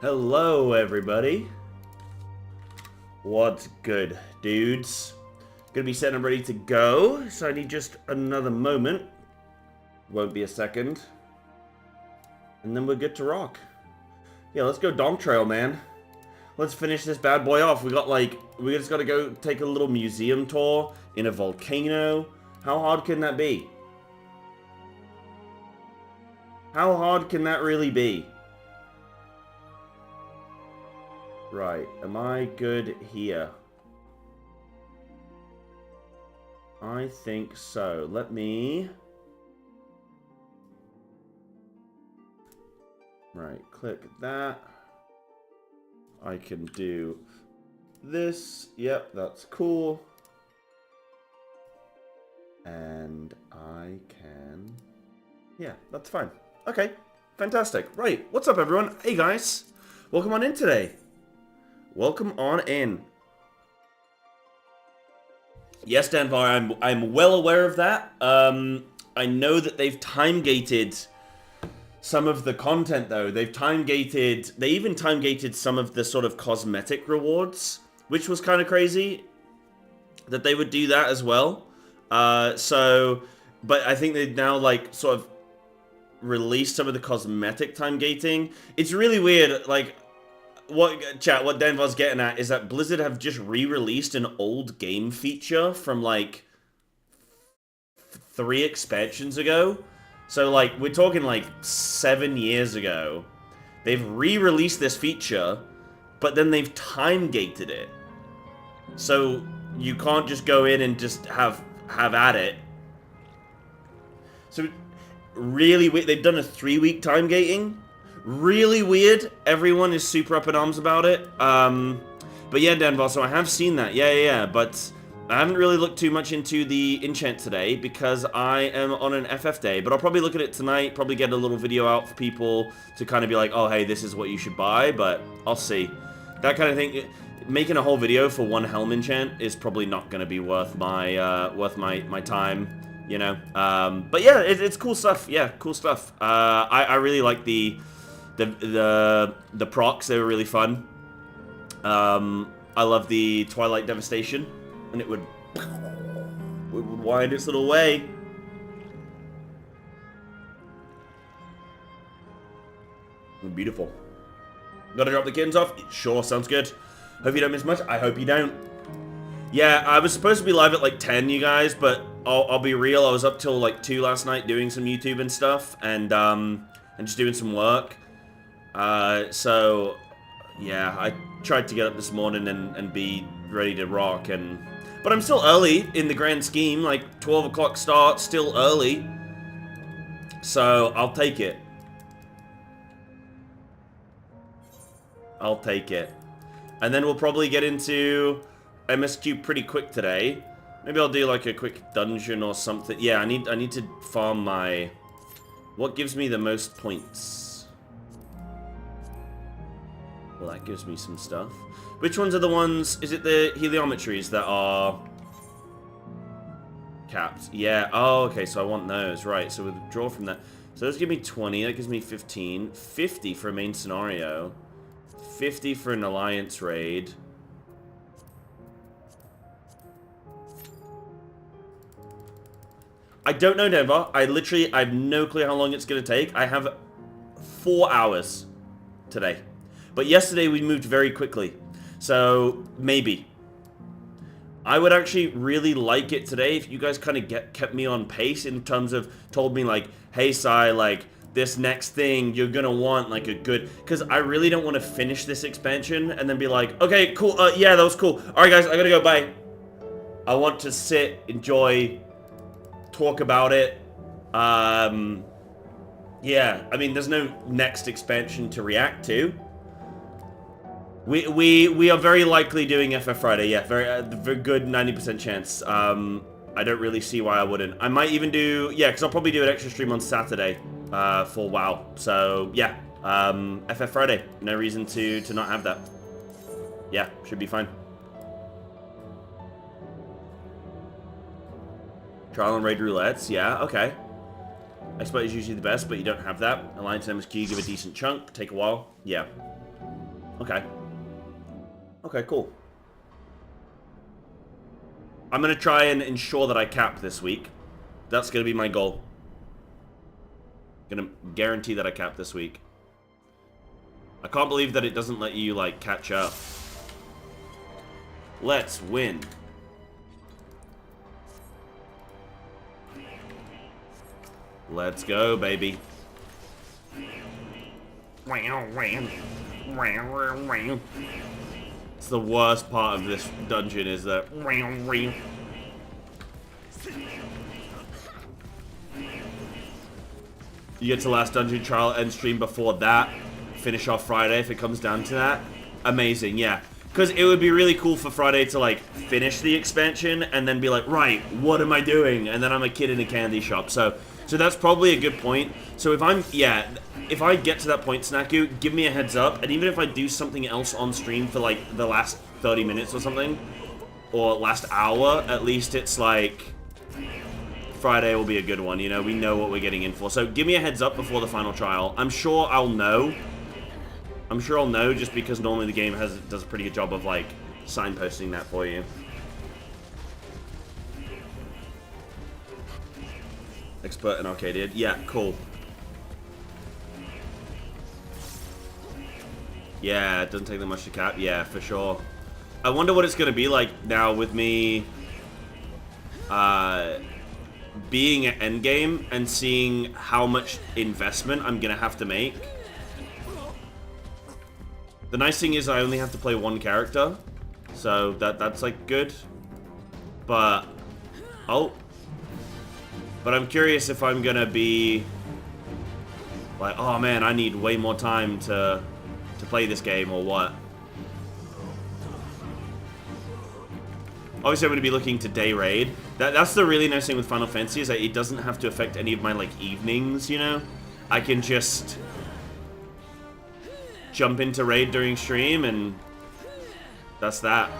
Hello, everybody. What's good, dudes? Gonna be set and ready to go, so I need just another moment. Won't be a second. And then we're good to rock. Yeah, let's go Dawntrail, man. Let's finish this bad boy off. We just gotta go take a little museum tour in a volcano. How hard can that be? How hard can that really be? Right, am I good here? I think so. Let me... Right, click that. I can do this. Yep, that's cool. And I can... Yeah, that's fine. Okay, fantastic. Right, what's up, everyone? Hey, guys. Welcome on in today. Welcome on in. Yes, Danvar, I'm well aware of that. I know that they've time-gated some of the content, though. They even time-gated some of the sort of cosmetic rewards, which was kind of crazy that they would do that as well. But I think they've now, like, sort of released some of the cosmetic time-gating. It's really weird, like... What Denvar's getting at is that Blizzard have just re-released an old game feature from, like, 3 expansions ago. So, like, we're talking, like, 7 years ago. They've re-released this feature, but then they've time-gated it. So, you can't just go in and just have at it. So, really weird. They've done a 3-week time-gating. Really weird. Everyone is super up in arms about it. But yeah, Denvar, so I have seen that. Yeah. But I haven't really looked too much into the enchant today because I am on an FF day. But I'll probably look at it tonight, probably get a little video out for people to kind of be like, oh, hey, this is what you should buy. But I'll see. That kind of thing. Making a whole video for one helm enchant is probably not going to be worth my time, you know. But yeah, it's cool stuff. Yeah, cool stuff. I really like the procs. They were really fun. I love the Twilight Devastation, and it would wind its little way. Beautiful. Gotta drop the kittens off? Sure, sounds good. Hope you don't miss much. I hope you don't. Yeah, I was supposed to be live at like 10, you guys, but I'll be real. I was up till like 2 last night doing some YouTube and stuff, and just doing some work. So, yeah, I tried to get up this morning and be ready to rock, but I'm still early in the grand scheme, like 12 o'clock start, still early, so I'll take it. I'll take it. And then we'll probably get into MSQ pretty quick today. Maybe I'll do like a quick dungeon or something. Yeah, I need to farm my... What gives me the most points? Well, that gives me some stuff. Which ones are the ones... Is it the heliometries that are capped? Yeah. Oh, okay, so I want those. Right, so we'll withdraw from that. So those give me 20. That gives me 15. 50 for a main scenario. 50 for an alliance raid. I don't know, Denver. I have no clue how long it's going to take. I have 4 hours today. But yesterday we moved very quickly, so maybe. I would actually really like it today if you guys kind of kept me on pace in terms of told me like, hey, Psy, like this next thing you're gonna want like a good, because I really don't want to finish this expansion and then be like, okay, cool, yeah, that was cool. All right, guys, I gotta go. Bye. I want to sit, enjoy, talk about it. Yeah, I mean, there's no next expansion to react to. We are very likely doing FF Friday, yeah, very good 90% chance. I don't really see why I wouldn't. I might even do, yeah, because I'll probably do an extra stream on Saturday for WoW. So, yeah, FF Friday, no reason to not have that. Yeah, should be fine. Trial and raid roulettes, yeah, okay. Expert is usually the best, but you don't have that. Alliance and MSQ give a decent chunk, take a while, yeah. Okay. Okay, cool. I'm going to try and ensure that I cap this week. That's going to be my goal. Going to guarantee that I cap this week. I can't believe that it doesn't let you, like, catch up. Let's win. Let's go, baby. It's the worst part of this dungeon is that you get to last dungeon trial end stream before that. Finish off Friday if it comes down to that. Amazing, yeah. Because it would be really cool for Friday to, like, finish the expansion and then be like, right, what am I doing? And then I'm a kid in a candy shop. So that's probably a good point. So if if I get to that point, Snaku, give me a heads up. And even if I do something else on stream for, like, the last 30 minutes or something, or last hour, at least it's like Friday will be a good one, you know? We know what we're getting in for. So give me a heads up before the final trial. I'm sure I'll know. I'm sure I'll know just because normally the game does a pretty good job of, like, signposting that for you. Expert in Arcadian. Yeah, cool. Yeah, it doesn't take that much to cap. Yeah, for sure. I wonder what it's going to be like now with me being at endgame and seeing how much investment I'm going to have to make. The nice thing is I only have to play one character, so that's like good. But but I'm curious if I'm gonna be like, oh man, I need way more time to play this game or what. Obviously, I'm gonna be looking to day raid. That's the really nice thing with Final Fantasy is that it doesn't have to affect any of my like evenings. You know, I can just jump into raid during stream, and that's that.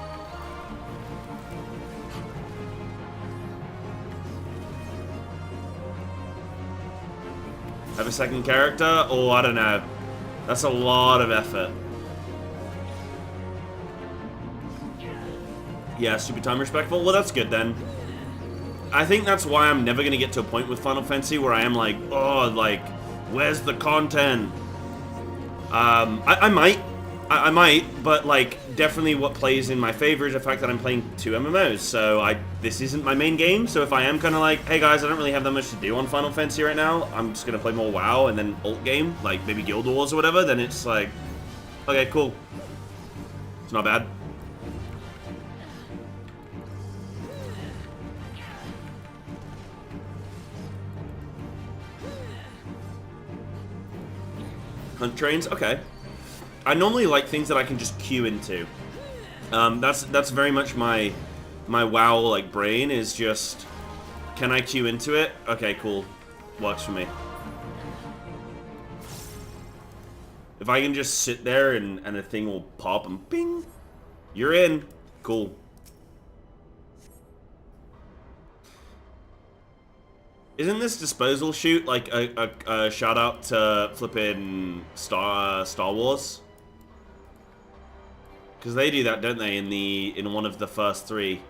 Have a second character? Oh, I don't know. That's a lot of effort. Yeah, super time respectful. Well, that's good then. I think that's why I'm never going to get to a point with Final Fantasy where I am like, oh, like, where's the content? I might, but like definitely what plays in my favor is the fact that I'm playing 2 MMOs. So this isn't my main game. So if I am kind of like, hey guys, I don't really have that much to do on Final Fantasy right now. I'm just gonna play more WoW and then alt game, like maybe Guild Wars or whatever. Then it's like, okay, cool. It's not bad. Hunt trains, okay. I normally like things that I can just queue into. That's very much my WoW like brain is just, can I queue into it? Okay, cool, works for me. If I can just sit there and a thing will pop and ping, you're in, cool. Isn't this disposal shoot like a shout out to flippin' Star Wars? Because they do that, don't they? In one of the first 3.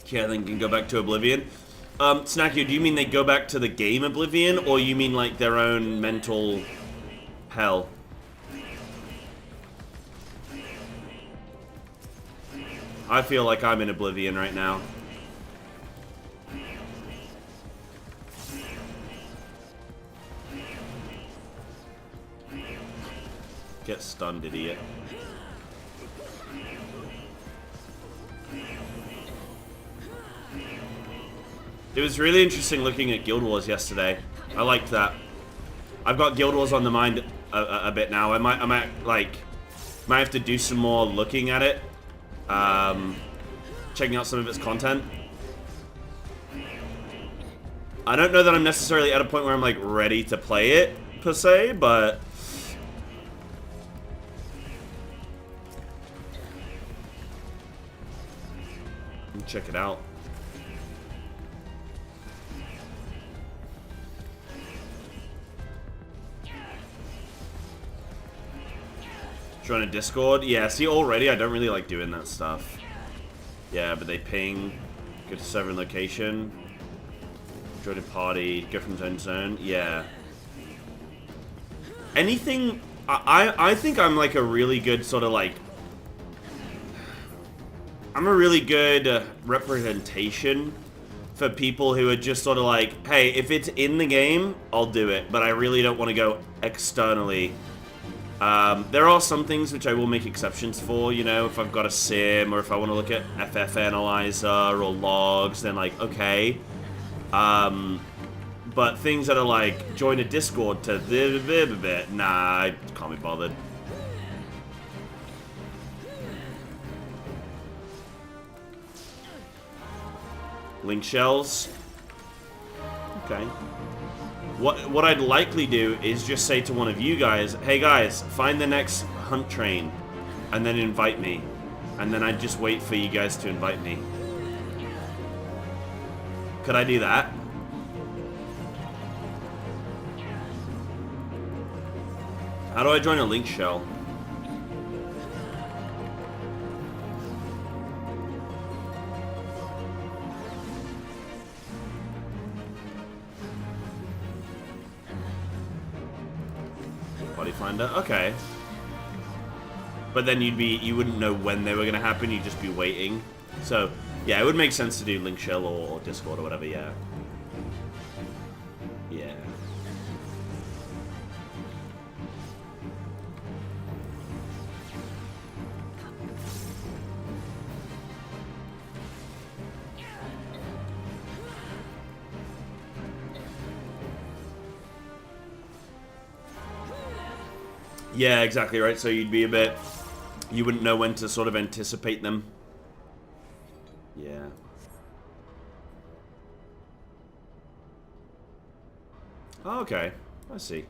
Yeah, then can go back to Oblivion. Snacky, do you mean they go back to the game Oblivion, or you mean like their own mental hell? I feel like I'm in Oblivion right now. Get stunned, idiot. It was really interesting looking at Guild Wars yesterday. I liked that. I've got Guild Wars on the mind a bit now. I might have to do some more looking at it. Checking out some of its content. I don't know that I'm necessarily at a point where I'm like ready to play it per se, but check it out. Join a Discord? Yeah, see, already I don't really like doing that stuff. Yeah, but they ping. Go to server and location. Join a party. Go from zone to zone. Yeah. Anything... I think I'm like a really good sort of like... I'm a really good representation for people who are just sort of like, hey, if it's in the game, I'll do it. But I really don't want to go externally. There are some things which I will make exceptions for, you know, if I've got a sim or if I want to look at FF Analyzer or logs, then like, okay. But things that are like, join a Discord to nah, I can't be bothered. Link shells. Okay. What I'd likely do is just say to one of you guys, hey guys, find the next hunt train, and then invite me. And then I'd just wait for you guys to invite me. Could I do that? How do I join a link shell? Body finder, okay. But then you wouldn't know when they were gonna happen, you'd just be waiting. So, yeah, it would make sense to do link shell or Discord or whatever, yeah. Yeah. Yeah, exactly right. So you'd be a bit... You wouldn't know when to sort of anticipate them. Yeah. Oh, okay. I see.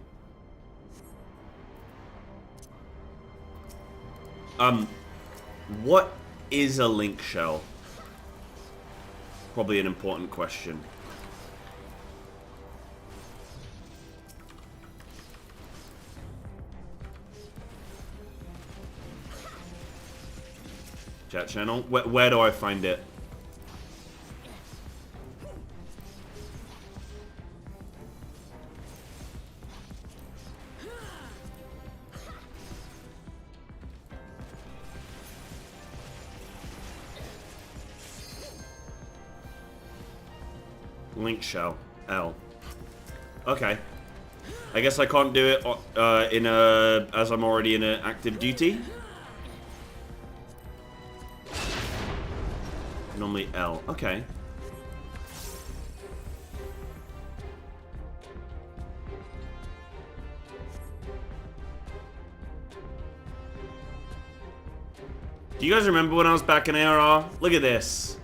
What is a link shell? Probably an important question. Chat channel? Where do I find it? Link shell. L. Okay. I guess I can't do it as I'm already in an active duty. Normally L. Okay. Do you guys remember when I was back in ARR? Look at this.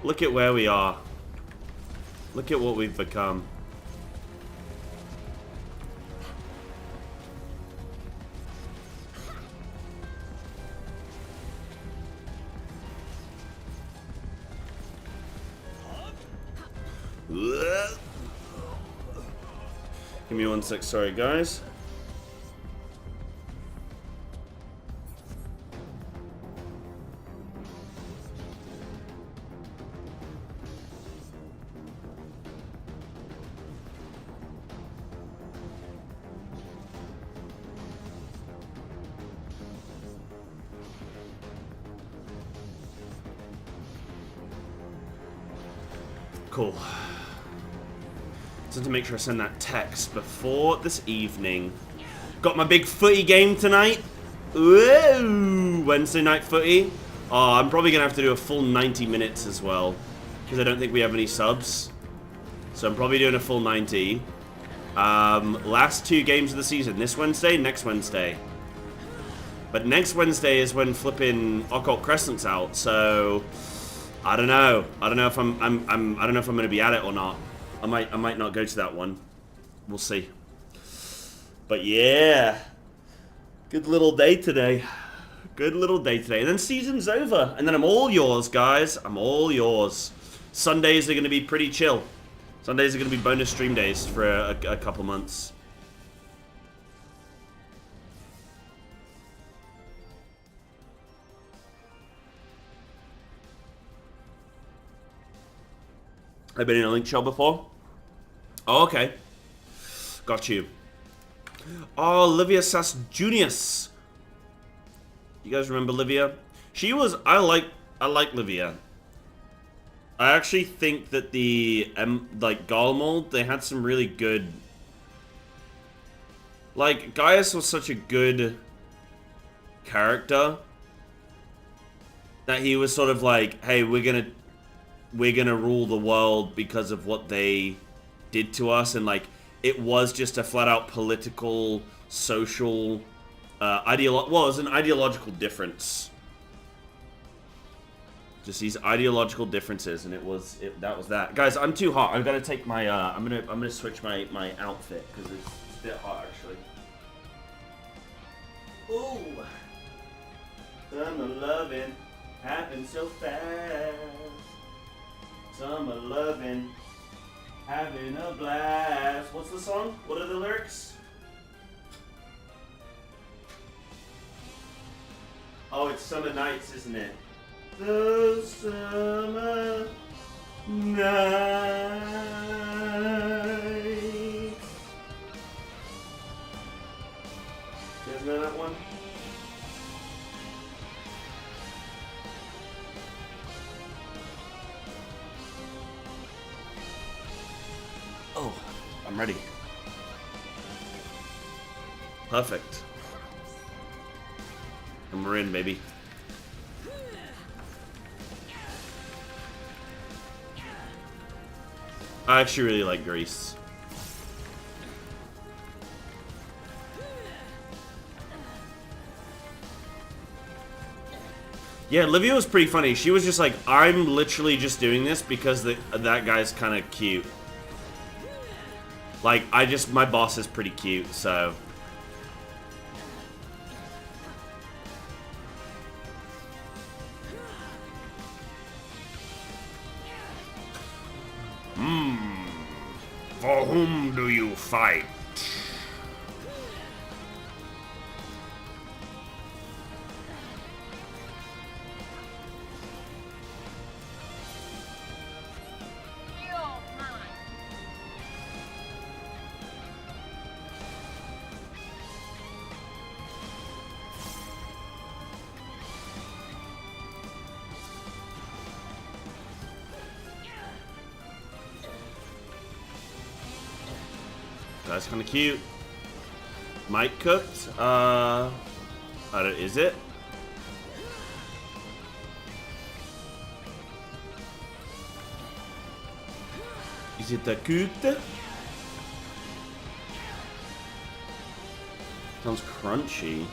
Look at where we are. Look at what we've become. Give me 1 sec, sorry guys. Cool. Just to make sure I send that text before this evening. Got my big footy game tonight. Whoa! Wednesday night footy. Oh, I'm probably gonna have to do a full 90 minutes as well, because I don't think we have any subs. So I'm probably doing a full 90. Last 2 games of the season. This Wednesday, next Wednesday. But next Wednesday is when flipping Occult Crescent's out. So I don't know. I don't know if I don't know if I'm gonna be at it or not. I might not go to that one. We'll see. But yeah. Good little day today. Good little day today. And then season's over. And then I'm all yours, guys. I'm all yours. Sundays are going to be pretty chill. Sundays are going to be bonus stream days for a couple months. I've been in a Link show before. Oh, okay. Got you. Oh, Livia Sass Junius. You guys remember Livia? She was. I like Livia. I actually think that the like Gall mold, they had some really good. Like Gaius was such a good character that he was sort of like, hey, we're gonna rule the world because of what they did to us, and like it was just a flat out political, social, well, it was an ideological difference. Just these ideological differences, and that was that. Guys, I'm too hot. I've got to take my I'm gonna switch my outfit because it's a bit hot actually. Ooh, summer loving happens so fast. Summer loving, having a blast. What's the song? What are the lyrics? Oh, it's Summer Nights, isn't it? The summer night. You guys know that one? Oh, I'm ready. Perfect. And we're in, baby. I actually really like Grease. Yeah, Livia was pretty funny. She was just like, I'm literally just doing this because that guy's kind of cute. Like, my boss is pretty cute, so. For whom do you fight? That's kind of cute. Mike cooked. I don't. Is it? Is it a cooked? Sounds crunchy.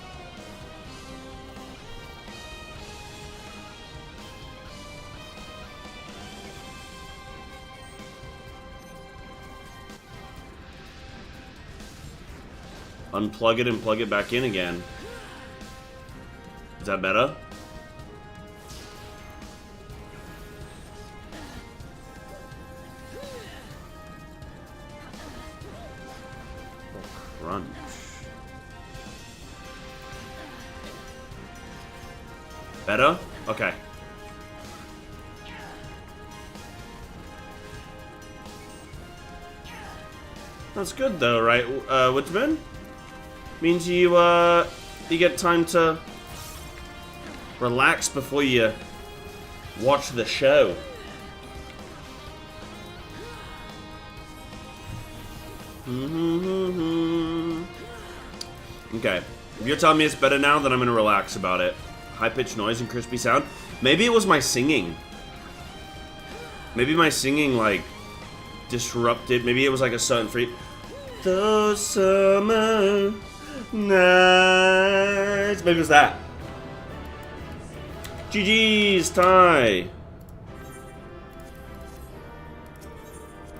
Unplug it and plug it back in again. Is that better? Oh, crunch. Better? Okay. That's good though, right, Woodsman? Means you get time to relax before you watch the show. Okay. If you're telling me it's better now, then I'm gonna relax about it. High-pitched noise and crispy sound. Maybe it was my singing. Maybe my singing, like, disrupted. Maybe it was like a certain free. The summer nights. Maybe it was that. GG's, Ty.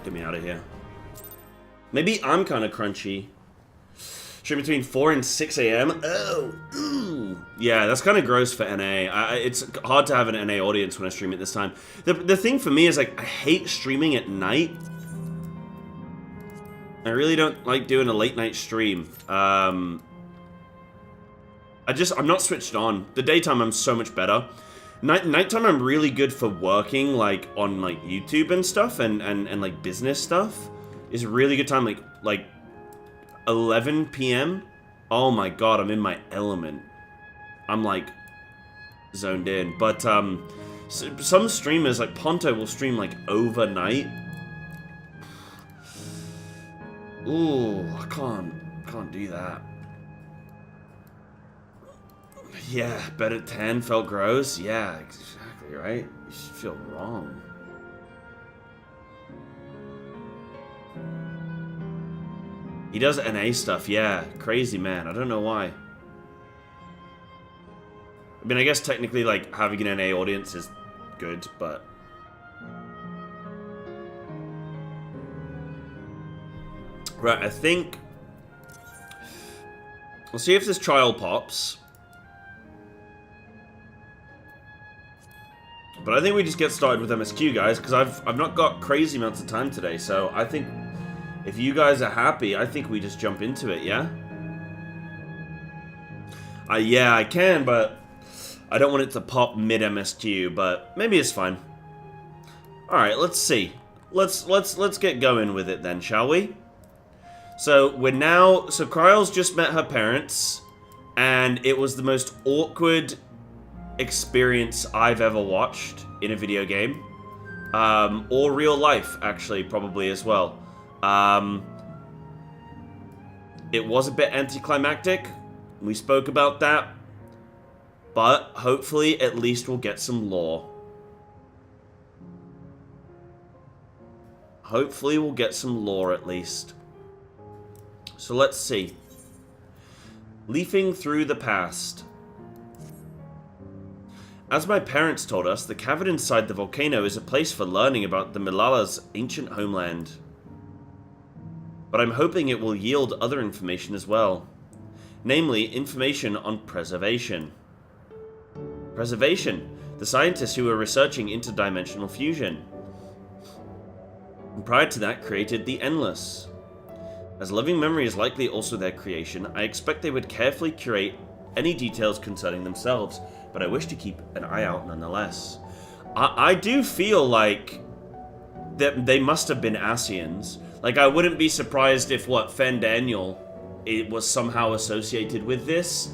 Get me out of here. Maybe I'm kind of crunchy. Stream between 4 and 6 a.m. Oh, ooh. Yeah, that's kind of gross for NA. It's hard to have an NA audience when I stream at this time. The thing for me is, like, I hate streaming at night. I really don't like doing a late night stream. I'm not switched on. The daytime I'm so much better. Nighttime I'm really good for working, like, on, like, YouTube and stuff, and like, business stuff. Is a really good time, like 11 p.m. Oh my god, I'm in my element. I'm, like, zoned in. But, some streamers, like, Ponto will stream, like, overnight. Ooh, I can't do that. Yeah, bed at 10 felt gross. Yeah, exactly, right? You should feel wrong. He does NA stuff, yeah. Crazy, man. I don't know why. I mean, I guess technically, like, having an NA audience is good, but... Right, I think... We'll see if this trial pops. But I think we just get started with MSQ, guys, because I've not got crazy amounts of time today, so I think if you guys are happy, I think we just jump into it, yeah? Yeah, I can, but I don't want it to pop mid-MSQ, but maybe it's fine. Alright, let's see. Let's get going with it then, shall we? So, we're now... So, Kryle's just met her parents, and it was the most awkward experience I've ever watched in a video game. Or real life, actually, probably as well. It was a bit anticlimactic. We spoke about that. But, hopefully, at least we'll get some lore. Hopefully, we'll get some lore, at least. So, let's see. Leafing through the past. As my parents told us, the cavern inside the volcano is a place for learning about the Milala's ancient homeland. But I'm hoping it will yield other information as well. Namely, information on preservation. Preservation, the scientists who were researching interdimensional fusion. And prior to that, created the Endless. As living memory is likely also their creation, I expect they would carefully curate any details concerning themselves, but I wish to keep an eye out nonetheless. I do feel like that they must have been Asians. Like, I wouldn't be surprised if, Fendaniel, it was somehow associated with this.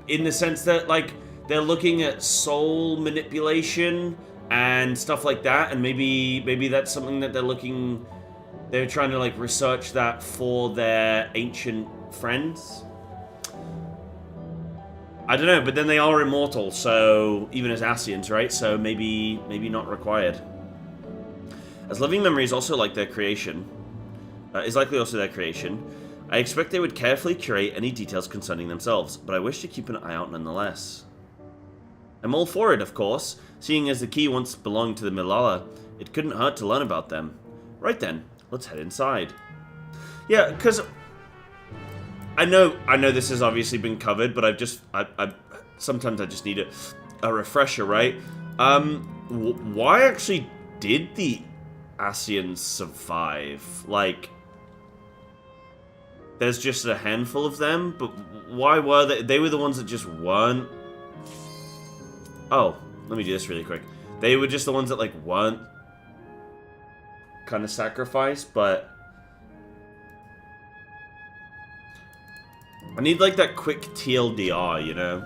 In the sense that, like, they're looking at soul manipulation and stuff like that, and maybe that's something that they're trying to, like, research that for their ancient friends. I don't know, but then they are immortal, so even as Asians, right? So maybe not required. As living memory is also like their creation, is likely also their creation, I expect they would carefully curate any details concerning themselves, but I wish to keep an eye out nonetheless. I'm all for it, of course, seeing as the key once belonged to the Milala. It couldn't hurt to learn about them. Right then, let's head inside. Yeah, because I know this has obviously been covered, but I sometimes I just need a refresher, right? Why actually did the Asians survive? Like, there's just a handful of them, but why were they? They were the ones that just weren't. Oh, let me do this really quick. They were just the ones that, like, weren't kind of sacrificed, but I need, like, that quick TLDR, you know?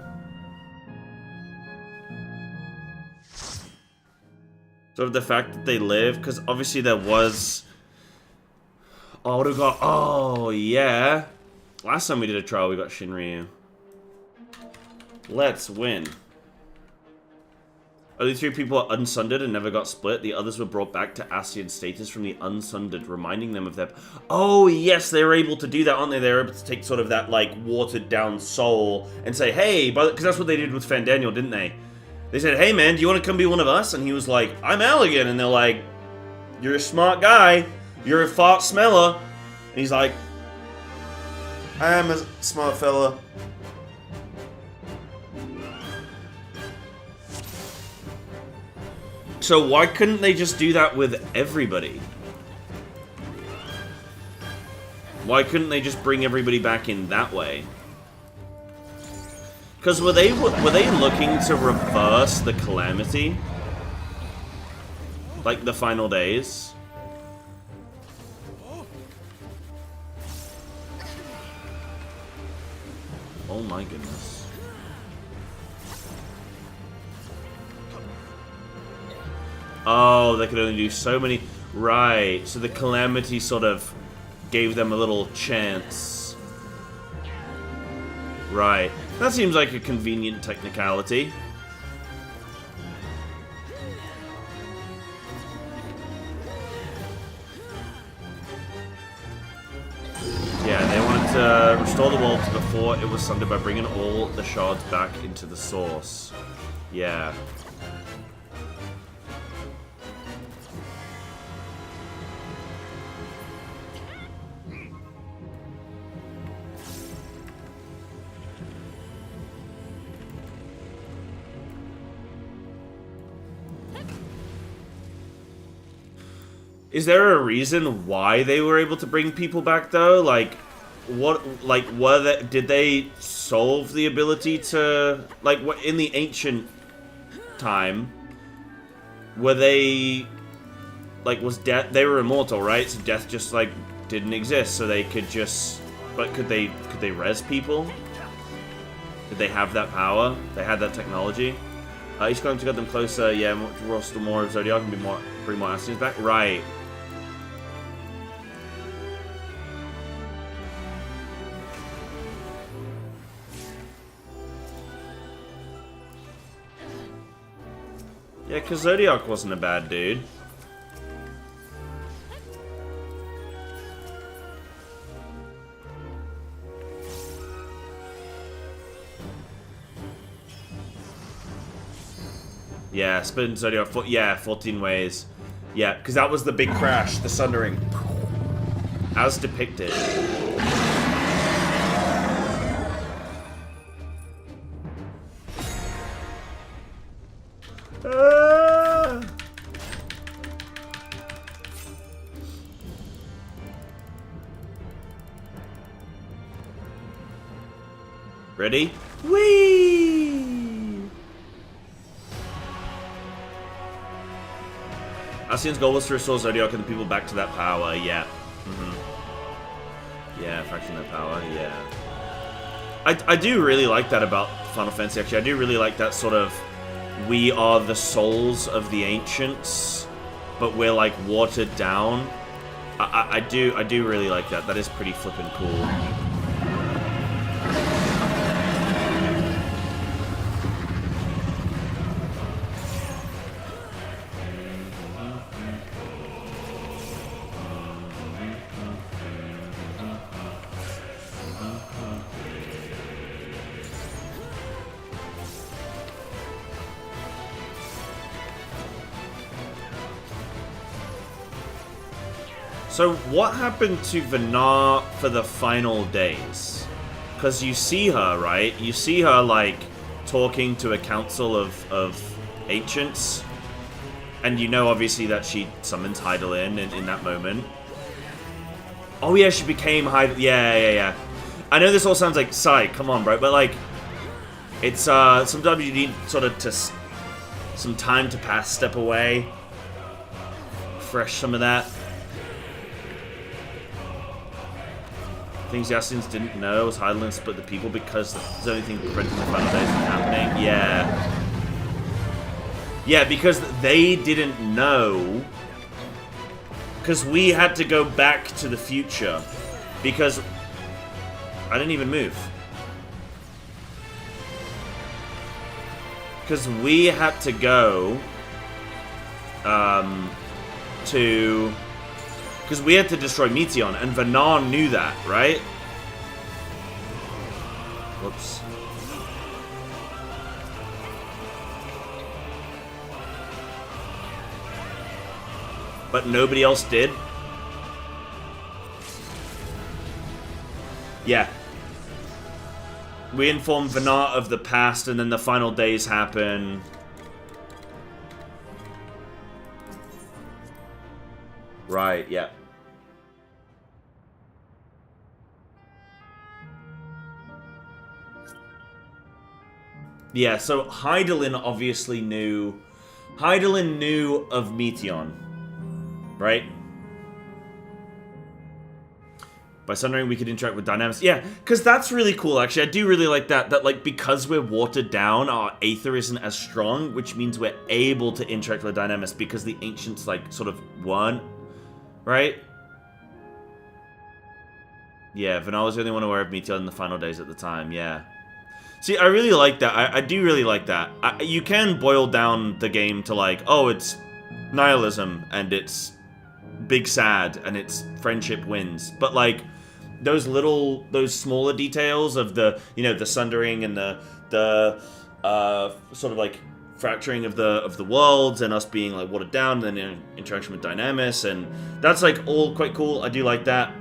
So the fact that they live, because obviously there was... Oh, what have we got? Oh, yeah. Last time we did a trial, we got Shinryu. Let's win. Only 3 people are unsundered and never got split. The others were brought back to Asian status from the unsundered, reminding them of their... Oh, yes, they were able to do that, aren't they? They were able to take sort of that, like, watered-down soul and say, hey, because that's what they did with Fandaniel, didn't they? They said, hey, man, do you want to come be one of us? And he was like, I'm Allegan. And they're like, you're a smart guy. You're a fart smeller. And he's like, I am a smart fella. So why couldn't they just do that with everybody? Why couldn't they just bring everybody back in that way? Because were they looking to reverse the calamity? Like the final days? Oh my goodness. Oh, they could only do so many. Right, so the calamity sort of gave them a little chance. Right. That seems like a convenient technicality. Yeah, they wanted to restore the world to before it was sundered by bringing all the shards back into the source. Yeah. Is there a reason why they were able to bring people back though? Like, what? Like, did they solve the ability to, like, what in the ancient time? Were they, like, was death? They were immortal, right? So death just like didn't exist. So they could just, but could they res people? Did they have that power? They had that technology. Each going to get them closer. Yeah, roster more of Zodiac and bring more Assassins back. Right. Yeah, because Zodiac wasn't a bad dude. Yeah, spin Zodiac, yeah, 14 ways. Yeah, because that was the big crash, the sundering. As depicted. Ready? Whee! Ascian's goal was to restore Zodiac and the people back to that power, yeah. Yeah, faction that power, yeah. I do really like that about Final Fantasy, actually. I do really like that sort of, we are the souls of the ancients, but we're like watered down. I do really like that. That is pretty flippin' cool. So what happened to Venar for the final days? Because you see her, right? You see her, like, talking to a council of ancients. And you know, obviously, that she summons Hydaelyn in that moment. Oh, yeah, she became Hydaelyn. Yeah. I know this all sounds like, Psy, come on, bro. But, like, it's, sometimes you need sort of some time to pass, step away. Fresh some of that. Things the Assassins didn't know was Hydaelyn split the people because the only thing preventing the final days from happening. Yeah, because they didn't know. Because we had to go back to the future. Because I didn't even move. Because we had to go to... Because we had to destroy Meteion, and Venar knew that, right? Whoops. But nobody else did? Yeah. We informed Venar of the past, and then the final days happen. Right, yeah. Yeah, so Hydaelyn obviously knew... Hydaelyn knew of Meteion, right? By sundering, we could interact with dynamics. Yeah, because that's really cool, actually. I do really like that. That, like, because we're watered down, our Aether isn't as strong, which means we're able to interact with dynamics because the Ancients, like, sort of weren't, right? Yeah, Vanilla was the only one aware of Meteion in the final days at the time, yeah. See, I really like that. I do really like that. You can boil down the game to, like, oh, it's nihilism, and it's big sad, and it's friendship wins. But, like, those smaller details of the, you know, the sundering and the sort of, like, fracturing of the worlds and us being, like, watered down, and then interaction with Dynamis, and that's, like, all quite cool. I do like that.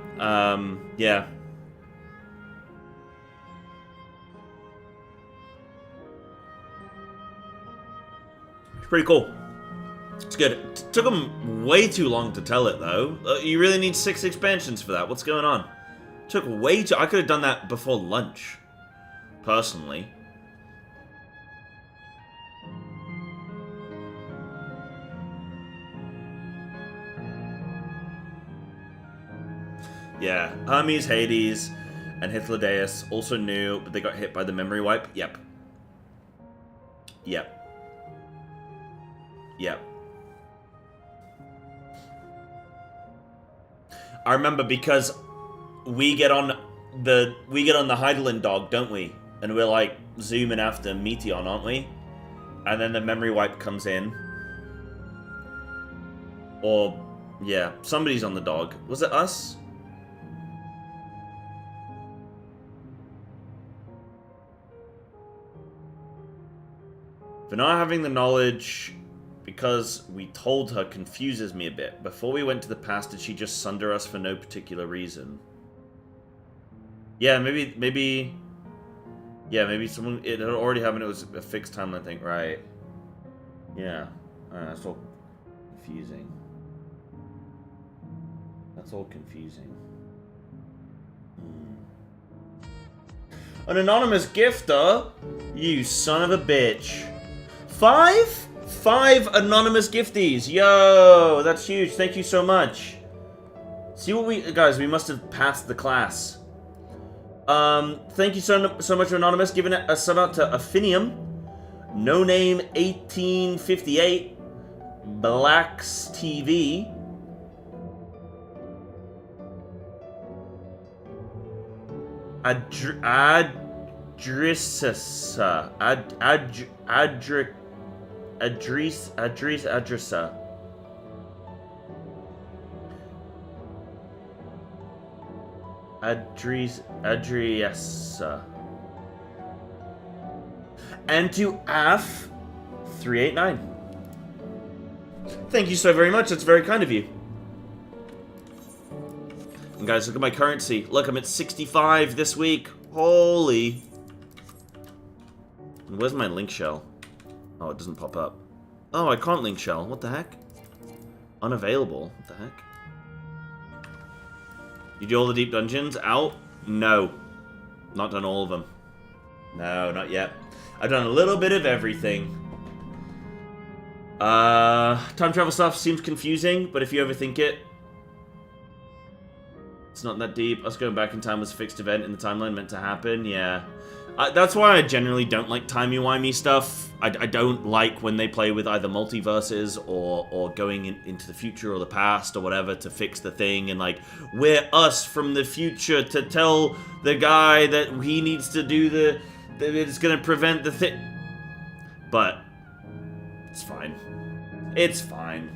Yeah. It's pretty cool. It's good. It took them way too long to tell it, though. You really need 6 expansions for that. What's going on? It took way too... I could have done that before lunch. Personally. Yeah. Hermes, Hades, and Hythlodaeus also knew, but they got hit by the memory wipe. Yep. Yep. Yep. I remember because we get on the Hydaelyn dog, don't we? And we're like zooming after Meteion, aren't we? And then the memory wipe comes in. Or yeah, somebody's on the dog. Was it us? For not having the knowledge because we told her confuses me a bit. Before we went to the past, did she just sunder us for no particular reason? Yeah, maybe... Yeah, maybe someone... It had already happened, it was a fixed timeline thing, right? Yeah. That's all confusing. That's all confusing. An anonymous gifter? You son of a bitch. 5? 5 anonymous gifties. Yo, that's huge. Thank you so much. See what we... Guys, we must have passed the class. Thank you so much, Anonymous. Giving a shout out to Affinium. No Name 1858. Blacks TV. Adrissa. Adriessa. And to AF389. Thank you so very much. That's very kind of you. And guys, look at my currency. Look, I'm at 65 this week. Holy. And where's my link shell? Oh, it doesn't pop up. Oh, I can't link shell. What the heck? Unavailable. What the heck? You do all the deep dungeons? Out? No. Not done all of them. No, not yet. I've done a little bit of everything. Time travel stuff seems confusing, but if you overthink it, it's not that deep. Us going back in time was a fixed event in the timeline meant to happen. Yeah. That's why I generally don't like timey-wimey stuff. I don't like when they play with either multiverses or going into the future or the past or whatever to fix the thing. And like, we're us from the future to tell the guy that he needs to do that it's going to prevent the thing. But it's fine. It's fine.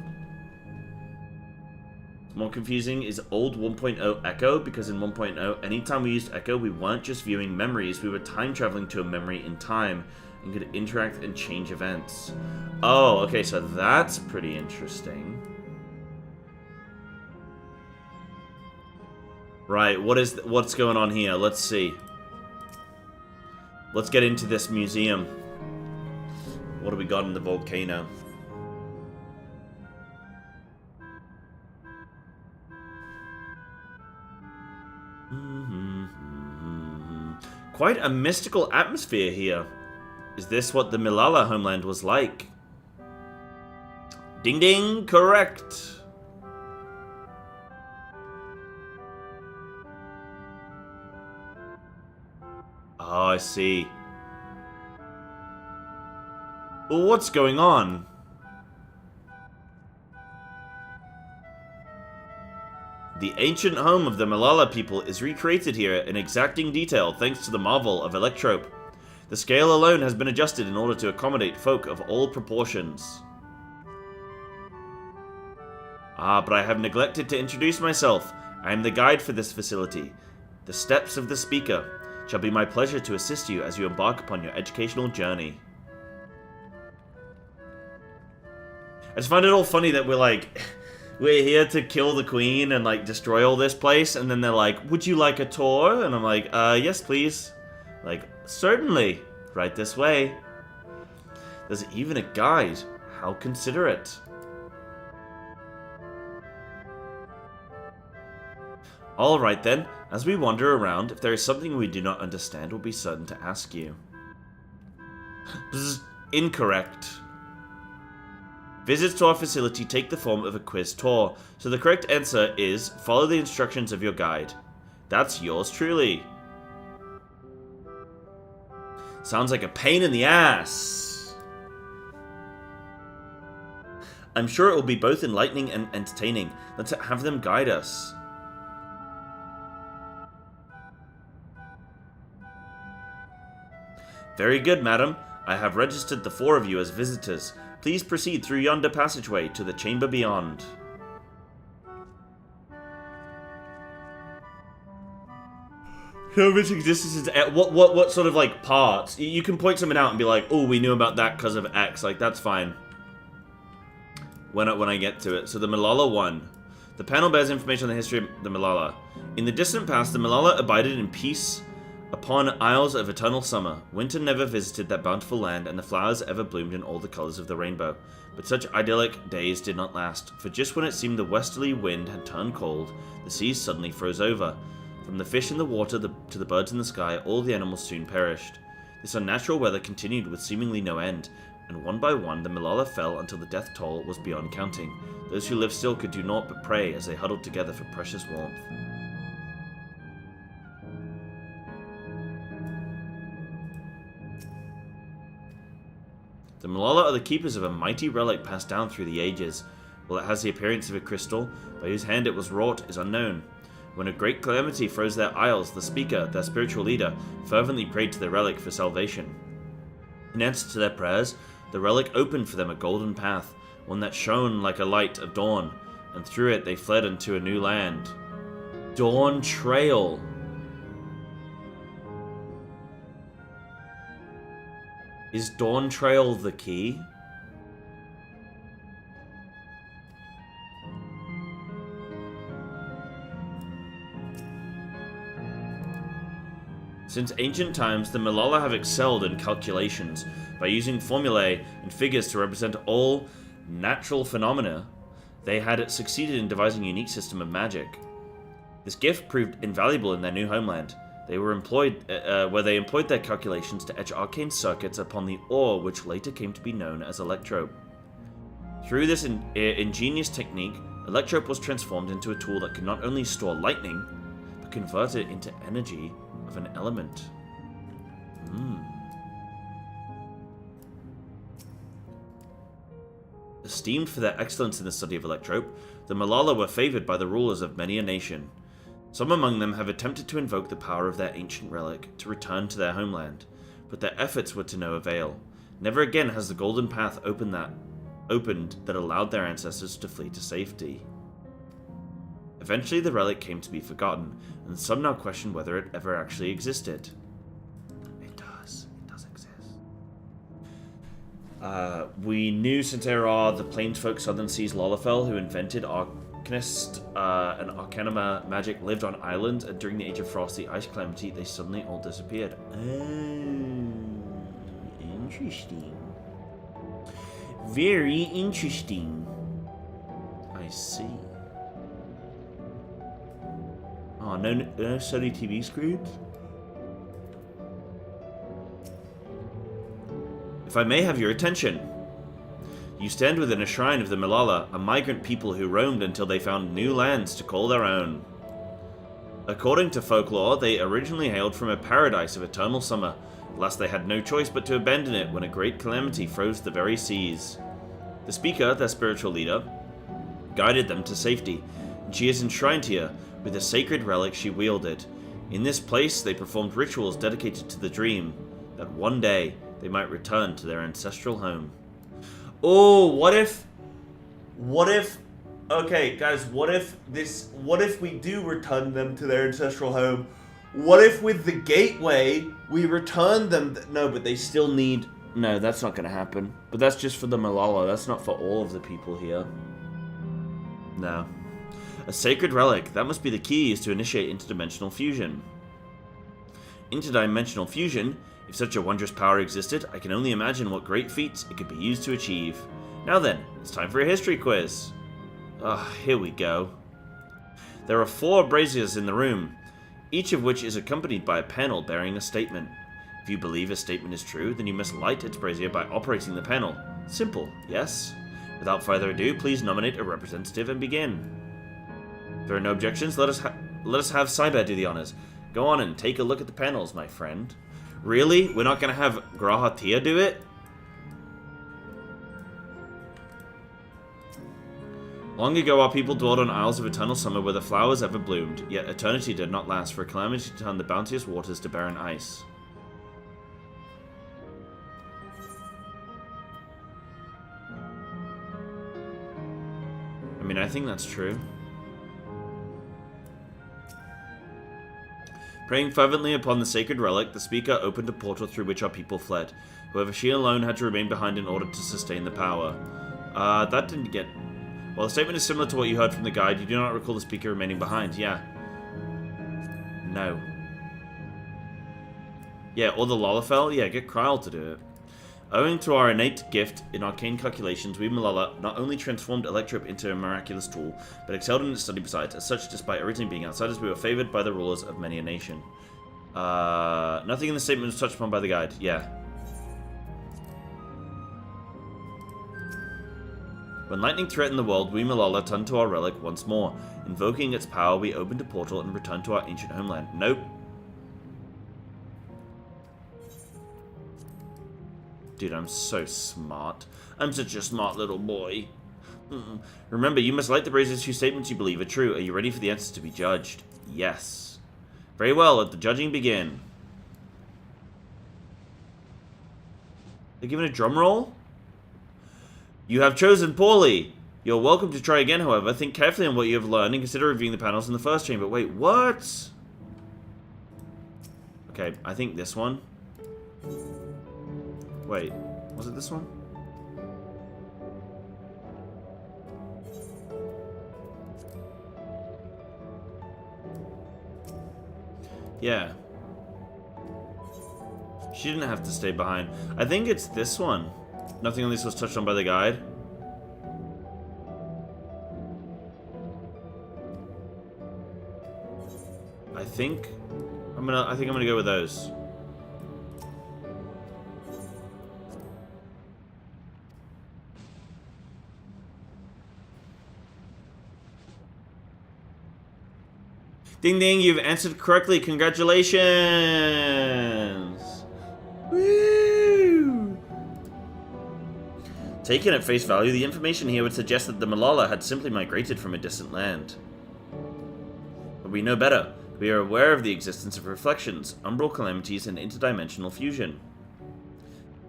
More confusing is old 1.0 Echo, because in 1.0, anytime we used Echo, we weren't just viewing memories, we were time traveling to a memory in time and could interact and change events. Oh, okay, so that's pretty interesting. Right, what's going on here? Let's see. Let's get into this museum. What do we got in the volcano? Quite a mystical atmosphere here. Is this what the Milala homeland was like? Ding ding, correct. Oh, I see. Well, what's going on? The ancient home of the Milala people is recreated here in exacting detail thanks to the marvel of Electrope. The scale alone has been adjusted in order to accommodate folk of all proportions. Ah, but I have neglected to introduce myself. I am the guide for this facility. The steps of the speaker. It shall be my pleasure to assist you as you embark upon your educational journey. I just find it all funny that we're like, we're here to kill the queen and like destroy all this place, and then they're like, would you like a tour? And I'm like, yes please. Like, certainly. Right this way. There's even a guide. How considerate. Alright then, as we wander around, if there is something we do not understand, we'll be certain to ask you. Bzz, incorrect. Visits to our facility take the form of a quiz tour, so the correct answer is follow the instructions of your guide. That's yours truly. Sounds like a pain in the ass. I'm sure it will be both enlightening and entertaining. Let's have them guide us. Very good, madam. I have registered the 4 of you as visitors. Please proceed through yonder passageway to the chamber beyond. Hermetic existence is what sort of like parts? You can point something out and be like, oh, we knew about that because of X. Like that's fine. When I get to it. So the Milala 1. The panel bears information on the history of the Milala. In the distant past, the Milala abided in peace upon isles of eternal summer. Winter never visited that bountiful land, and the flowers ever bloomed in all the colors of the rainbow. But such idyllic days did not last, for just when it seemed the westerly wind had turned cold, the seas suddenly froze over. From the fish in the water to the birds in the sky, all the animals soon perished. This unnatural weather continued with seemingly no end, and one by one the Milala fell until the death toll was beyond counting. Those who lived still could do naught but pray as they huddled together for precious warmth. The Milala are the keepers of a mighty relic passed down through the ages. While it has the appearance of a crystal, by whose hand it was wrought is unknown. When a great calamity froze their isles, the speaker, their spiritual leader, fervently prayed to the relic for salvation. In answer to their prayers, the relic opened for them a golden path, one that shone like a light of dawn, and through it they fled into a new land. Dawntrail. Is Dawntrail the key? Since ancient times, the Milala have excelled in calculations by using formulae and figures to represent all natural phenomena. They had succeeded in devising a unique system of magic. This gift proved invaluable in their new homeland. They were employed, where they employed their calculations to etch arcane circuits upon the ore, which later came to be known as Electrope. Through this ingenious technique, Electrope was transformed into a tool that could not only store lightning, but convert it into energy of an element. Esteemed for their excellence in the study of Electrope, the Milala were favored by the rulers of many a nation. Some among them have attempted to invoke the power of their ancient relic to return to their homeland, but their efforts were to no avail. Never again has the golden path opened that allowed their ancestors to flee to safety. Eventually the relic came to be forgotten, and some now question whether it ever actually existed. It does exist. We knew since Era the plainsfolk Southern Seas Lalafell, who invented Arcanist and Arcanima magic, lived on islands, and during the Age of Frost, the ice calamity, they suddenly all disappeared. Oh, interesting. Very interesting. I see. Oh, no Sony TV screens? If I may have your attention. You stand within a shrine of the Malala, a migrant people who roamed until they found new lands to call their own. According to folklore, they originally hailed from a paradise of eternal summer. Alas, they had no choice but to abandon it when a great calamity froze the very seas. The speaker, their spiritual leader, guided them to safety, and she is enshrined here with a sacred relic she wielded. In this place, they performed rituals dedicated to the dream that one day they might return to their ancestral home. Oh, what if, okay, guys, what if we do return them to their ancestral home? What if with the gateway, we return them, no, but they still need, no, that's not gonna happen. But that's just for the Malala, that's not for all of the people here. No. A sacred relic, that must be the key, is to initiate interdimensional fusion. Interdimensional fusion? If such a wondrous power existed, I can only imagine what great feats it could be used to achieve. Now then, it's time for a history quiz. Here we go. There are 4 braziers in the room, each of which is accompanied by a panel bearing a statement. If you believe a statement is true, then you must light its brazier by operating the panel. Simple, yes? Without further ado, please nominate a representative and begin. If there are no objections, let us have Psybear do the honors. Go on and take a look at the panels, my friend. Really? We're not going to have Grahatia do it? Long ago our people dwelled on isles of eternal summer where the flowers ever bloomed, yet eternity did not last, for a calamity turned the bounteous waters to barren ice. I mean, I think that's true. Praying fervently upon the sacred relic, the speaker opened a portal through which our people fled. However, she alone had to remain behind in order to sustain the power. That didn't get... While the statement is similar to what you heard from the guide, you do not recall the speaker remaining behind. Yeah. No. Yeah, or the Lalafell? Yeah, get Kryl to do it. Owing to our innate gift in arcane calculations, we Malala not only transformed Electrip into a miraculous tool, but excelled in its study besides. As such, despite originally being outsiders, we were favored by the rulers of many a nation. Nothing in the statement was touched upon by the guide. Yeah. When lightning threatened the world, we Malala turned to our relic once more. Invoking its power, we opened a portal and returned to our ancient homeland. Nope. Dude, I'm so smart. I'm such a smart little boy. Remember, you must light the braziers whose statements you believe are true. Are you ready for the answers to be judged? Yes. Very well, let the judging begin. They're given a drum roll? You have chosen poorly. You're welcome to try again, however. Think carefully on what you have learned and consider reviewing the panels in the first chamber. Wait, what? Okay, I think this one. Wait, was it this one? Yeah. She didn't have to stay behind. I think it's this one. Nothing on this was touched on by the guide. I think I'm gonna go with those. Ding ding, you've answered correctly. Congratulations! Woo! Taken at face value, the information here would suggest that the Malala had simply migrated from a distant land. But we know better. We are aware of the existence of reflections, umbral calamities, and interdimensional fusion.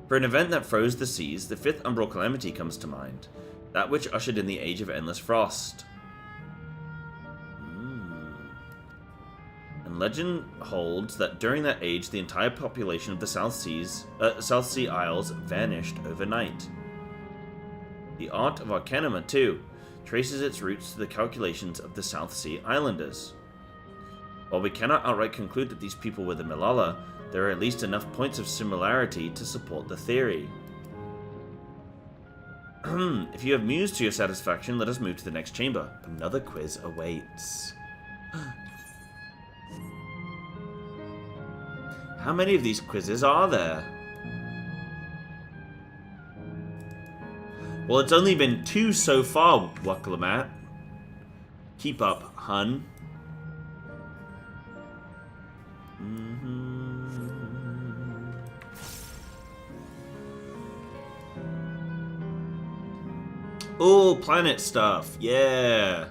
For an event that froze the seas, the 5th umbral calamity comes to mind. That which ushered in the Age of Endless Frost. And legend holds that during that age, the entire population of the South Sea Isles vanished overnight. The art of Arcanima, too, traces its roots to the calculations of the South Sea Islanders. While we cannot outright conclude that these people were the Malala, there are at least enough points of similarity to support the theory. If you have mused to your satisfaction, let us move to the next chamber. Another quiz awaits. How many of these quizzes are there? Well, it's only been 2 so far, Wucklamat. Keep up, hun. Oh, planet stuff. Yeah.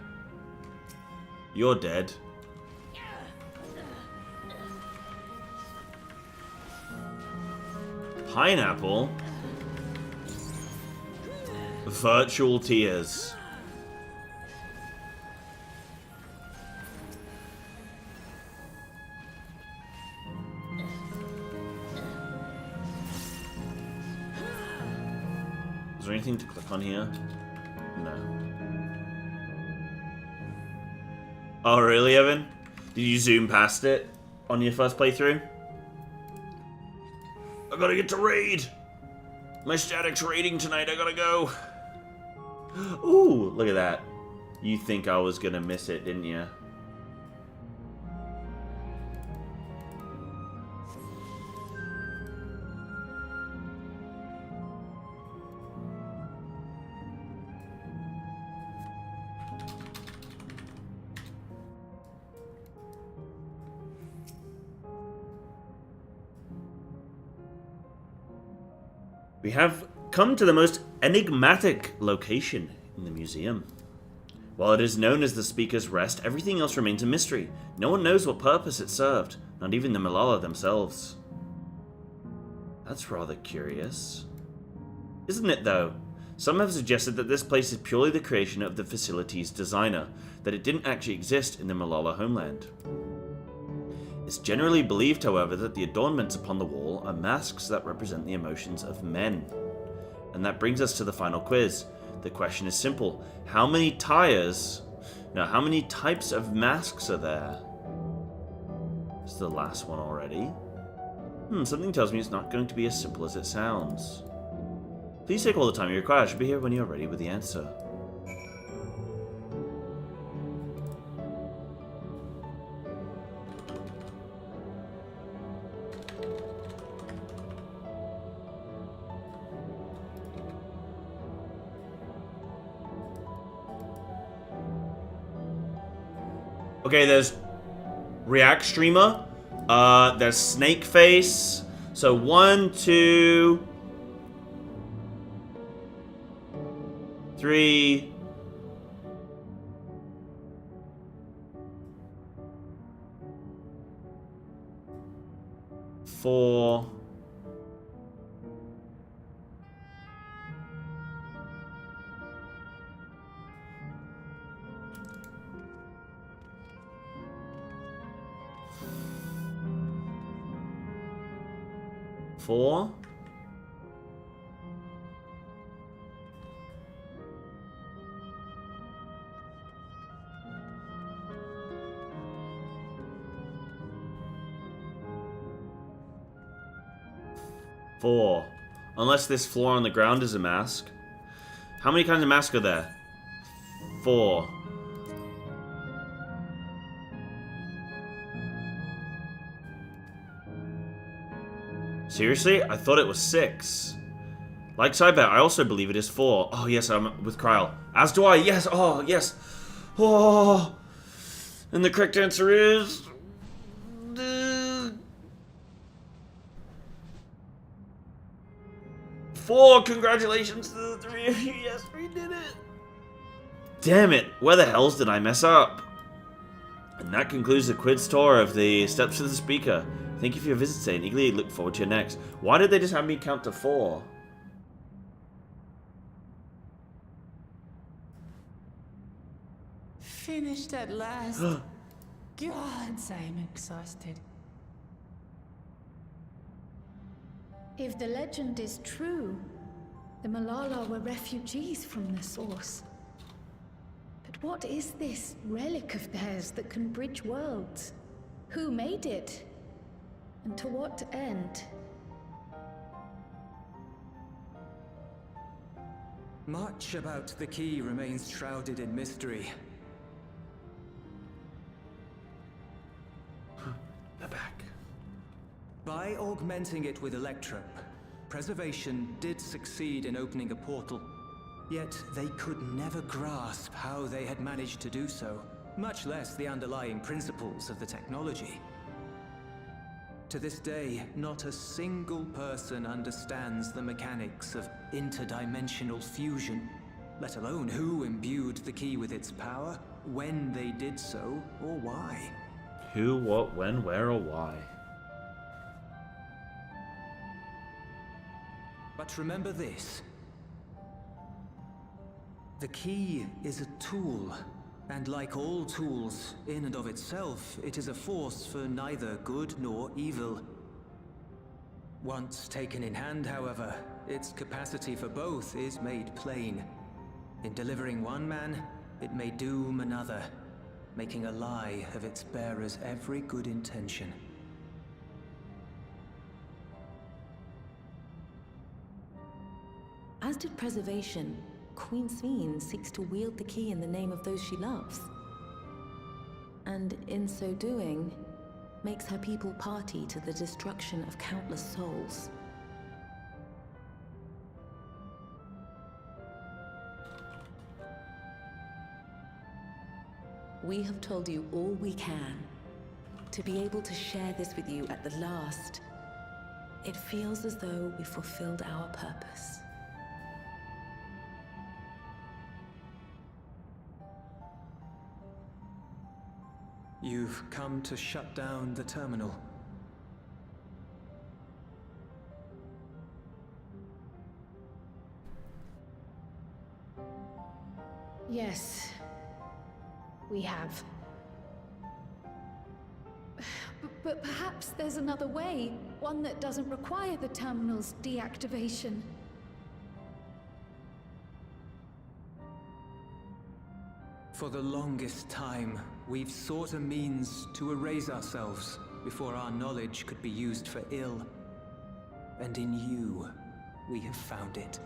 You're dead. Pineapple? Virtual tears. Is there anything to click on here? No. Oh, really, Evan? Did you zoom past it on your first playthrough? I gotta get to raid! My static's raiding tonight, I gotta go! Ooh, look at that. You think I was gonna miss it, didn't you? We have come to the most enigmatic location in the museum. While it is known as the Speaker's Rest, everything else remains a mystery. No one knows what purpose it served, not even the Malala themselves. That's rather curious. Isn't it, though? Some have suggested that this place is purely the creation of the facility's designer, that it didn't actually exist in the Malala homeland. It's generally believed, however, that the adornments upon the wall are masks that represent the emotions of men. And that brings us to the final quiz. The question is simple. How many types of masks are there? It's the last one already. Something tells me it's not going to be as simple as it sounds. Please take all the time you require. I should be here when you're ready with the answer. Okay, there's React Streamer, there's Snake Face, so 1, 2, 3, 4, 4. Unless this floor on the ground is a mask. How many kinds of masks are there? 4. Seriously? I thought it was 6. Like Psybear, I also believe it is 4. Oh, yes, I'm with Kryle. As do I. Yes. Oh, yes. Oh. And the correct answer is... 4. Congratulations to the 3 of you. Yes, we did it. Damn it. Where the hells did I mess up? And that concludes the quiz tour of the Steps to the Speaker. Thank you for your visit today and eagerly look forward to your next. Why did they just have me count to 4? Finished at last. God, I'm exhausted. If the legend is true, the Malala were refugees from the source. But what is this relic of theirs that can bridge worlds? Who made it? And to what end? Much about the key remains shrouded in mystery. They're back. By augmenting it with electrope, preservation did succeed in opening a portal. Yet they could never grasp how they had managed to do so, much less the underlying principles of the technology. To this day, not a single person understands the mechanics of interdimensional fusion, let alone who imbued the key with its power, when they did so, or why. Who, what, when, where, or why? But remember this. The key is a tool, and like all tools, in and of itself, it is a force for neither good nor evil. Once taken in hand, however, its capacity for both is made plain. In delivering one man, it may doom another, making a lie of its bearer's every good intention. As did preservation, Queen Sveen seeks to wield the key in the name of those she loves. And in so doing, makes her people party to the destruction of countless souls. We have told you all we can. To be able to share this with you at the last, it feels as though we fulfilled our purpose. You've come to shut down the terminal. Yes, we have. But perhaps there's another way, one that doesn't require the terminal's deactivation. For the longest time, we've sought a means to erase ourselves before our knowledge could be used for ill. And in you, we have found it.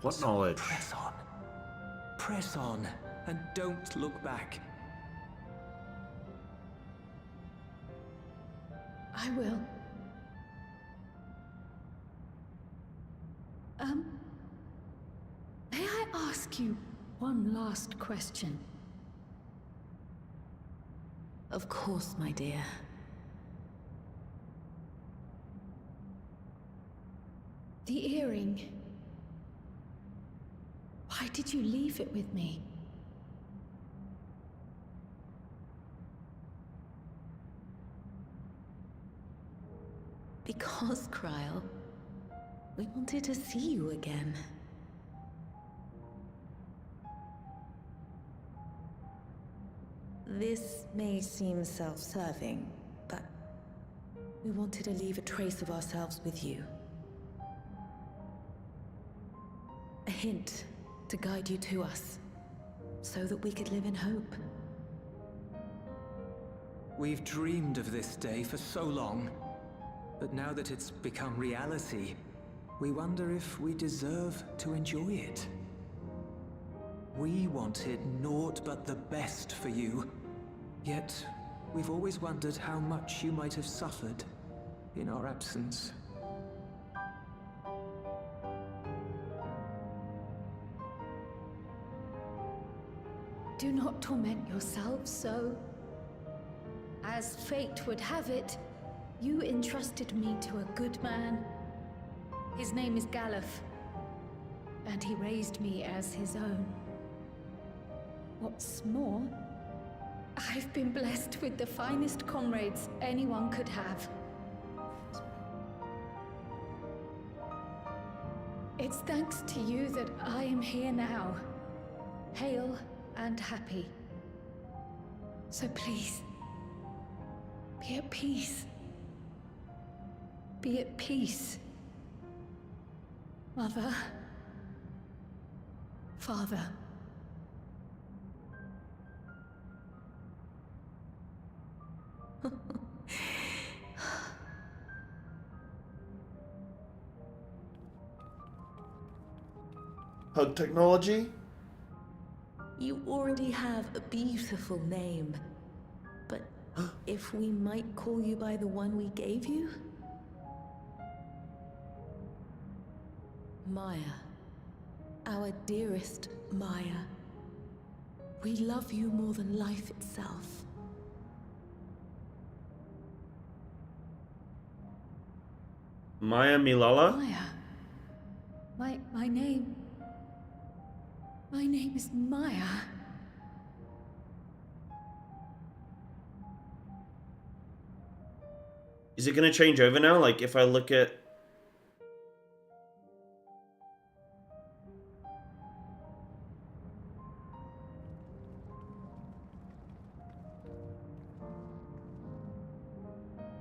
What knowledge? Press on. Press on, and don't look back. I will. May I ask you one last question? Of course, my dear. The earring. Why did you leave it with me? Because, Kryl, we wanted to see you again. This may seem self-serving, but we wanted to leave a trace of ourselves with you. A hint to guide you to us, so that we could live in hope. We've dreamed of this day for so long, but now that it's become reality, we wonder if we deserve to enjoy it. We wanted naught but the best for you, yet we've always wondered how much you might have suffered in our absence. Do not torment yourselves so. As fate would have it, you entrusted me to a good man. His name is Galuf, and he raised me as his own. What's more, I've been blessed with the finest comrades anyone could have. It's thanks to you that I am here now, hale and happy. So please, be at peace. Be at peace. Mother. Father. Hug technology? You already have a beautiful name, but if we might call you by the one we gave you? Maya. Our dearest Maya. We love you more than life itself. Maya Milala? Maya. My name. My name is Maya. Is it gonna change over now? Like, if I look at...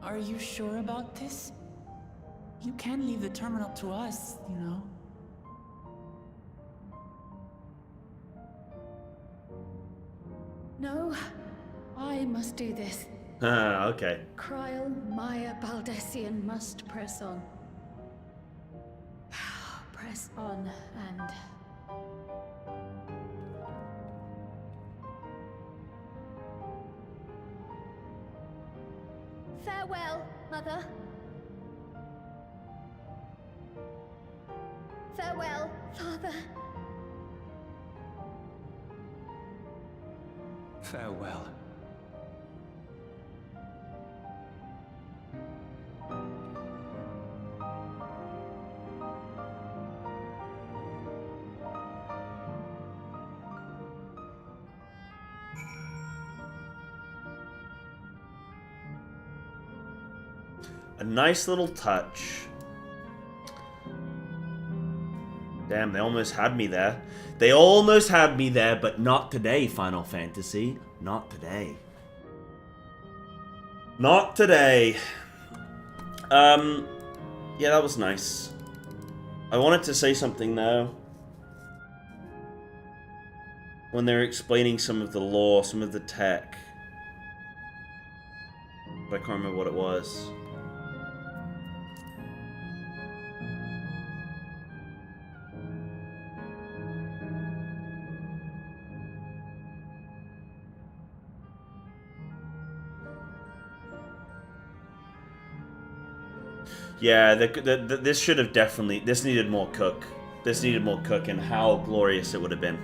Are you sure about this? You can leave the terminal to us, you know. No, I must do this. Ah, okay. Kryl Maya Baldessian must press on. Press on and... Farewell, Mother. Farewell, Father. Farewell. A nice little touch. Damn, they almost had me there. They almost had me there, but not today, Final Fantasy. Not today. Not today. Yeah, that was nice. I wanted to say something, though. When they were explaining some of the lore, some of the tech. But I can't remember what it was. Yeah, this should have definitely... This needed more cook. This needed more cook, and how glorious it would have been.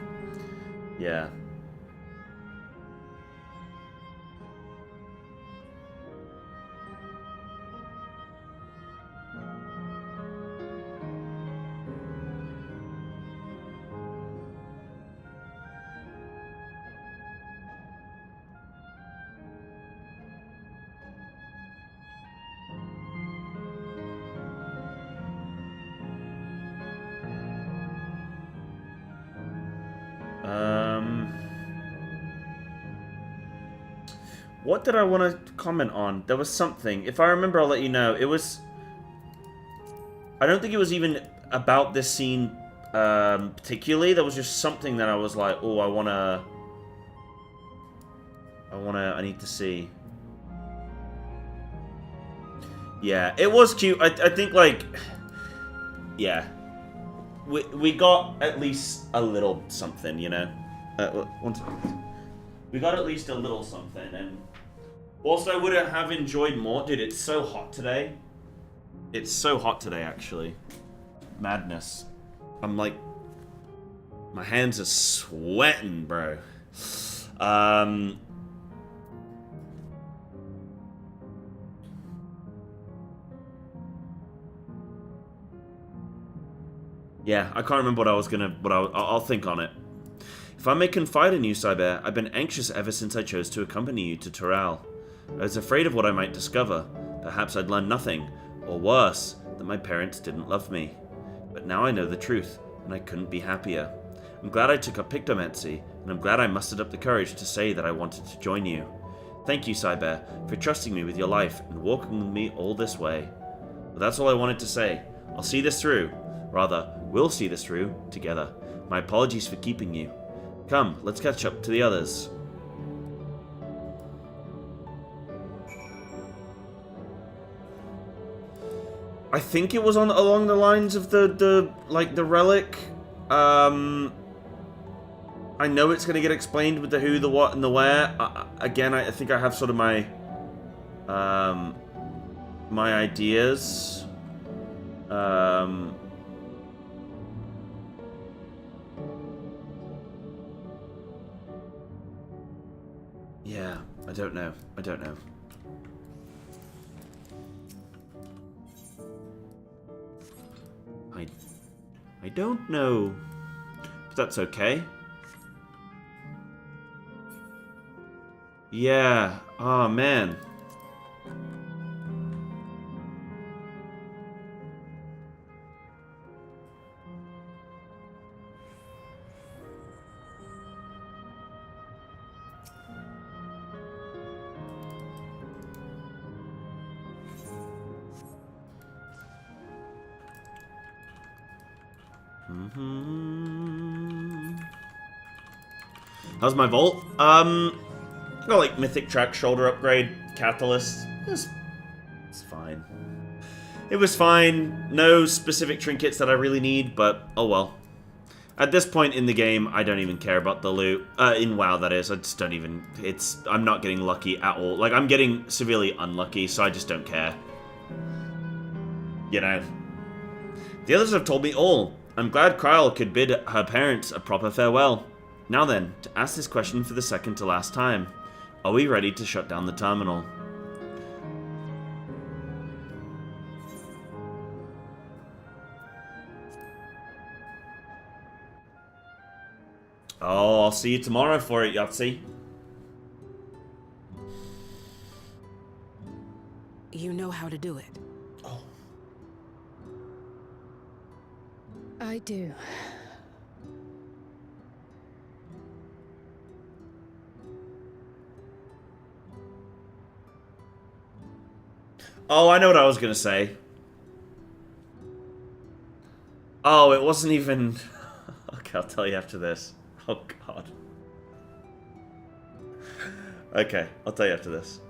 Yeah. What did I want to comment on? There was something. If I remember, I'll let you know. It was... I don't think it was even about this scene particularly. There was just something that I was like, oh, I need to see. Yeah, it was cute. I think, like... Yeah. We got at least a little something, you know? One second. We got at least a little something, and... Also, would I have enjoyed more? Dude, it's so hot today. It's so hot today, actually. Madness. I'm like... My hands are sweating, bro. Yeah, I can't remember what I was gonna... I'll think on it. If I may confide in you, Cyber, I've been anxious ever since I chose to accompany you to Toral. I was afraid of what I might discover. Perhaps I'd learn nothing, or worse, that my parents didn't love me. But now I know the truth, and I couldn't be happier. I'm glad I took up Pictomancy, and I'm glad I mustered up the courage to say that I wanted to join you. Thank you, Cyber, for trusting me with your life and walking with me all this way. But that's all I wanted to say. I'll see this through. Rather, we'll see this through together. My apologies for keeping you. Come, let's catch up to the others. I think it was along the lines of the relic. I know it's going to get explained with the who, the what, and the where. Again, I think I have sort of my my ideas. Yeah, I don't know. I don't know. I don't know. But that's okay. Yeah. Oh, man. How's my vault? Got like mythic track, shoulder upgrade, catalyst. It's fine. It was fine. No specific trinkets that I really need, but oh well. At this point in the game, I don't even care about the loot. In WoW, that is. I just don't even... I'm not getting lucky at all. Like, I'm getting severely unlucky, so I just don't care. You know. The others have told me all. I'm glad Kryl could bid her parents a proper farewell. Now then, to ask this question for the second to last time. Are we ready to shut down the terminal? Oh, I'll see you tomorrow for it, Yahtzee. You know how to do it. Oh. I do. Oh, I know what I was gonna say. Oh, it wasn't even... Okay, I'll tell you after this. Oh, God. Okay, I'll tell you after this.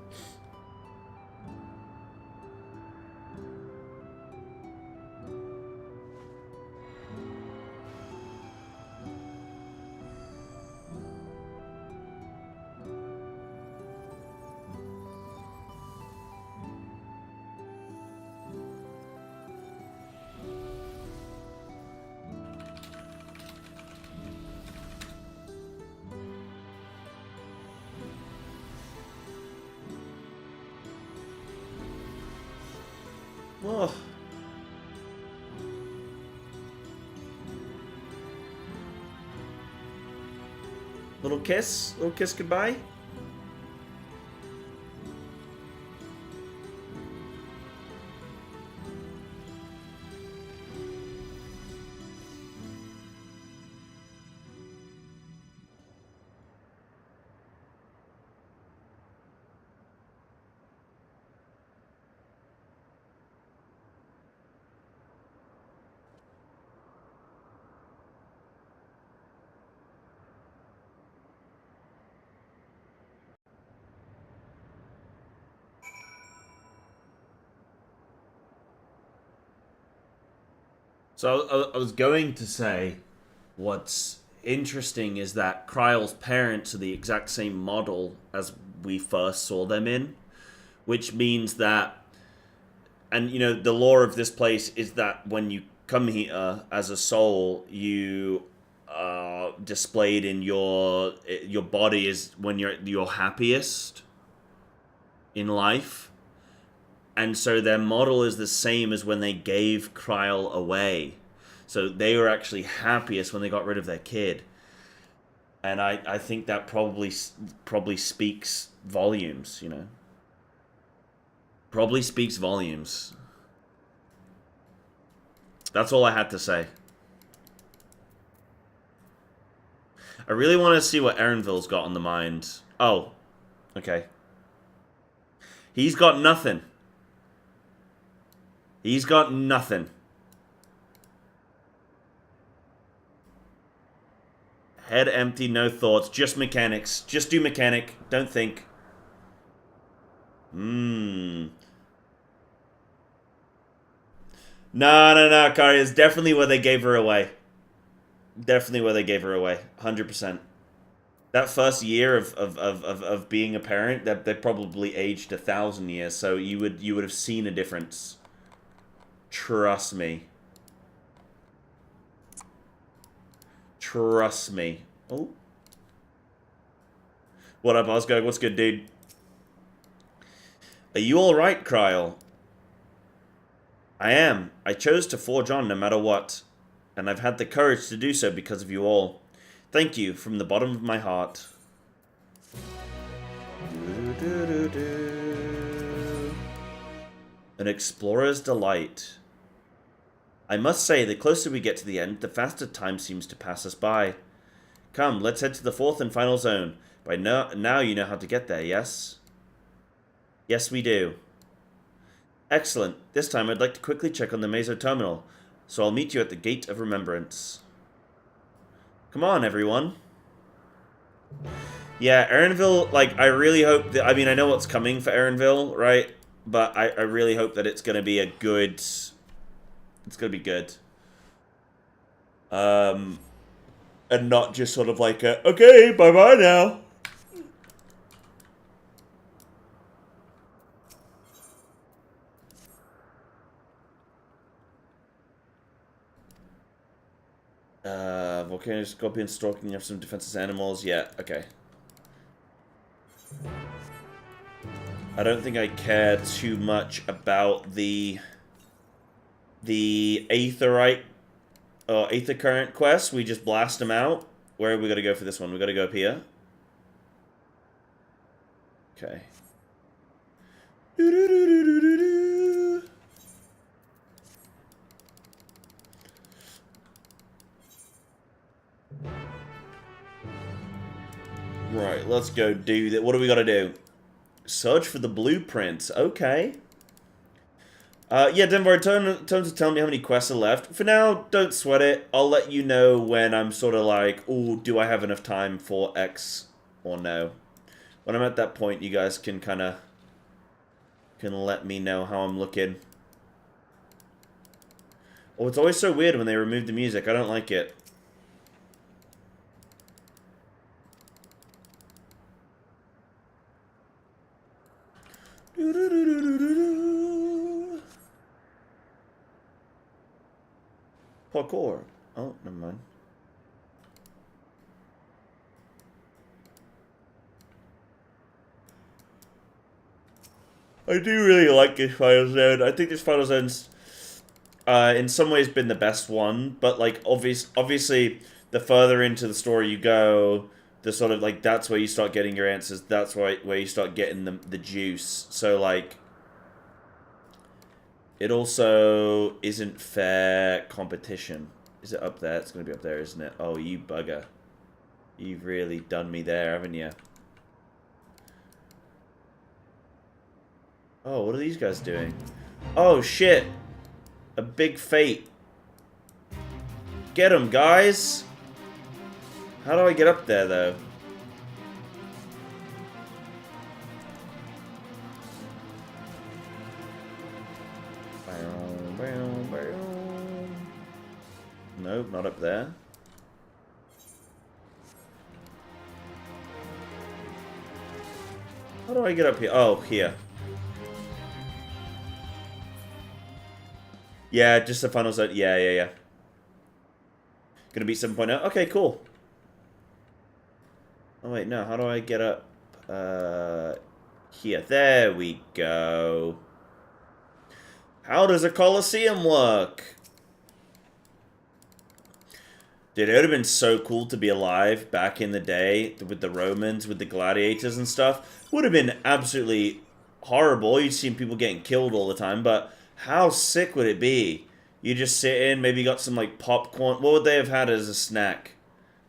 Oh. Little kiss goodbye. So I was going to say, what's interesting is that Kryl's parents are the exact same model as we first saw them in, which means that, and you know, the lore of this place is that when you come here as a soul, you are displayed in your body is when you're at your happiest in life. And so their model is the same as when they gave Kryl away. So they were actually happiest when they got rid of their kid. And I think that probably speaks volumes, you know. Probably speaks volumes. That's all I had to say. I really want to see what Erenville's got on the mind. Oh, okay. He's got nothing. He's got nothing. Head empty, no thoughts, just mechanics. Just do mechanic, don't think. No, Kari, it's definitely where they gave her away. Definitely where they gave her away, 100%. That first year of being a parent, that they probably aged 1,000 years, so you would have seen a difference. Trust me. Trust me. Oh. What up, Osgog? What's good, dude? Are you alright, Kryl? I am. I chose to forge on no matter what. And I've had the courage to do so because of you all. Thank you from the bottom of my heart. An explorer's delight. I must say, the closer we get to the end, the faster time seems to pass us by. Come, let's head to the fourth and final zone. By now you know how to get there, yes? Yes, we do. Excellent. This time I'd like to quickly check on the Meso Terminal, so I'll meet you at the Gate of Remembrance. Come on, everyone. Yeah, Erenville, like, I really hope that... I mean, I know what's coming for Erenville, right? But I really hope that it's going to be a good... It's going to be good. And not just sort of like a, okay, bye-bye now. Volcano, Scorpion, Stalking, you have some defenseless animals. Yeah, okay. I don't think I care too much about the Aetherite or Aether Current quest. We just blast them out. Where are we gotta go for this one? We gotta go up here. Okay. Right, let's go do that. What do we gotta do? Search for the blueprints. Okay. Yeah, Denver, turn to tell me how many quests are left. For now, don't sweat it. I'll let you know when I'm sort of like, oh, do I have enough time for X or no? When I'm at that point, you guys can kind of let me know how I'm looking. Oh, it's always so weird when they remove the music. I don't like it. Parkour. Oh, never mind. I do really like this final zone. I think this final zone's in some ways been the best one, but like obviously the further into the story you go, the sort of like that's where you start getting your answers. That's where you start getting the juice. So like it also isn't fair competition. Is it up there? It's going to be up there, isn't it? Oh, you bugger. You've really done me there, haven't you? Oh, what are these guys doing? Oh, shit. A big fate. Get them, guys. How do I get up there, though? Nope, not up there. How do I get up here? Oh, here. Yeah, just the final zone. Yeah. Gonna be 7.0. Okay, cool. Oh, wait, no. How do I get up? Here. There we go. How does a Colosseum work? Dude, it would have been so cool to be alive back in the day with the Romans, with the gladiators and stuff. Would have been absolutely horrible. You'd seen people getting killed all the time, but how sick would it be? You just sit in, maybe got some like popcorn. What would they have had as a snack?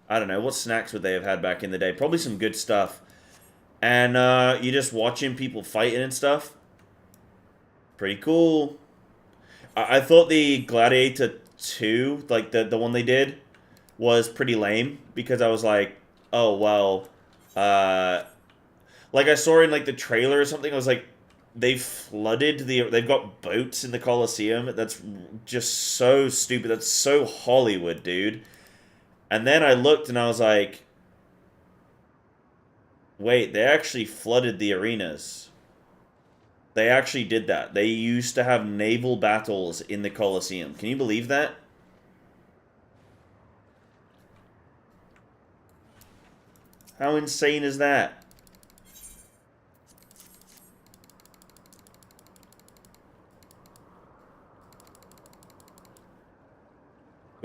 I don't know. What snacks would they have had back in the day? Probably some good stuff. And you're just watching people fighting and stuff. Pretty cool. I thought the Gladiator 2, like the one they did, was pretty lame, because I was like, oh, well, like I saw in like the trailer or something, I was like, they've got boats in the Colosseum. That's just so stupid. That's so Hollywood, dude. And then I looked and I was like, wait, they actually flooded the arenas. They actually did that. They used to have naval battles in the Colosseum. Can you believe that? How insane is that?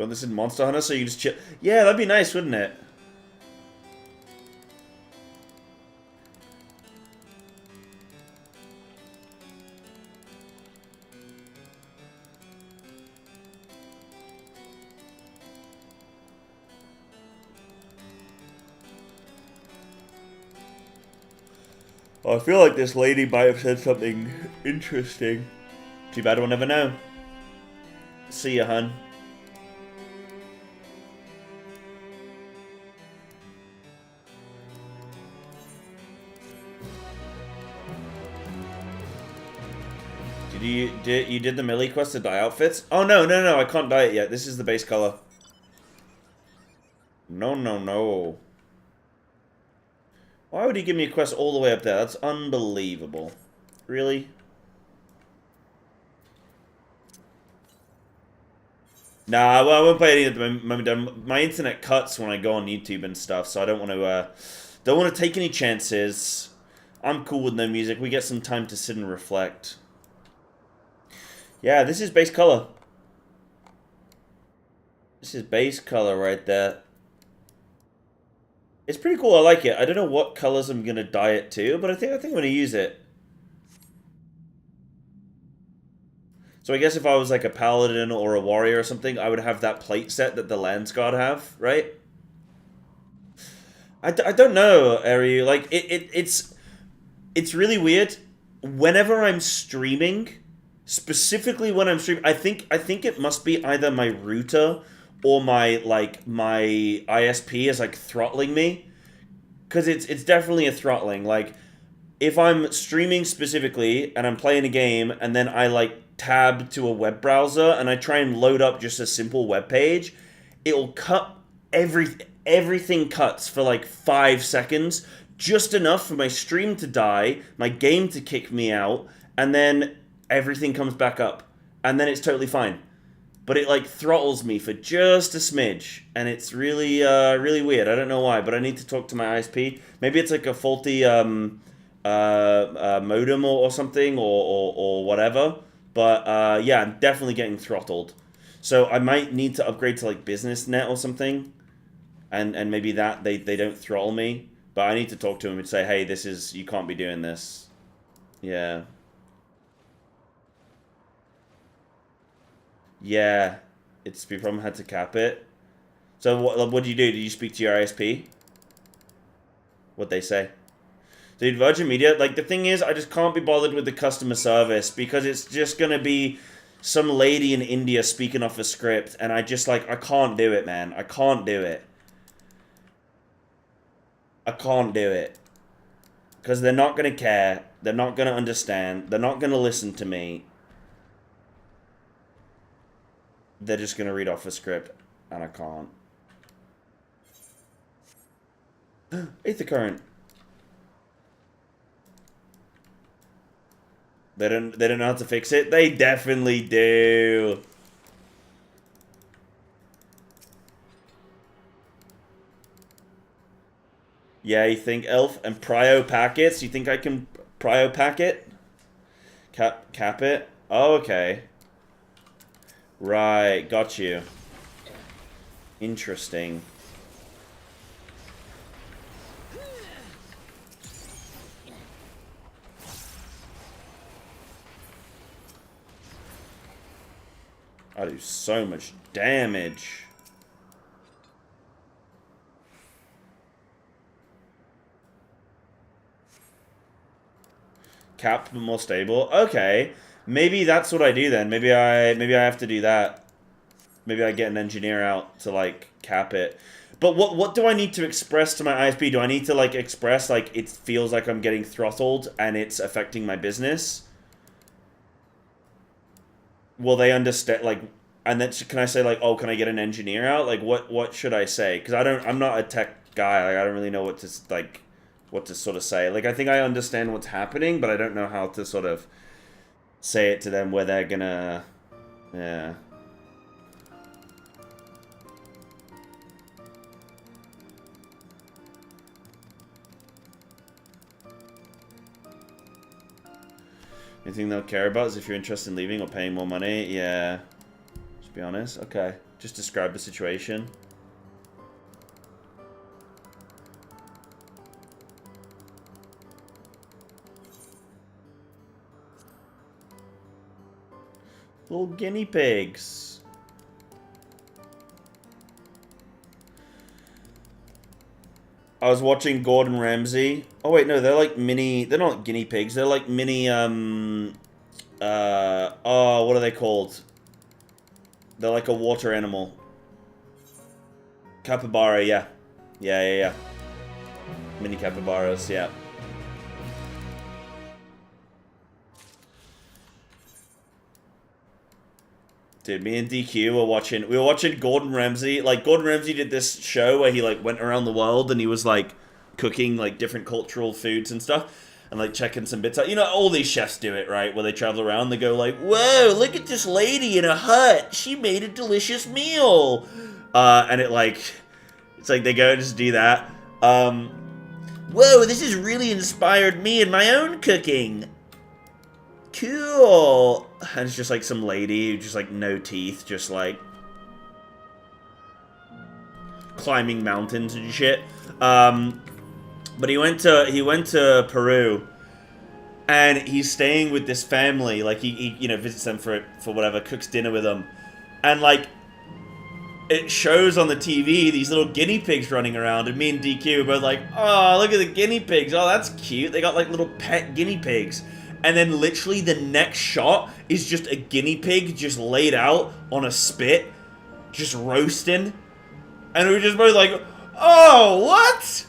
You want this in Monster Hunter so you just chill? Yeah, that'd be nice, wouldn't it? I feel like this lady might have said something interesting. Too bad we'll never know. See ya, hun. You did the melee quest to dye outfits? Oh no, I can't dye it yet. This is the base color. No. Why would he give me a quest all the way up there? That's unbelievable. Really? Nah, well, I won't play any at the moment. My internet cuts when I go on YouTube and stuff, so I don't want to take any chances. I'm cool with no music. We get some time to sit and reflect. Yeah, this is base color. This is base color right there. It's pretty cool. I like it. I don't know what colors I'm gonna dye it to, but I think I'm gonna use it. So I guess if I was like a paladin or a warrior or something, I would have that plate set that the Lance God have, right? I don't know, Ari. Like it's really weird. Whenever I'm streaming. Specifically when I'm streaming, I think it must be either my router or my ISP is like throttling me, because it's definitely a throttling. Like if I'm streaming specifically and I'm playing a game and then I like tab to a web browser and I try and load up just a simple web page, it'll cut everything cuts for like 5 seconds, just enough for my stream to die, my game to kick me out, and then everything comes back up, and then it's totally fine. But it like throttles me for just a smidge, and it's really, really weird. I don't know why, but I need to talk to my ISP. Maybe it's like a faulty modem or something, or whatever. But yeah, I'm definitely getting throttled. So I might need to upgrade to like business net or something, and maybe that they don't throttle me. But I need to talk to him and say, hey, you can't be doing this. Yeah. Yeah, it's the problem. Had to cap it. So what do you do? Did you speak to your ISP? What'd they say? Dude, Virgin Media, like the thing is, I just can't be bothered with the customer service because it's just gonna be some lady in India speaking off a script, and I can't do it, man. I can't do it. I can't do it. Because they're not gonna care. They're not gonna understand. They're not gonna listen to me. They're just going to read off a script, and I can't. Aether current. They don't know how to fix it? They definitely do. Yeah, you think Elf and Prio packets? You think I can Prio packet? Cap it? Oh, okay. Right, got you. Interesting. I do so much damage. Capped but more stable. Okay. Maybe that's what I do then. Maybe I have to do that. Maybe I get an engineer out to like cap it. But what do I need to express to my ISP? Do I need to like express like it feels like I'm getting throttled and it's affecting my business? Will they understand like, and then can I say like, oh, can I get an engineer out? Like what should I say? Because I'm not a tech guy. Like I don't really know what to sort of say. Like I think I understand what's happening, but I don't know how to sort of say it to them where they're gonna, yeah. Anything they'll care about is if you're interested in leaving or paying more money. Yeah. Just be honest. Okay. Just describe the situation. Little guinea pigs. I was watching Gordon Ramsay. Oh wait, no, they're like mini. They're not guinea pigs. They're like mini. Oh, what are they called? They're like a water animal. Capybara, yeah. Yeah. Mini capybaras, yeah. Dude, me and DQ were watching Gordon Ramsay. Like, Gordon Ramsay did this show where he, like, went around the world and he was, like, cooking, like, different cultural foods and stuff. And, like, checking some bits out. You know, all these chefs do it, right? Where they travel around, they go, like, whoa, look at this lady in a hut. She made a delicious meal. And it, like, it's like they go and just do that. Whoa, this has really inspired me in my own cooking. Cool. And it's just, like, some lady who just, like, no teeth, just, like, climbing mountains and shit. But he went to Peru, and he's staying with this family. Like he you know, visits them for whatever, cooks dinner with them, and like it shows on the TV these little guinea pigs running around, and me and DQ were both like, oh, look at the guinea pigs. Oh, that's cute. They got like little pet guinea pigs, and then literally the next shot is just a guinea pig just laid out on a spit, just roasting, and we were just both like, oh, what?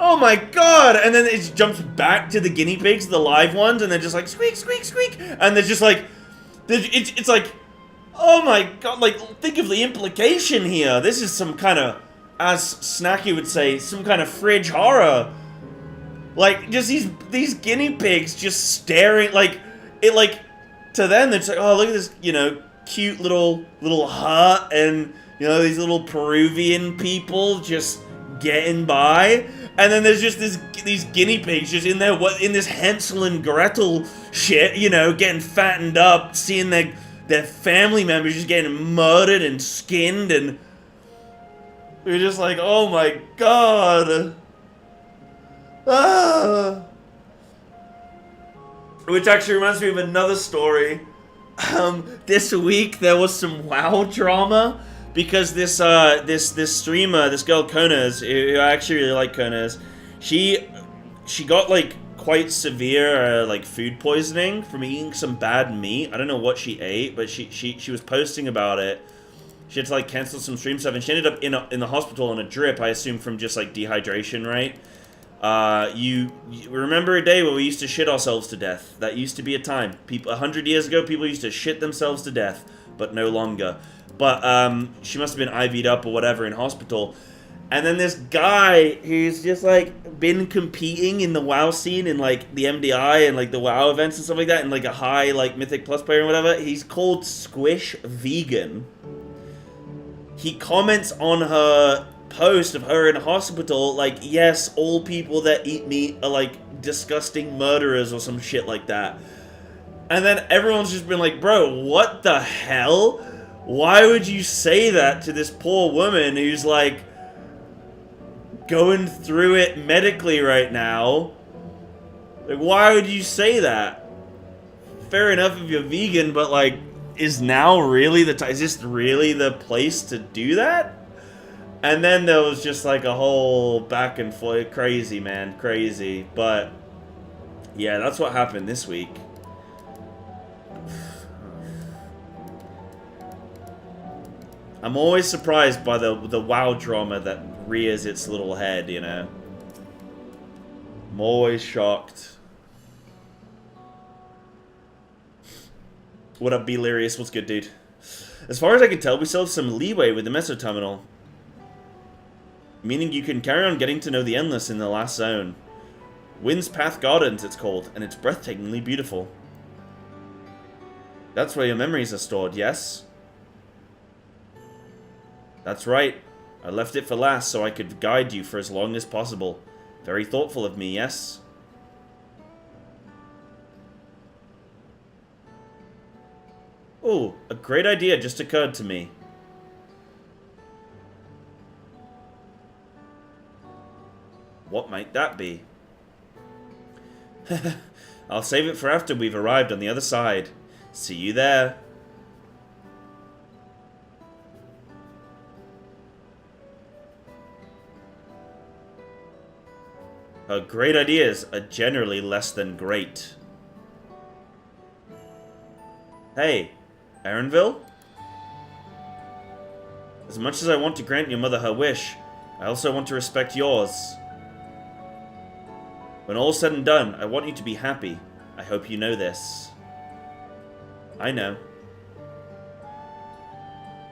Oh my god! And then it jumps back to the guinea pigs, the live ones, and they're just like, squeak, squeak, squeak! And they're just like, it's like, oh my god, like, think of the implication here. This is some kind of, as Snacky would say, some kind of fridge horror. Like, just these guinea pigs just staring, like, it, like, to them, they're just like, oh, look at this, you know, cute little hut, and, you know, these little Peruvian people just getting by. And then there's just these guinea pigs just in there, in this Hansel and Gretel shit, you know, getting fattened up, seeing their family members just getting murdered and skinned, and we're just like, oh my god. Ah. Which actually reminds me of another story. This week there was some WoW drama. Because this streamer, this girl Konaz, who I actually really like Konaz, she got like quite severe like food poisoning from eating some bad meat. I don't know what she ate, but she was posting about it. She had to like cancel some stream stuff, and she ended up in the hospital on a drip. I assume from just like dehydration, right? You remember a day where we used to shit ourselves to death? That used to be a time. 100 years ago, people used to shit themselves to death, but no longer. But she must have been IV'd up or whatever in hospital. And then this guy who's just like been competing in the WoW scene in like the MDI and like the WoW events and stuff like that, and like a high like Mythic Plus player and whatever. He's called Squish Vegan. He comments on her post of her in hospital like, yes, all people that eat meat are like disgusting murderers or some shit like that. And then everyone's just been like, bro, what the hell? Why would you say that to this poor woman who's, like, going through it medically right now? Like, why would you say that? Fair enough if you're vegan, but, like, is now really the time? Is this really the place to do that? And then there was just, like, a whole back and forth. Crazy, man. Crazy. But, yeah, that's what happened this week. I'm always surprised by the WoW drama that rears its little head, you know? I'm always shocked. What up, Belirious? What's good, dude? As far as I can tell, we still have some leeway with the Meso Terminal. Meaning you can carry on getting to know the Endless in the last zone. Wind's Path Gardens, it's called, and it's breathtakingly beautiful. That's where your memories are stored, yes? That's right. I left it for last so I could guide you for as long as possible. Very thoughtful of me, yes? Oh, a great idea just occurred to me. What might that be? I'll save it for after we've arrived on the other side. See you there. Her great ideas are generally less than great. Hey, Erenville? As much as I want to grant your mother her wish, I also want to respect yours. When all's said and done, I want you to be happy. I hope you know this. I know.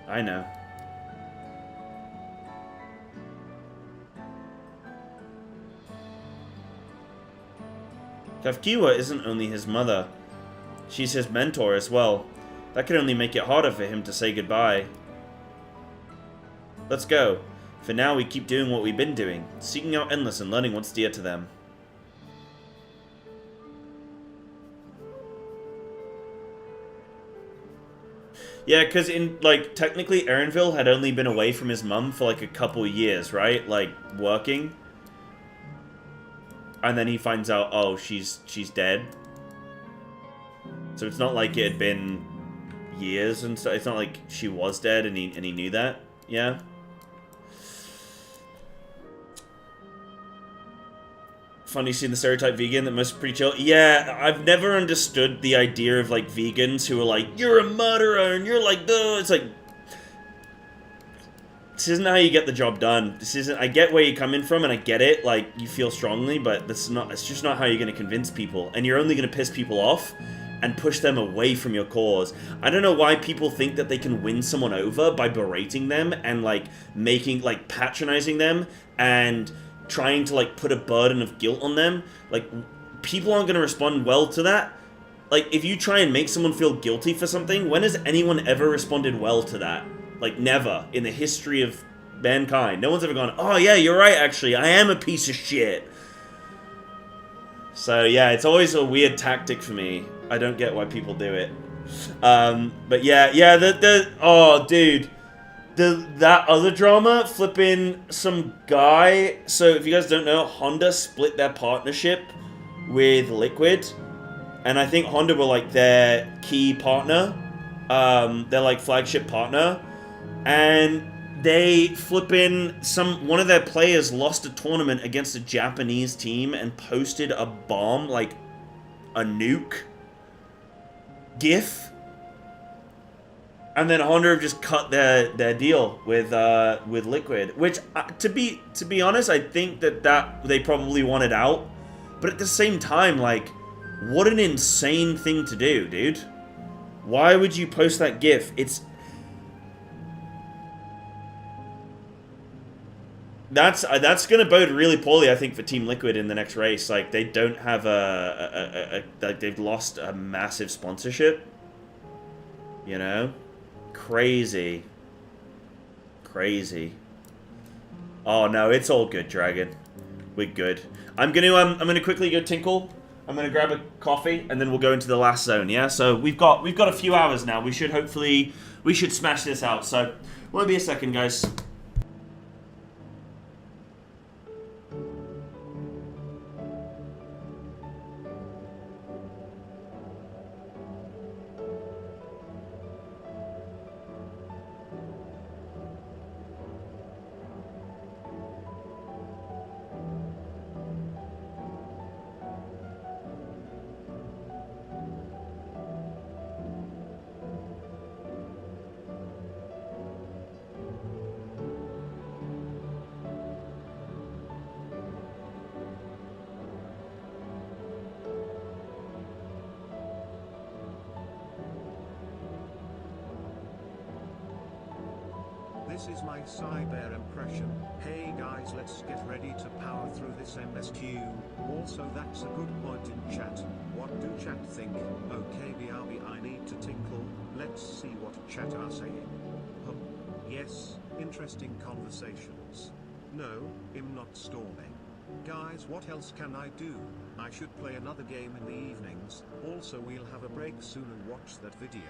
I know. Kafkiwa isn't only his mother. She's his mentor as well. That could only make it harder for him to say goodbye. Let's go. For now, we keep doing what we've been doing, seeking out Endless and learning what's dear to them. Yeah, because technically Erenville had only been away from his mum for like a couple years, right? Like, working. And then he finds out, oh, she's dead. So it's not like it had been years and stuff. It's not like she was dead and he knew that. Yeah. Funny seeing the stereotype vegan that must be pretty chill. Yeah, I've never understood the idea of like vegans who are like, you're a murderer and you're like, duh. It's like, this isn't how you get the job done. This isn't. I get where you're coming from, and I get it. Like, you feel strongly, but that's not. It's just not how you're going to convince people, and you're only going to piss people off and push them away from your cause. I don't know why people think that they can win someone over by berating them and like patronizing them and trying to like put a burden of guilt on them. Like, people aren't going to respond well to that. Like, if you try and make someone feel guilty for something, when has anyone ever responded well to that? Like, never in the history of mankind. No one's ever gone, oh yeah, you're right, actually, I am a piece of shit. So yeah, it's always a weird tactic for me. I don't get why people do it. But yeah, oh dude. That other drama, flipping some guy. So if you guys don't know, Honda split their partnership with Liquid. And I think Honda were like their key partner. Their like flagship partner. And they one of their players lost a tournament against a Japanese team and posted a bomb, like a nuke GIF. And then Honda have just cut their deal with Liquid, which to be honest, I think that they probably wanted out. But at the same time, like, what an insane thing to do, dude. Why would you post that GIF? That's gonna bode really poorly, I think, for Team Liquid in the next race. Like, they don't have they've lost a massive sponsorship. You know, crazy. Oh no, it's all good, Dragon. We're good. I'm gonna quickly go tinkle. I'm gonna grab a coffee and then we'll go into the last zone. Yeah, so we've got a few hours now. We should smash this out. So won't be a second, guys. This is my Psybear impression. Hey guys, let's get ready to power through this MSQ. Also, that's a good point in chat. What do chat think? Okay, BRB, I need to tinkle. Let's see what chat are saying. Yes, interesting conversations. No, I'm not storming. Guys, what else can I do? I should play another game in the evenings. Also, we'll have a break soon and watch that video.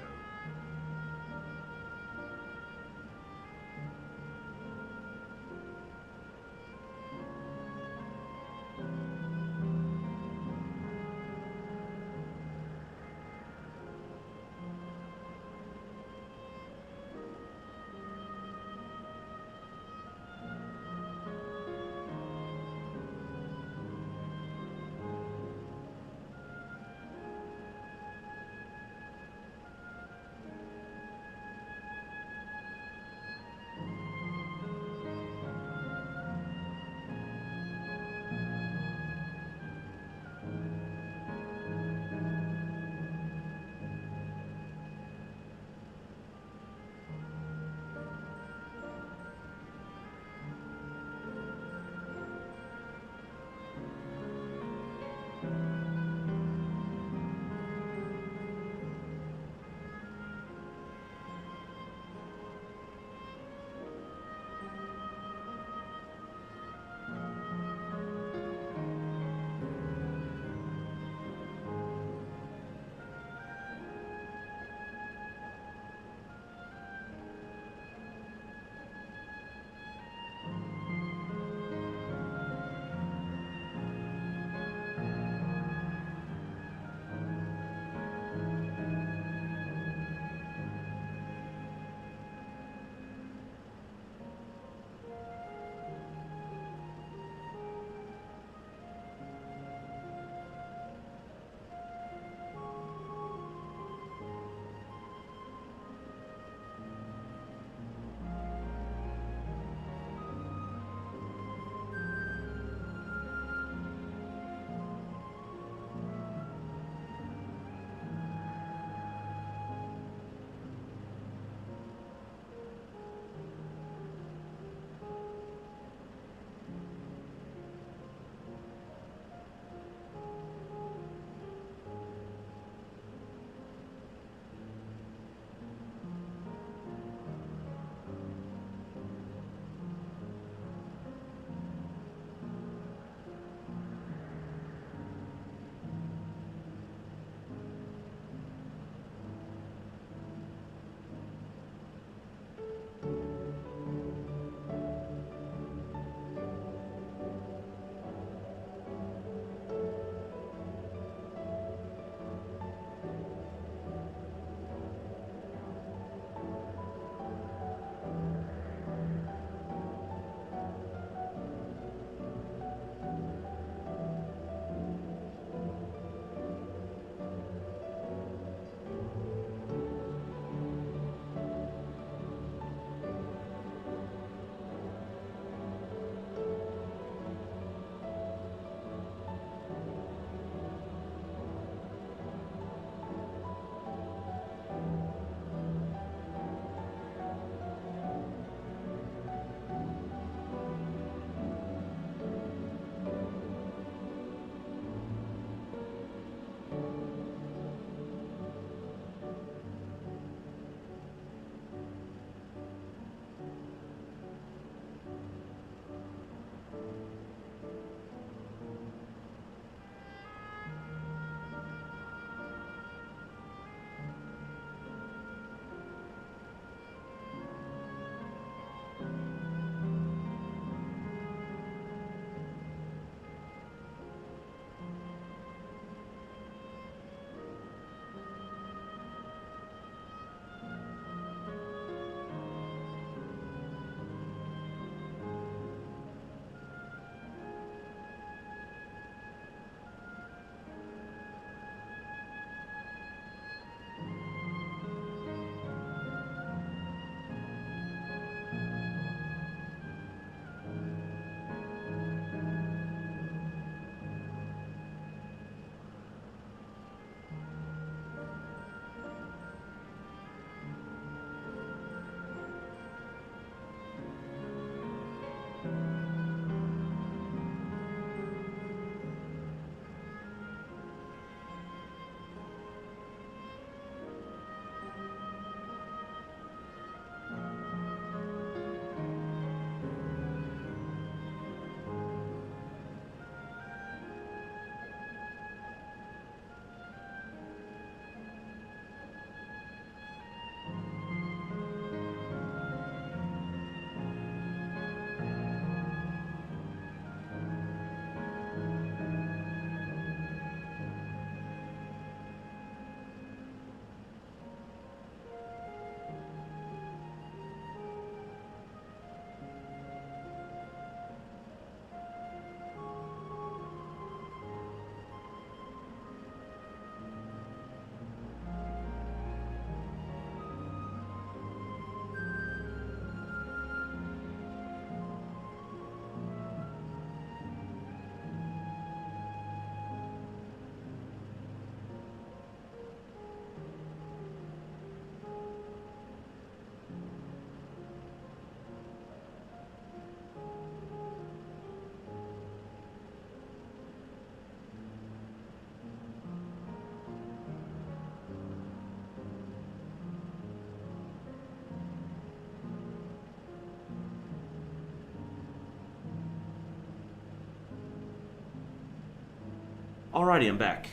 Alrighty, I'm back.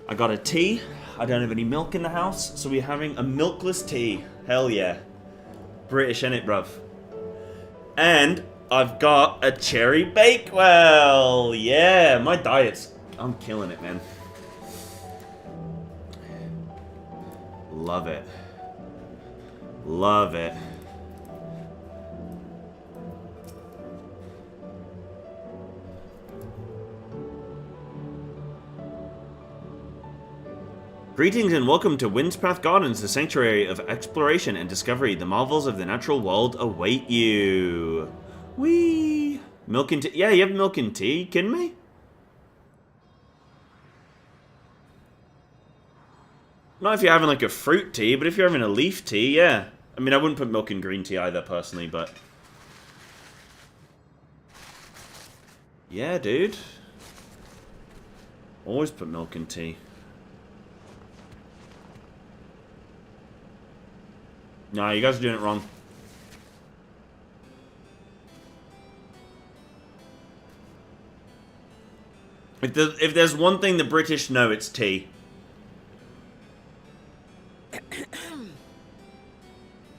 I got a tea. I don't have any milk in the house, so we're having a milkless tea. Hell yeah. British, innit, bruv? And I've got a cherry bakewell. Yeah, my diet's... I'm killing it, man. Love it. Love it. Greetings and welcome to Windspath Gardens, the sanctuary of exploration and discovery. The marvels of the natural world await you. Whee! Milk and tea. Yeah, you have milk and tea. You kidding me? Not if you're having like a fruit tea, but if you're having a leaf tea, yeah. I mean, I wouldn't put milk in green tea either, personally, but... yeah, dude. Always put milk in tea. No, you guys are doing it wrong. If there's one thing the British know, it's tea.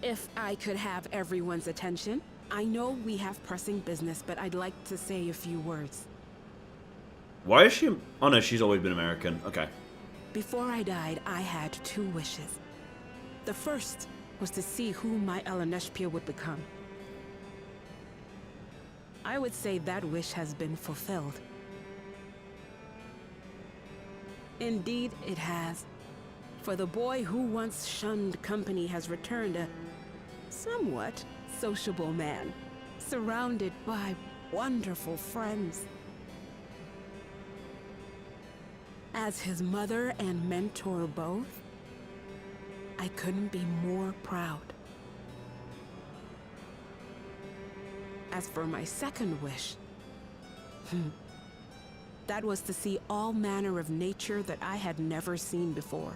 If I could have everyone's attention, I know we have pressing business, but I'd like to say a few words. Why is she... oh no, she's always been American. Okay. Before I died, I had 2 wishes. The first was to see who my Elaneshpia would become. I would say that wish has been fulfilled. Indeed, it has. For the boy who once shunned company has returned a somewhat sociable man, surrounded by wonderful friends. As his mother and mentor both, I couldn't be more proud. As for my second wish, that was to see all manner of nature that I had never seen before.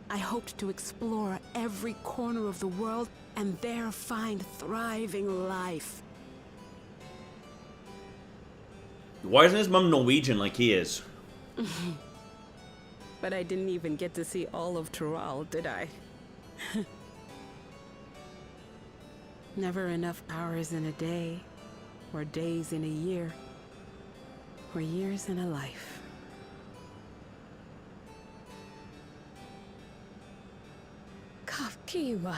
I hoped to explore every corner of the world and there find thriving life. Why isn't his mum Norwegian like he is? But I didn't even get to see all of Tural, did I? Never enough hours in a day, or days in a year, or years in a life. Kafkiwa.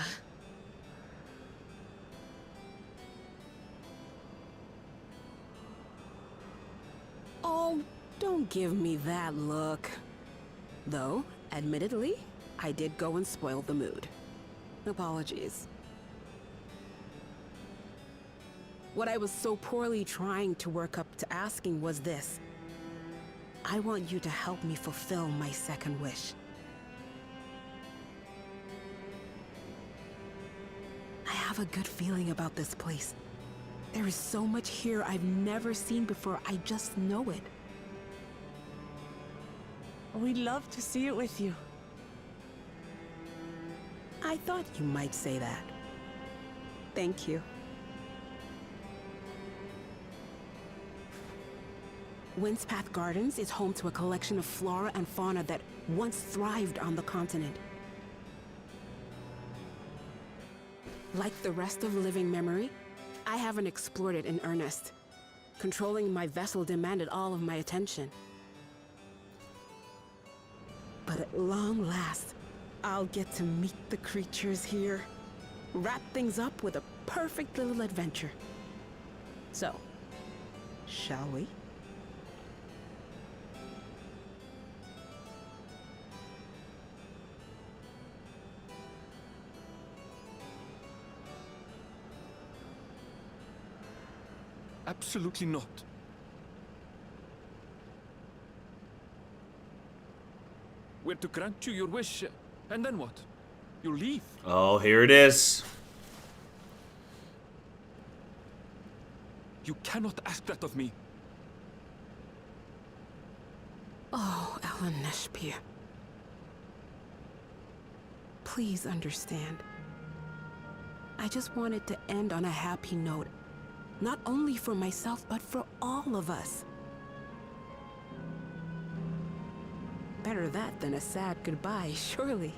Oh, don't give me that look. Though, admittedly, I did go and spoil the mood. Apologies. What I was so poorly trying to work up to asking was this. I want you to help me fulfill my second wish. I have a good feeling about this place. There is so much here I've never seen before, I just know it. We'd love to see it with you. I thought you might say that. Thank you. Windspath Gardens is home to a collection of flora and fauna that once thrived on the continent. Like the rest of living memory, I haven't explored it in earnest. Controlling my vessel demanded all of my attention. But at long last, I'll get to meet the creatures here. Wrap things up with a perfect little adventure. So, shall we? Absolutely not. We're to grant you your wish, and then what? You leave? Oh, here it is. You cannot ask that of me. Oh, Elaneshpia. Please understand. I just wanted to end on a happy note. Not only for myself, but for all of us. Better that than a sad goodbye, surely.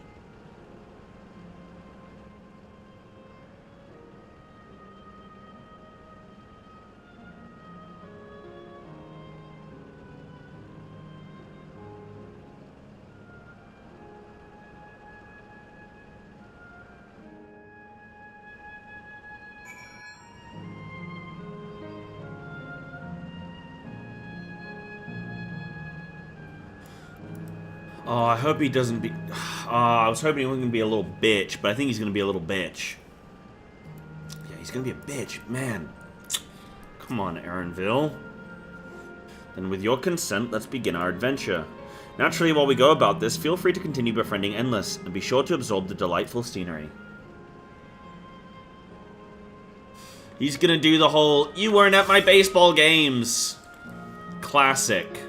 Oh, I hope he doesn't be... I was hoping he wasn't going to be a little bitch, but I think he's going to be a little bitch. Yeah, he's going to be a bitch. Man. Come on, Aaronville. Then with your consent, let's begin our adventure. Naturally, while we go about this, feel free to continue befriending Endless, and be sure to absorb the delightful scenery. He's going to do the whole, you weren't at my baseball games. Classic.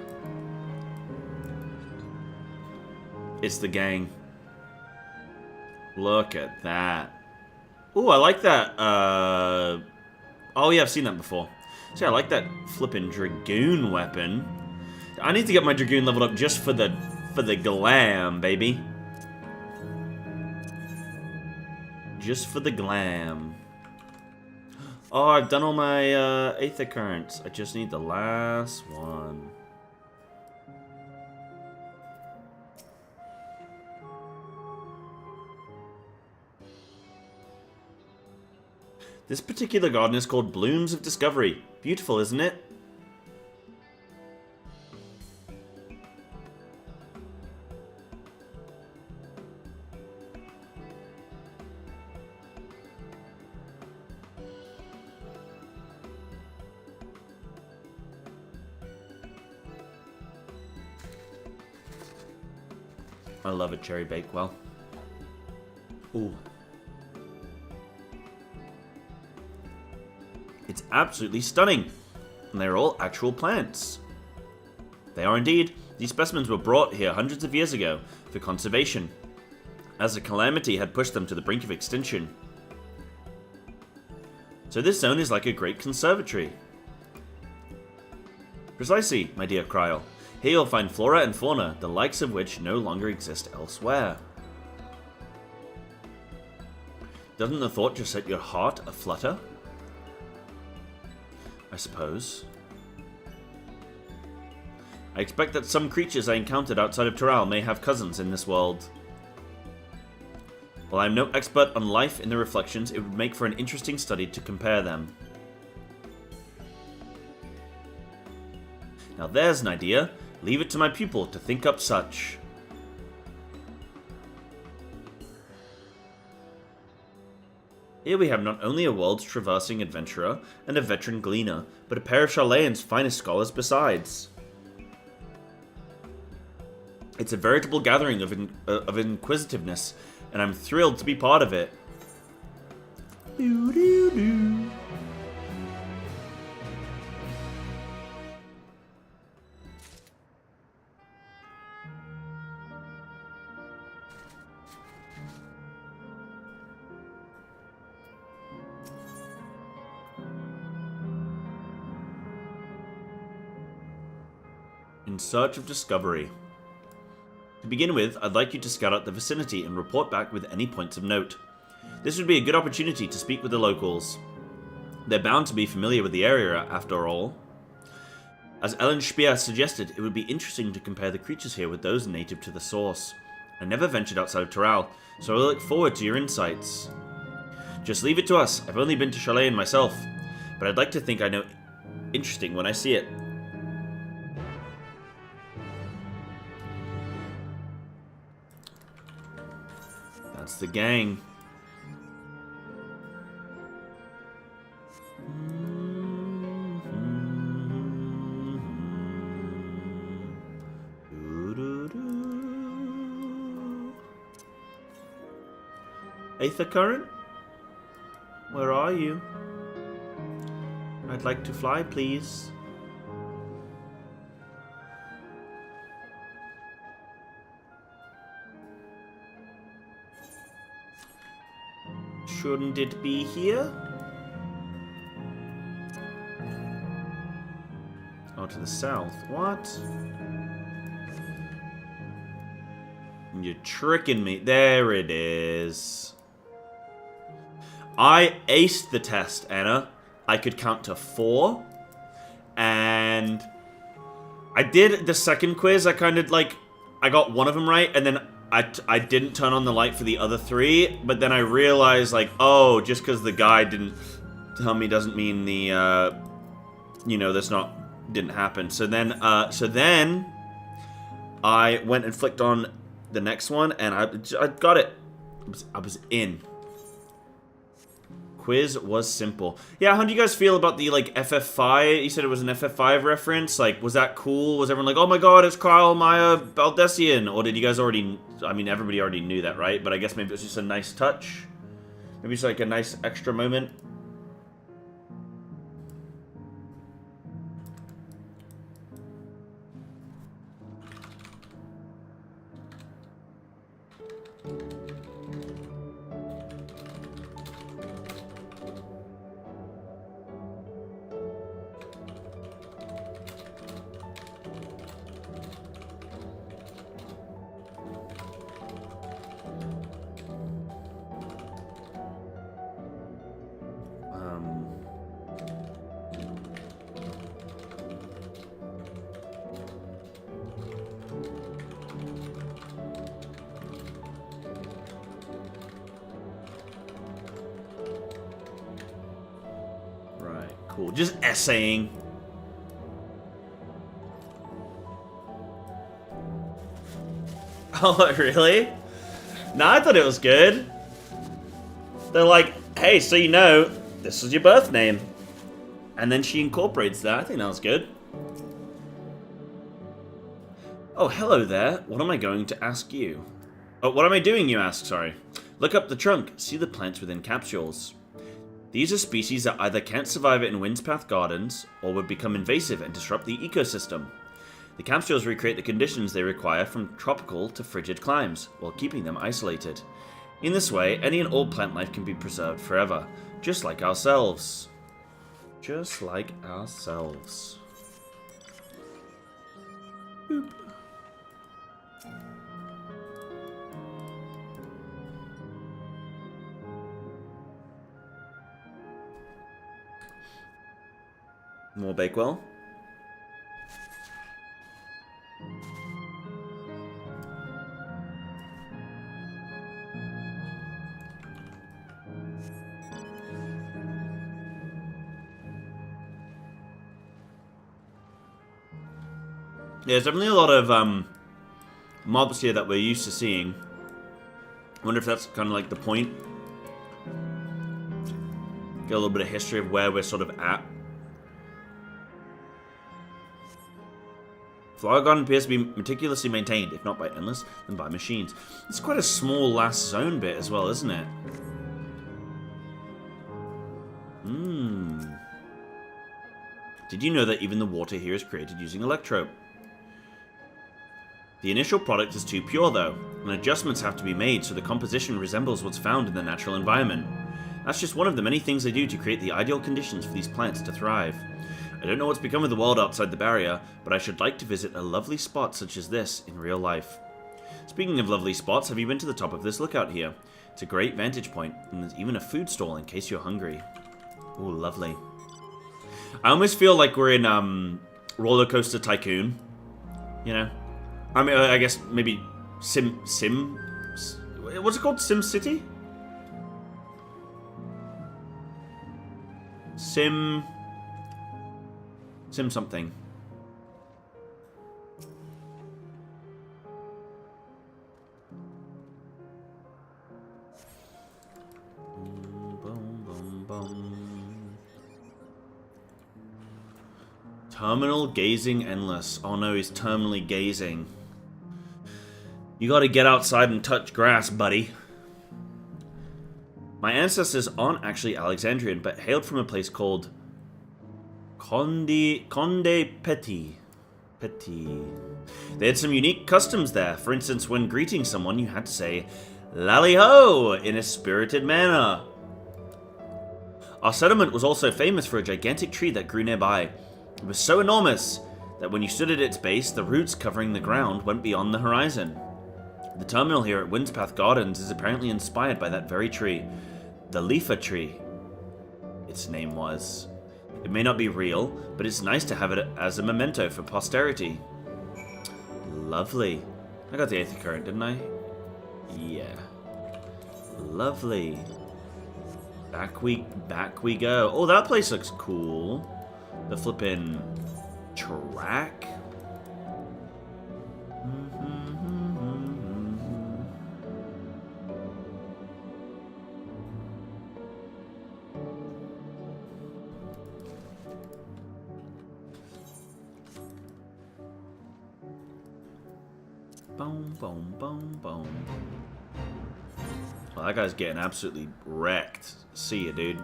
It's the gang. Look at that. Ooh, I like that. Oh yeah, I've seen that before. See, I like that flippin' Dragoon weapon. I need to get my Dragoon leveled up just for the glam, baby. Just for the glam. Oh, I've done all my Aether Currents. I just need the last one. This particular garden is called Blooms of Discovery. Beautiful, isn't it? I love a cherry bakewell. Ooh. It's absolutely stunning. And they're all actual plants. They are indeed. These specimens were brought here hundreds of years ago for conservation, as a calamity had pushed them to the brink of extinction. So this zone is like a great conservatory. Precisely, my dear Kryl. Here you'll find flora and fauna, the likes of which no longer exist elsewhere. Doesn't the thought just set your heart aflutter? I suppose. I expect that some creatures I encountered outside of Toral may have cousins in this world. While I'm no expert on life in the reflections, it would make for an interesting study to compare them. Now there's an idea. Leave it to my pupil to think up such. Here we have not only a world's traversing adventurer and a veteran gleaner, but a pair of Charlayan's finest scholars besides. It's a veritable gathering of inquisitiveness, and I'm thrilled to be part of it. Doo-doo-doo. In search of discovery. To begin with, I'd like you to scout out the vicinity and report back with any points of note. This would be a good opportunity to speak with the locals. They're bound to be familiar with the area, after all. As Ellen Speer suggested, it would be interesting to compare the creatures here with those native to the source. I never ventured outside of Toral, so I look forward to your insights. Just leave it to us. I've only been to Charlayan myself, but I'd like to think I know interesting when I see it. That's the gang. Aether Current? Where are you? I'd like to fly, please. Shouldn't it be here? to the south. What? You're tricking me. There it is. I aced the test, Anna. I could count to 4. And I did the second quiz. I kind of like, I got one of them right, and then I didn't turn on the light for the other 3, but then I realized, like, oh, just because the guy didn't tell me doesn't mean the, you know, didn't happen. So then I went and flicked on the next one, and I got it. I was in. Quiz was simple. Yeah, how do you guys feel about the, like, FF5? You said it was an FF5 reference. Like, was that cool? Was everyone like, oh my god, it's Kyle Maya Baldessian? Or did you guys already... I mean, everybody already knew that, right? But I guess maybe it was just a nice touch. Maybe it's like a nice extra moment. Cool. Just essaying. Oh, really? Nah, I thought it was good. They're like, hey, so you know, this was your birth name. And then she incorporates that. I think that was good. Oh, hello there. What am I going to ask you? Oh, what am I doing, you ask? Sorry. Look up the trunk. See the plants within capsules. These are species that either can't survive in Windspath Gardens, or would become invasive and disrupt the ecosystem. The capsules recreate the conditions they require from tropical to frigid climes, while keeping them isolated. In this way, any and all plant life can be preserved forever, just like ourselves. Just like ourselves. Boop. More Bakewell. Yeah, there's definitely a lot of mobs here that we're used to seeing. I wonder if that's kind of like the point. Get a little bit of history of where we're sort of at. Flower Garden appears to be meticulously maintained, if not by Endless, then by machines. It's quite a small last zone bit as well, isn't it? Did you know that even the water here is created using electrope? The initial product is too pure though, and adjustments have to be made so the composition resembles what's found in the natural environment. That's just one of the many things they do to create the ideal conditions for these plants to thrive. I don't know what's become of the world outside the barrier, but I should like to visit a lovely spot such as this in real life. Speaking of lovely spots, have you been to the top of this lookout here? It's a great vantage point, and there's even a food stall in case you're hungry. Ooh, lovely. I almost feel like we're in Roller Coaster Tycoon, you know? I mean, I guess maybe what's it called? Sim City? Sim something. Terminal gazing endless. Oh no, he's terminally gazing. You gotta get outside and touch grass, buddy. My ancestors aren't actually Alexandrian, but hailed from a place called Conde Petit. They had some unique customs there. For instance, when greeting someone, you had to say, "Lally-ho," in a spirited manner. Our settlement was also famous for a gigantic tree that grew nearby. It was so enormous, that when you stood at its base, the roots covering the ground went beyond the horizon. The terminal here at Windspath Gardens is apparently inspired by that very tree. The Leafa tree, its name was. It may not be real, but it's nice to have it as a memento for posterity. Lovely. I got the Aether Current, didn't I? Yeah. Lovely. Back we go. Oh, that place looks cool. The flippin' track. Boom, boom, boom, boom. Well, that guy's getting absolutely wrecked. See ya, dude.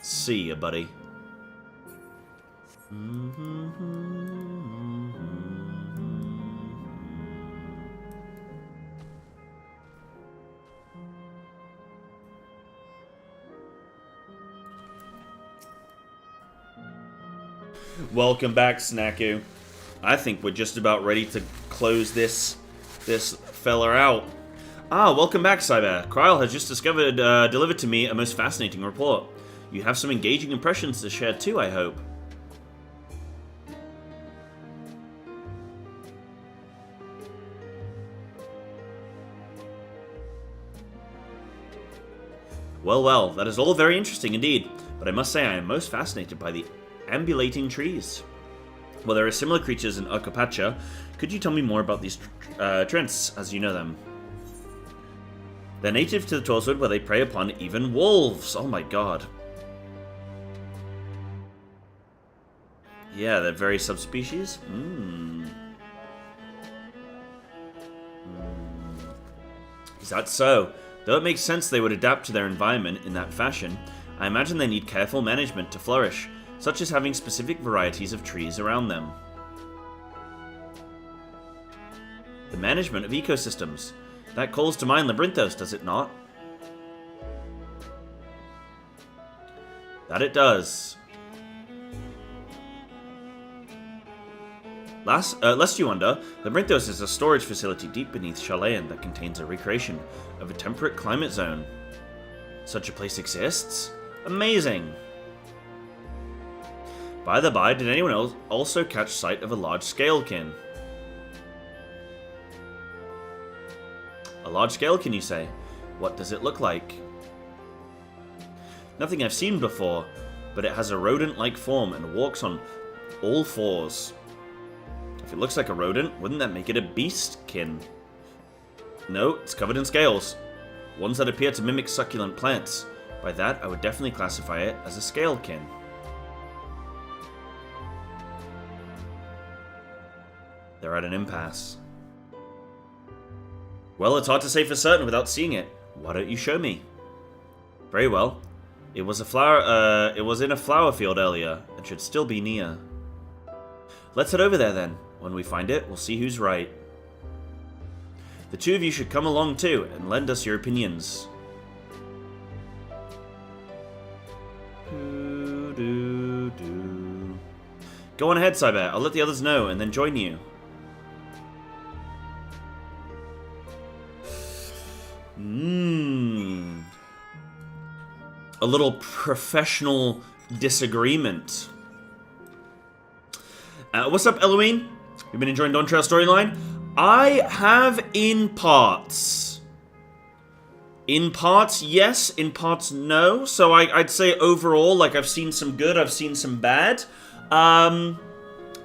See ya, buddy. Welcome back, Snacku. I think we're just about ready to close this fella out. Ah, welcome back, Cyber. Kryl has just delivered to me a most fascinating report. You have some engaging impressions to share too, I hope. Well, well, that is all very interesting indeed, but I must say I am most fascinated by the ambulating trees. Well, there are similar creatures in Occult. Could you tell me more about these trents, as you know them? They're native to the Torchwood, where they prey upon even wolves. Oh my god. Yeah, they're very subspecies. Is that so? Though it makes sense they would adapt to their environment in that fashion, I imagine they need careful management to flourish, such as having specific varieties of trees around them. The management of ecosystems. That calls to mind Labyrinthos, does it not? That it does. Lest you wonder, Labyrinthos is a storage facility deep beneath Chalayan that contains a recreation of a temperate climate zone. Such a place exists? Amazing! By the by, did anyone else also catch sight of a large scalekin? A large scalekin, you say? What does it look like? Nothing I've seen before, but it has a rodent-like form and walks on all fours. If it looks like a rodent, wouldn't that make it a beastkin? No, it's covered in scales. Ones that appear to mimic succulent plants. By that, I would definitely classify it as a scalekin. They're at an impasse. Well, it's hard to say for certain without seeing it. Why don't you show me? Very well. It was in a flower field earlier, and should still be near. Let's head over there then. When we find it, we'll see who's right. The two of you should come along too, and lend us your opinions. Go on ahead, Cyber. I'll let the others know, and then join you. A little professional disagreement. What's up, Eloine? You've been enjoying Dawntrail storyline? I have in parts. In parts, yes. In parts, no. So I'd say overall, like, I've seen some good, I've seen some bad.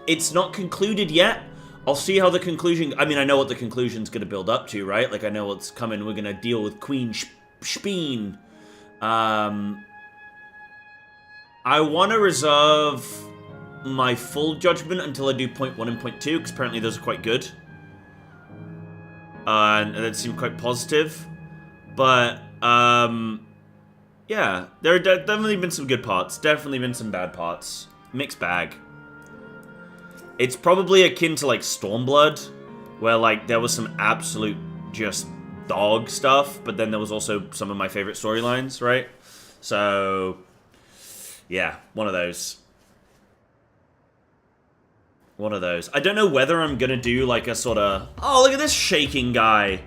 It's not concluded yet. I'll see how the conclusion... I mean, I know what the conclusion's going to build up to, right? Like, I know what's coming. We're going to deal with Queen Speen. I want to reserve my full judgment until I do point 1 and point 2, because apparently those are quite good. And that seemed quite positive. But, yeah, there have definitely been some good parts. Definitely been some bad parts. Mixed bag. It's probably akin to, like, Stormblood, where, like, there was some absolute just dog stuff, but then there was also some of my favorite storylines, right? So, yeah, one of those. One of those. I don't know whether I'm gonna do like a sort of... Oh, look at this shaking guy.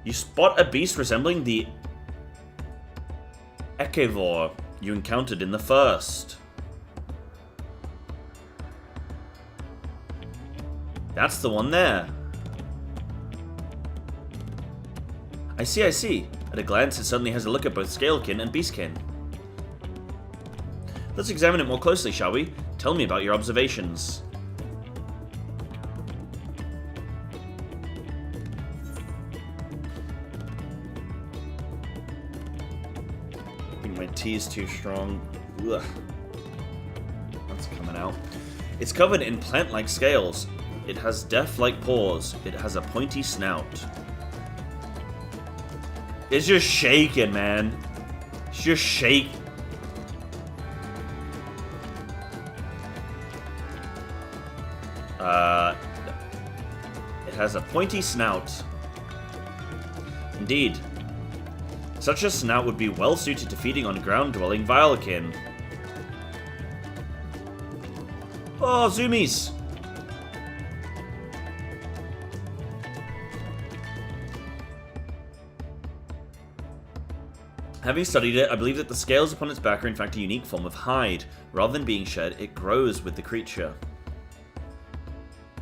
You spot a beast resembling the Ekevor you encountered in the first. That's the one there. I see, I see. At a glance, it suddenly has a look at both Scalekin and Beastkin. Let's examine it more closely, shall we? Tell me about your observations. I think my tea is too strong. Ugh. That's coming out. It's covered in plant-like scales. It has death-like paws. It has a pointy snout. It's just shaking, man. It's just shaking. It has a pointy snout. Indeed. Such a snout would be well suited to feeding on ground-dwelling Vilekin. Oh, zoomies! Having studied it, I believe that the scales upon its back are in fact a unique form of hide. Rather than being shed, it grows with the creature.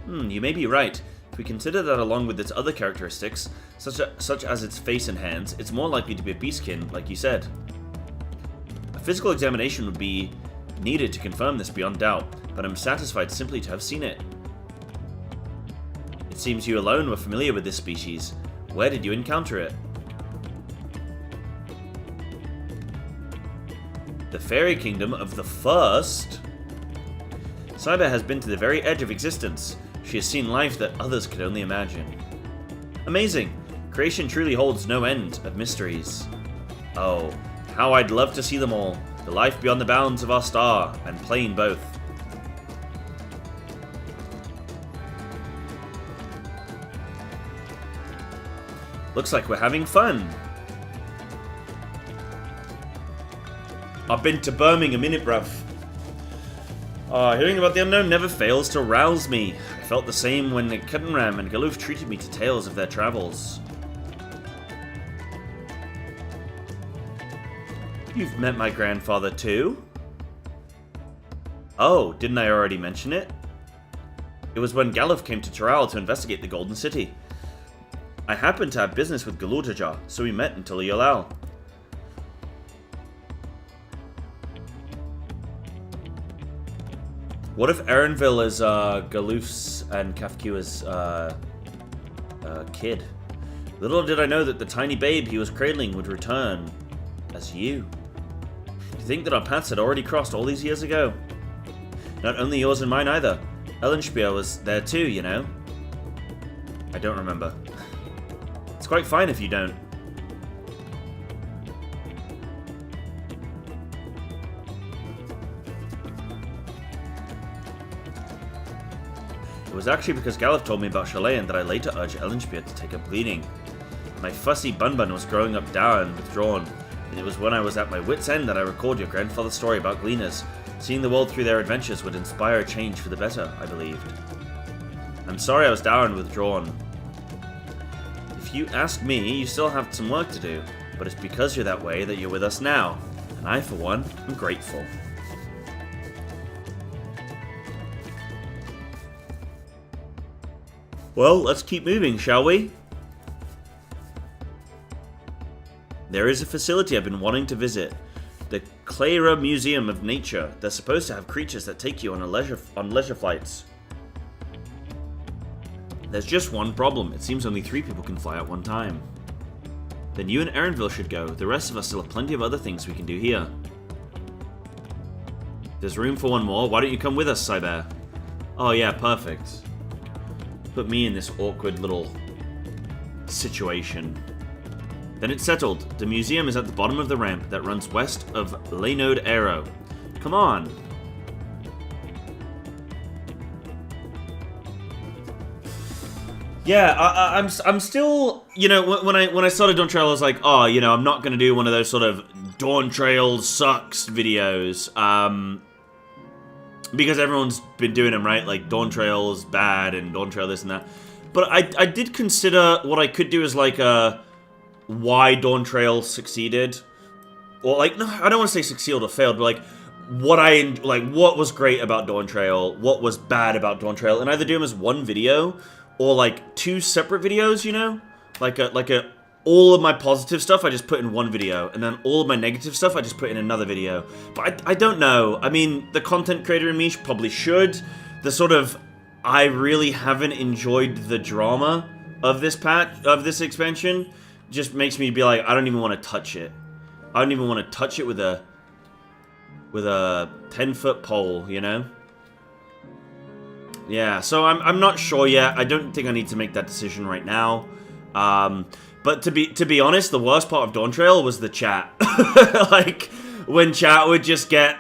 You may be right. If we consider that along with its other characteristics, such as its face and hands, it's more likely to be a beastkin, like you said. A physical examination would be needed to confirm this beyond doubt, but I'm satisfied simply to have seen it. It seems you alone were familiar with this species. Where did you encounter it? The fairy kingdom of the first? Cyber has been to the very edge of existence. She has seen life that others could only imagine. Amazing! Creation truly holds no end of mysteries. Oh, how I'd love to see them all. The life beyond the bounds of our star, and plane both. Looks like we're having fun. I've been to Birmingham, innit, bruv? Hearing about the unknown never fails to rouse me. I felt the same when Kuttenram and Galuf treated me to tales of their travels. You've met my grandfather too? Oh, didn't I already mention it? It was when Galuf came to Taral to investigate the Golden City. I happened to have business with Galutaja, so we met in Tuliyalal. What if Erenville is Galuf's and Kafkua's kid? Little did I know that the tiny babe he was cradling would return as you. To think that our paths had already crossed all these years ago. Not only yours and mine either. Ellenspier was there too, you know. I don't remember. It's quite fine if you don't. It was actually because Galuf told me about Shalayan that I later urged Ellenspier to take up gleaning. My fussy Bunbun was growing up dour and withdrawn, and it was when I was at my wit's end that I recalled your grandfather's story about gleaners. Seeing the world through their adventures would inspire a change for the better, I believed. I'm sorry I was dour and withdrawn. If you ask me, you still have some work to do, but it's because you're that way that you're with us now, and I, for one, am grateful. Well, let's keep moving, shall we? There is a facility I've been wanting to visit. The Clara Museum of Nature. They're supposed to have creatures that take you on leisure flights. There's just one problem. It seems only 3 people can fly at one time. Then you and Erenville should go. The rest of us still have plenty of other things we can do here. There's room for one more. Why don't you come with us, Cyber? Oh yeah, perfect. Put me in this awkward little situation. Then it's settled. The museum is at the bottom of the ramp that runs west of Laynode Aero. Come on. Yeah, I'm still, you know, when I started Dawntrail, I was like, oh, you know, I'm not gonna do one of those sort of Dawntrail sucks videos. because everyone's been doing them, right? Like, Dawntrail is bad, and Dawntrail this and that. But I did consider what I could do as, like, why Dawntrail succeeded. Or, like, no, I don't want to say succeeded or failed, but, like, what was great about Dawntrail, what was bad about Dawntrail, and either do them as one video, or, like, 2 separate videos, you know? All of my positive stuff I just put in one video, and then all of my negative stuff I just put in another video. But I don't know. I mean, the content creator in me probably should. The sort of, I really haven't enjoyed the drama of this expansion, just makes me be like, I don't even want to touch it. I don't even want to touch it with a 10-foot pole, you know? Yeah, so I'm not sure yet. I don't think I need to make that decision right now. But to be honest, the worst part of Dawntrail was the chat. Like, when chat would just get...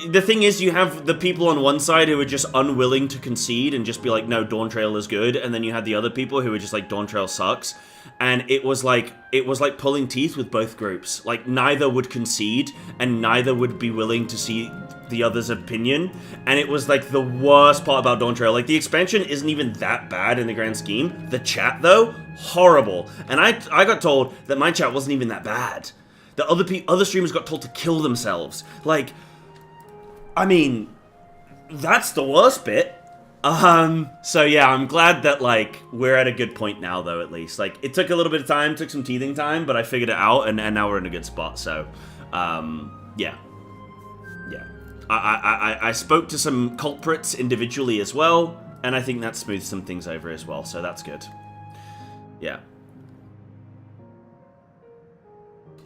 The thing is, you have the people on one side who are just unwilling to concede and just be like, no, Dawntrail is good. And then you had the other people who were just like, Dawntrail sucks. And it was like pulling teeth with both groups. Like, neither would concede, and neither would be willing to see the other's opinion. And it was like the worst part about Dawntrail. Like, the expansion isn't even that bad in the grand scheme. The chat, though, horrible. And I got told that my chat wasn't even that bad. The other streamers got told to kill themselves. Like, I mean, that's the worst bit. So yeah, I'm glad that, like, we're at a good point now, though, at least. Like, it took a little bit of time, took some teething time, but I figured it out, and now we're in a good spot, so, yeah. Yeah. I spoke to some culprits individually as well, and I think that smoothed some things over as well, so that's good. Yeah.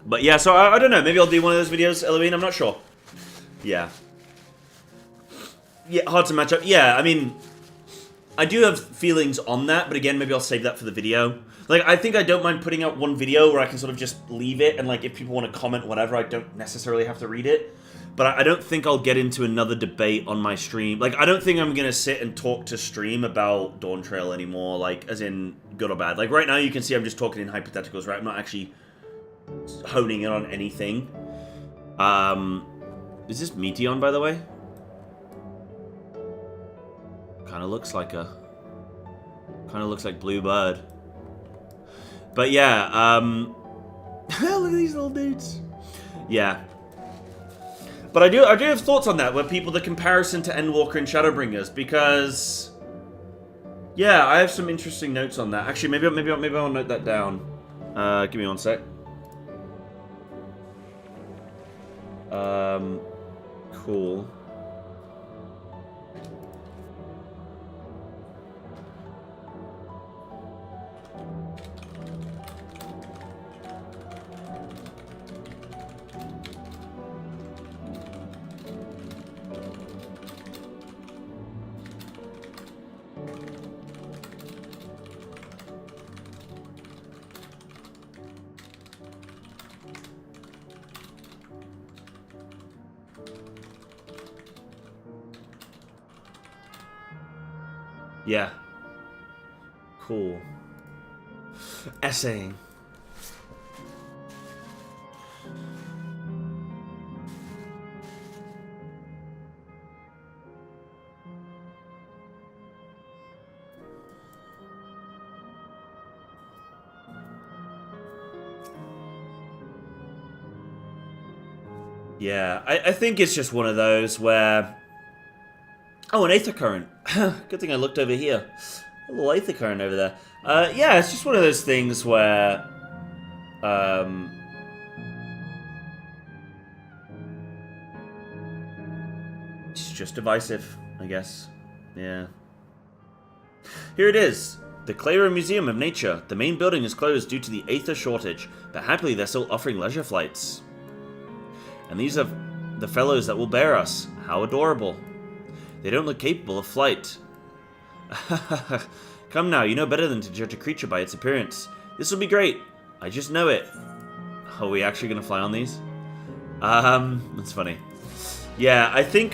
But yeah, so I don't know, maybe I'll do one of those videos, Eloine, I'm not sure. Yeah. Yeah, hard to match up. Yeah, I mean, I do have feelings on that, but again, maybe I'll save that for the video. Like, I think I don't mind putting out one video where I can sort of just leave it, and like, if people want to comment, whatever, I don't necessarily have to read it. But I don't think I'll get into another debate on my stream. Like, I don't think I'm going to sit and talk to stream about Dawntrail anymore, like, as in good or bad. Like, right now you can see I'm just talking in hypotheticals, right? I'm not actually honing in on anything. Is this Meteon, by the way? Kind of looks like Blue Bird. But yeah, look at these little dudes. Yeah. But I do have thoughts on that, where the comparison to Endwalker and Shadowbringers, because yeah, I have some interesting notes on that. Actually, maybe I'll note that down. Give me one sec. Cool. Yeah. Cool. Essaying. Yeah, I think it's just one of those where... Oh, an Aether Current. Good thing I looked over here. A little Aether Current over there. Yeah, it's just one of those things where... it's just divisive, I guess. Yeah. Here it is. The Claro Museum of Nature. The main building is closed due to the Aether shortage, but happily they're still offering leisure flights. And these are the fellows that will bear us. How adorable. They don't look capable of flight. Come now, you know better than to judge a creature by its appearance. This will be great. I just know it. Are we actually going to fly on these? That's funny. Yeah, I think,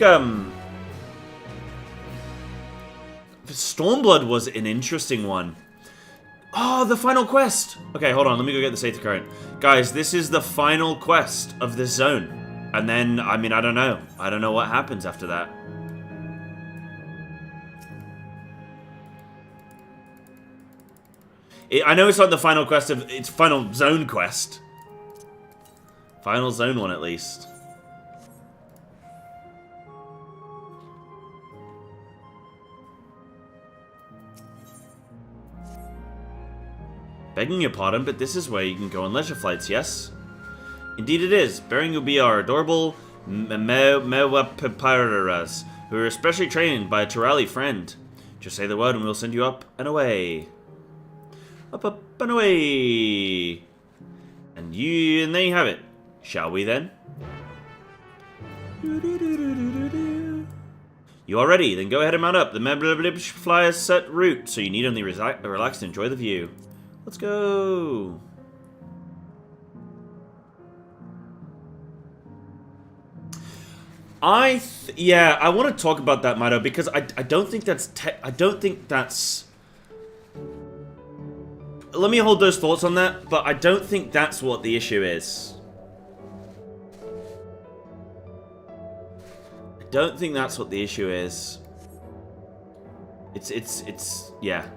Stormblood was an interesting one. Oh, the final quest! Okay, hold on, let me go get the Aether Current. Guys, this is the final quest of this zone. And then, I mean, I don't know. I don't know what happens after that. I know it's not the final quest of... It's final zone quest. Final zone one, at least. Begging your pardon, but this is where you can go on leisure flights, yes? Indeed it is. Bearing will be our adorable Mewapapiraras, who are especially trained by a Turali friend. Just say the word and we'll send you up and away. Up, up, and away. And there you have it. Shall we then? You are ready? Then go ahead and mount up. The Meblibli flyer set route, so you need only relax and enjoy the view. Let's go. Yeah, I want to talk about that, Mido, because I don't think that's let me hold those thoughts on that, but I don't think that's what the issue is. I don't think that's what the issue is. It's yeah.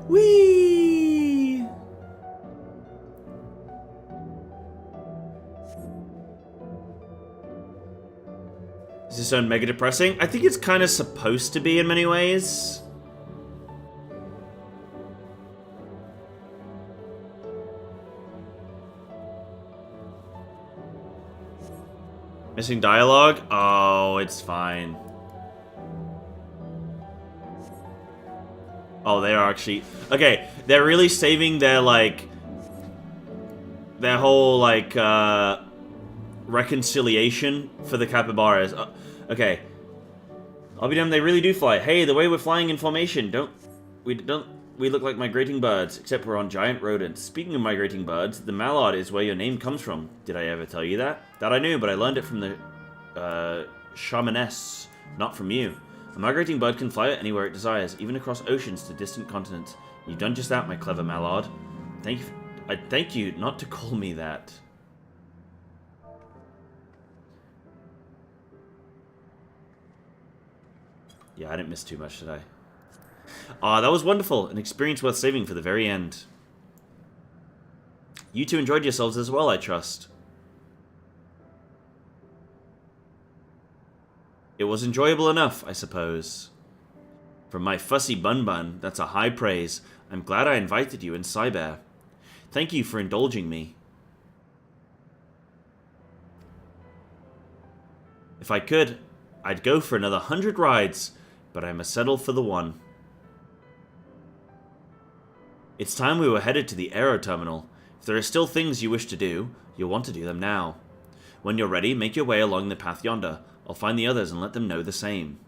Whee! Is this sound mega depressing? I think it's kind of supposed to be in many ways. Missing dialogue? Oh, it's fine. Oh, they are actually... Okay, they're really saving their, like... Their whole, like, reconciliation for the capybaras. Okay. I'll be damned, they really do fly. Hey, the way we're flying in formation, we look like migrating birds, except we're on giant rodents. Speaking of migrating birds, the mallard is where your name comes from. Did I ever tell you that? That I knew, but I learned it from the shamaness, not from you. A migrating bird can fly anywhere it desires, even across oceans to distant continents. You've done just that, my clever mallard. Thank you not to call me that. Yeah, I didn't miss too much, did I? Ah, that was wonderful. An experience worth saving for the very end. You two enjoyed yourselves as well, I trust. It was enjoyable enough, I suppose. From my fussy bun-bun, that's a high praise. I'm glad I invited you in Psybear. Thank you for indulging me. If I could, I'd go for another 100 rides, but I must settle for the one. It's time we were headed to the aero terminal. If there are still things you wish to do, you'll want to do them now. When you're ready, make your way along the path yonder. I'll find the others and let them know the same.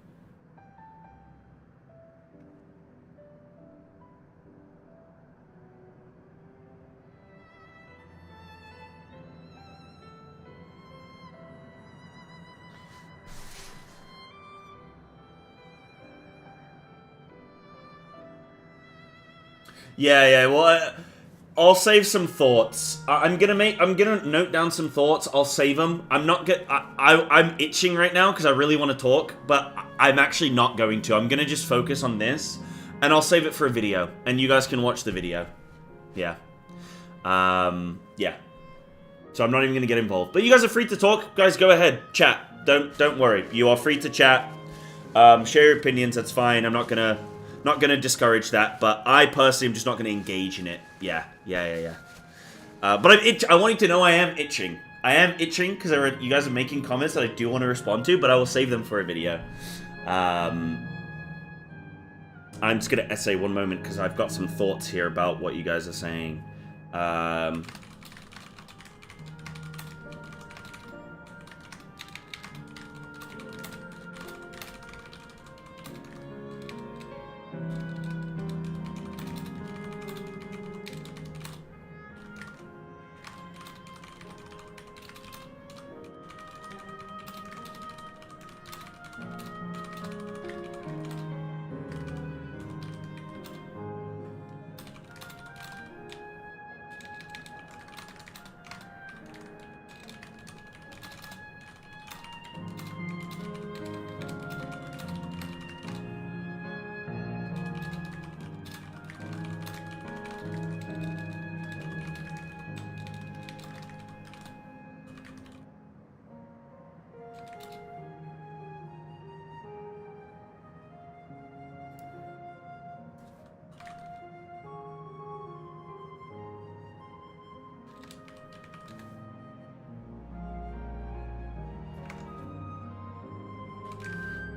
Yeah, well, I'll save some thoughts. I'm gonna note down some thoughts. I'll save them. I'm itching right now because I really want to talk, but I'm actually not going to. I'm gonna just focus on this, and I'll save it for a video, and you guys can watch the video. Yeah. Yeah. So I'm not even gonna get involved. But you guys are free to talk. Guys, go ahead. Chat. Don't worry. You are free to chat. Share your opinions. That's fine. I'm not gonna discourage that, but I personally am just not gonna engage in it. Yeah. But I want you to know I am itching. I am itching because you guys are making comments that I do want to respond to, but I will save them for a video. I'm just gonna essay one moment because I've got some thoughts here about what you guys are saying.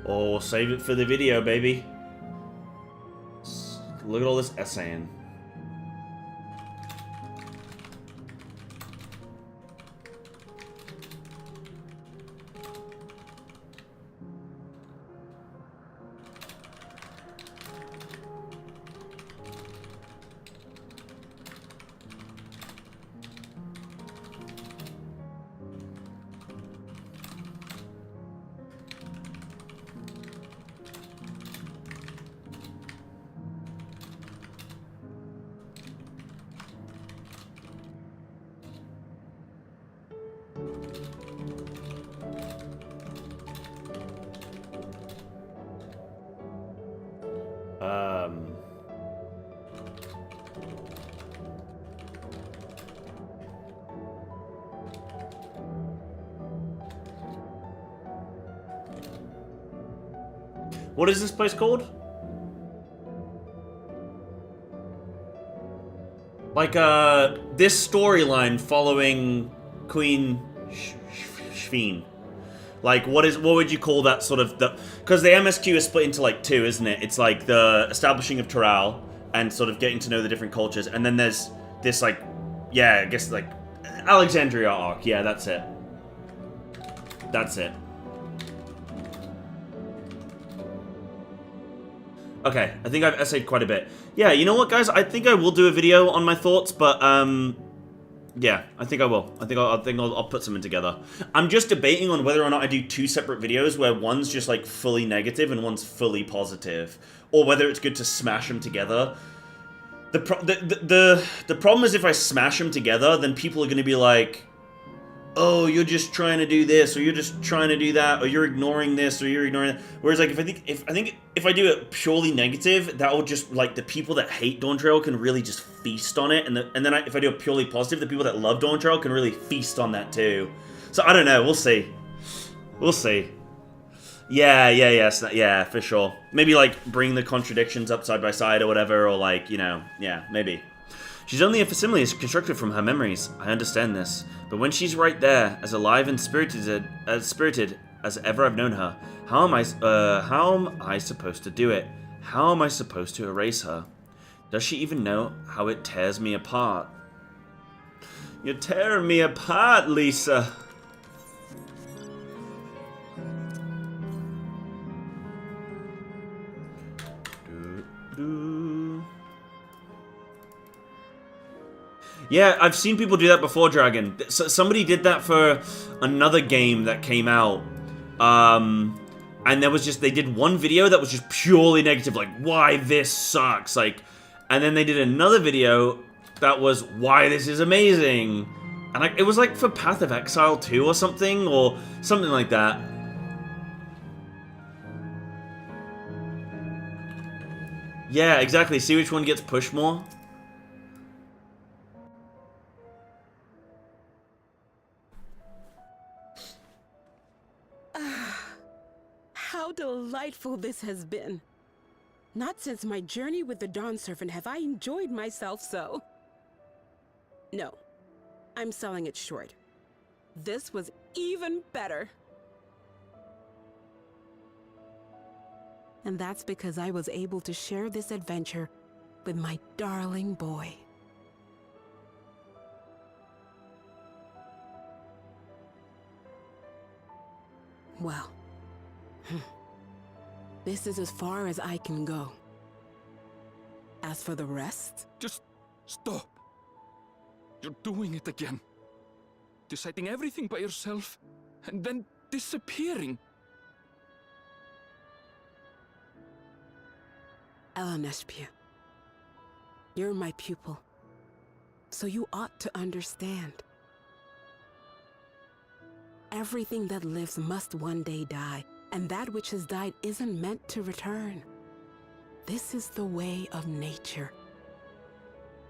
Oh, we'll save it for the video, baby. Look at all this essaying. What is this place called? Like, this storyline following Queen Shveen. Like, what would you call that sort of, because the MSQ is split into, like, two, isn't it? It's, like, the establishing of Toral and sort of getting to know the different cultures. And then there's this, like, yeah, I guess, like, Alexandria arc. Yeah, that's it. That's it. Okay, I think I've essayed quite a bit. Yeah, you know what, guys? I think I will do a video on my thoughts, but, yeah, I think I will. I think I'll put something together. I'm just debating on whether or not I do two separate videos where one's just, like, fully negative and one's fully positive. Or whether it's good to smash them together. The problem is if I smash them together, then people are going to be like, oh, you're just trying to do this, or you're just trying to do that, or you're ignoring this, or you're ignoring that. Whereas, like, if I do it purely negative, that will just, like, the people that hate Dawntrail can really just feast on it, and then if I do it purely positive, the people that love Dawntrail can really feast on that too. So I don't know. We'll see. We'll see. Yeah, for sure. Maybe, like, bring the contradictions up side by side or whatever, or, like, you know, yeah, maybe. She's only a facsimile constructed from her memories. I understand this. But when she's right there, as alive and spirited as ever I've known her, how am I supposed to do it? How am I supposed to erase her? Does she even know how it tears me apart? You're tearing me apart, Lisa. Yeah, I've seen people do that before, Dragon. Somebody did that for another game that came out. And there was just, they did one video that was just purely negative, like, why this sucks, like, and then they did another video that was, why this is amazing. And it was like for Path of Exile 2 or something like that. Yeah, exactly. See which one gets pushed more? How delightful this has been. Not since my journey with the Dawn Servant have I enjoyed myself so. No, I'm selling it short. This was even better. And that's because I was able to share this adventure with my darling boy. Well, this is as far as I can go. As for the rest... Just stop. You're doing it again. Deciding everything by yourself, and then disappearing. Elaneshpia, you're my pupil, so you ought to understand. Everything that lives must one day die, and that which has died isn't meant to return. This is the way of nature.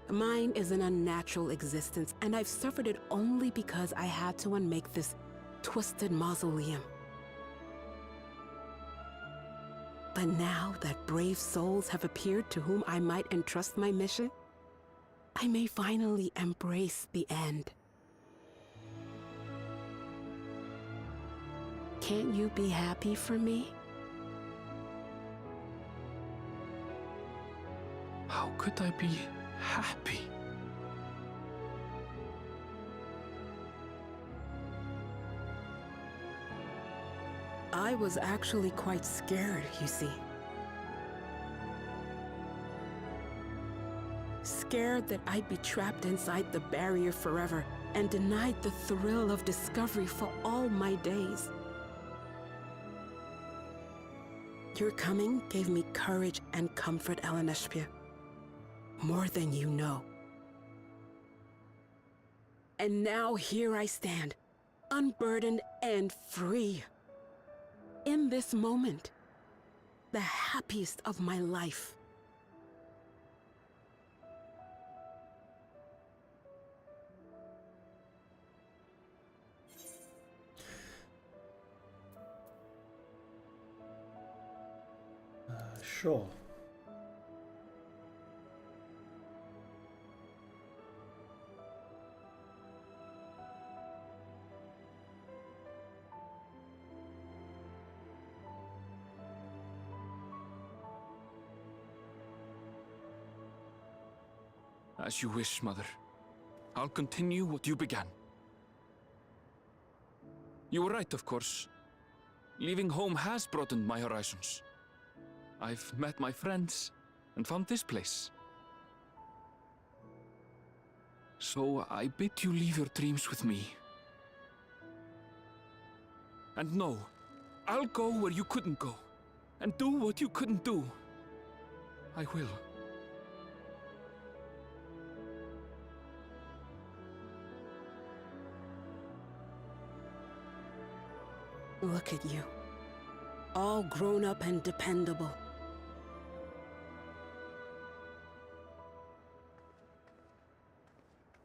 Mine is an unnatural existence, and I've suffered it only because I had to unmake this twisted mausoleum. But now that brave souls have appeared to whom I might entrust my mission, I may finally embrace the end. Can't you be happy for me? How could I be happy? I was actually quite scared, you see. Scared that I'd be trapped inside the barrier forever and denied the thrill of discovery for all my days. Your coming gave me courage and comfort, Eleneshpia. More than you know. And now here I stand, unburdened and free. In this moment, the happiest of my life. Sure. As you wish, Mother. I'll continue what you began. You were right, of course. Leaving home has broadened my horizons. I've met my friends and found this place. So I bid you leave your dreams with me. And no, I'll go where you couldn't go, and do what you couldn't do. I will. Look at you. All grown up and dependable.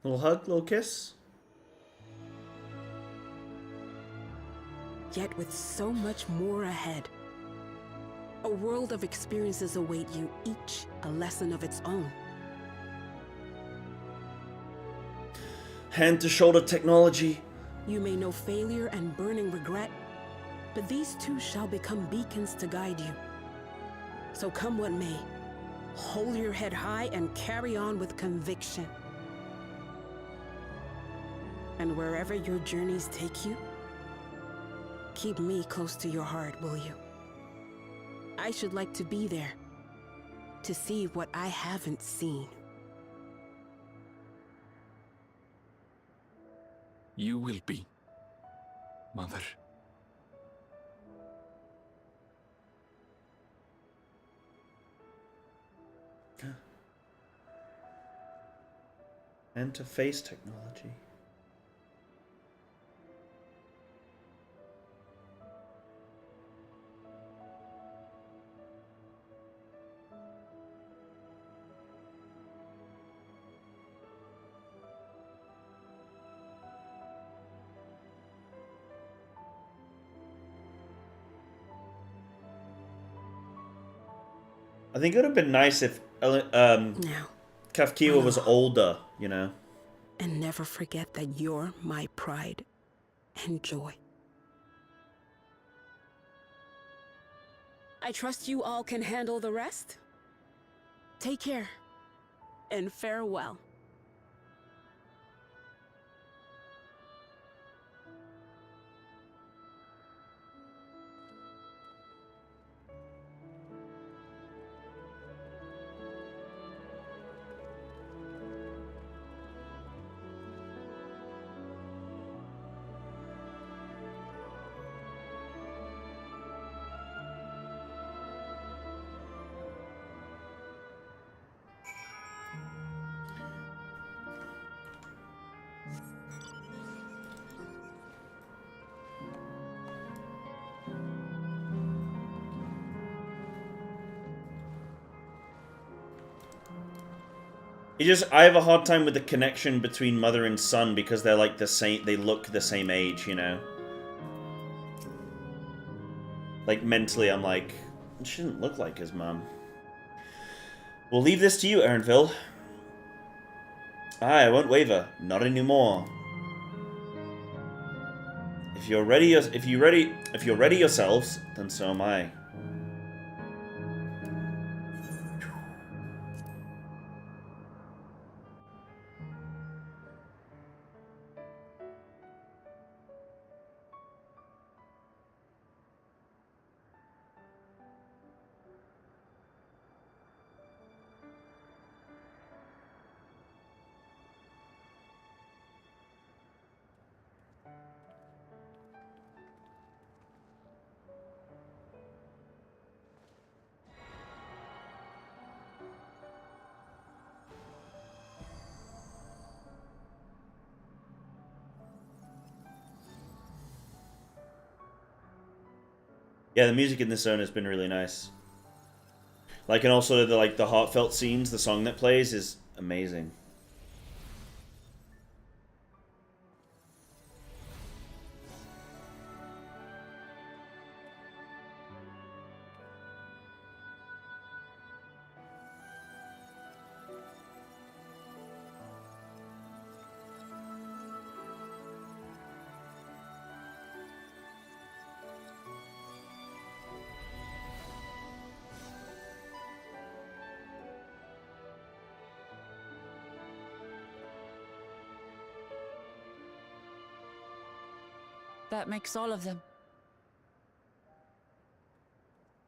Little hug, little kiss. Yet with so much more ahead. A world of experiences await you, each a lesson of its own. Hand to shoulder technology. You may know failure and burning regret, but these two shall become beacons to guide you. So come what may, hold your head high and carry on with conviction. And wherever your journeys take you, keep me close to your heart, will you? I should like to be there, to see what I haven't seen. You will be, Mother. Interface technology. I think it would have been nice if Now, Kafkiwa was older, you know. and never forget that you're my pride and joy. I trust you all can handle the rest. Take care, and farewell. I have a hard time with the connection between mother and son because they're like the same, they look the same age, you know? Like, mentally, I'm like, she didn't look like his mom. We'll leave this to you, Ernville. I won't waver. Not anymore. If you're ready yourselves, then so am I. Yeah, the music in this zone has been really nice. Like, and also the heartfelt scenes, the song that plays is amazing. That makes all of them.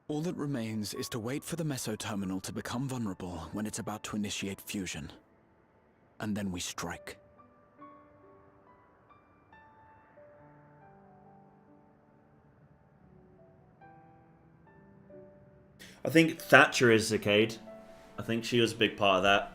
All that remains is to wait for the meso-terminal to become vulnerable when it's about to initiate fusion. And then we strike. I think Thatcher is Zacade. I think she was a big part of that.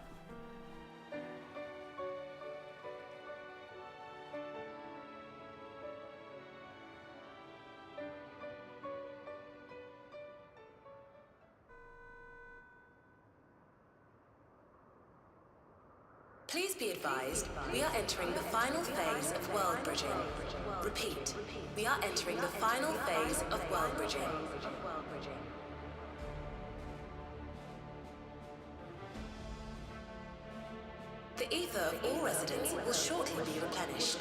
Please be advised, we are entering the final phase of world bridging. Repeat, we are entering the final phase of world bridging. The ether of all residents will shortly be replenished.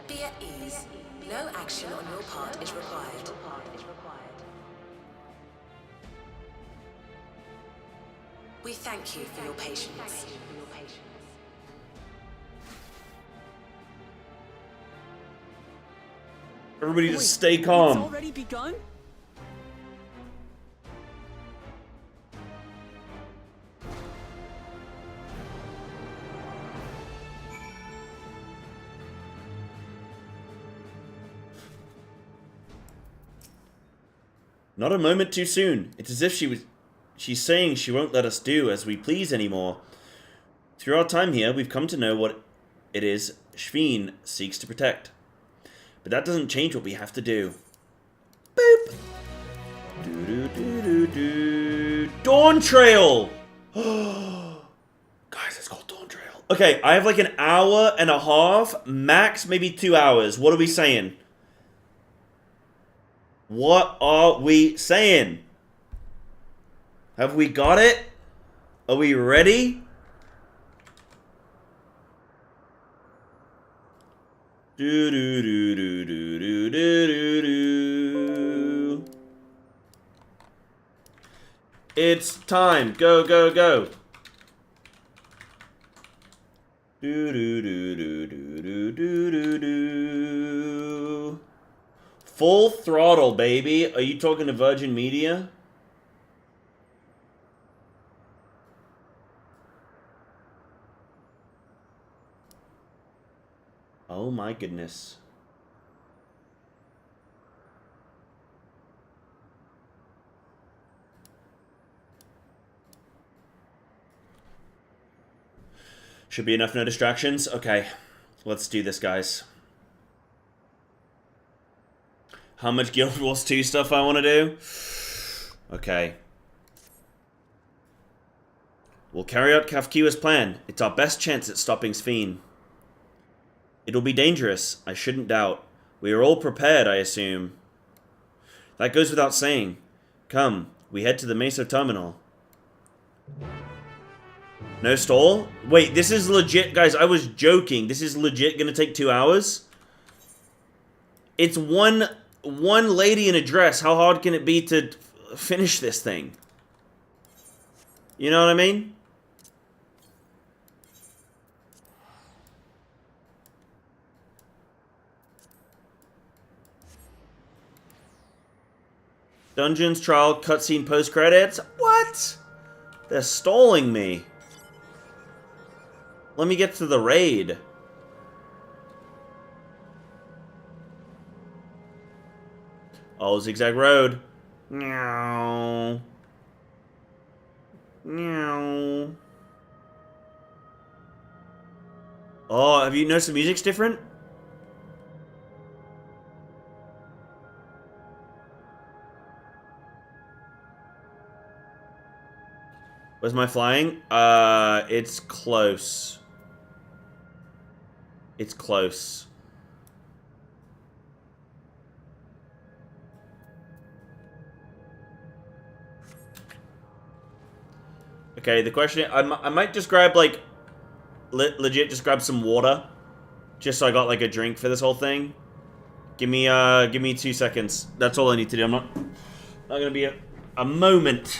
Be at ease. No action on your part is required. We thank you for your patience. Everybody just stay calm. It's already begun? Not a moment too soon. It's as if she's saying she won't let us do as we please anymore. Through our time here, we've come to know what it is Shveen seeks to protect. But that doesn't change what we have to do. Boop! Do-do-do-do-do. Dawntrail! Guys, it's called Dawntrail. Okay, I have like an hour and a half, max maybe 2 hours. What are we saying? What are we saying? Have we got it? Are we ready? Do do do do do do do do. It's time. Go go go. Do do do do do do do do do. Full throttle, baby. Are you talking to Virgin Media? Oh my goodness. Should be enough no distractions. Okay, let's do this, guys. How much Guild Wars 2 stuff I want to do? Okay. We'll carry out Kafkiwa's plan. It's our best chance at stopping Sphene. It'll be dangerous, I shouldn't doubt. We are all prepared, I assume. That goes without saying. Come, we head to the Meso Terminal. No stall? Wait, this is legit. Guys, I was joking. This is legit gonna take 2 hours? It's one lady in a dress. How hard can it be to finish this thing? You know what I mean? Dungeons, trial, cutscene, post-credits? What? They're stalling me. Let me get to the raid. Oh, Zigzag Road. Meow. Meow. Oh, have you noticed the music's different? Where's my flying? It's close. It's close. Okay, the question, I might just grab, like, legit just grab some water. Just so I got, like, a drink for this whole thing. Give me 2 seconds. That's all I need to do. I'm not gonna be a moment.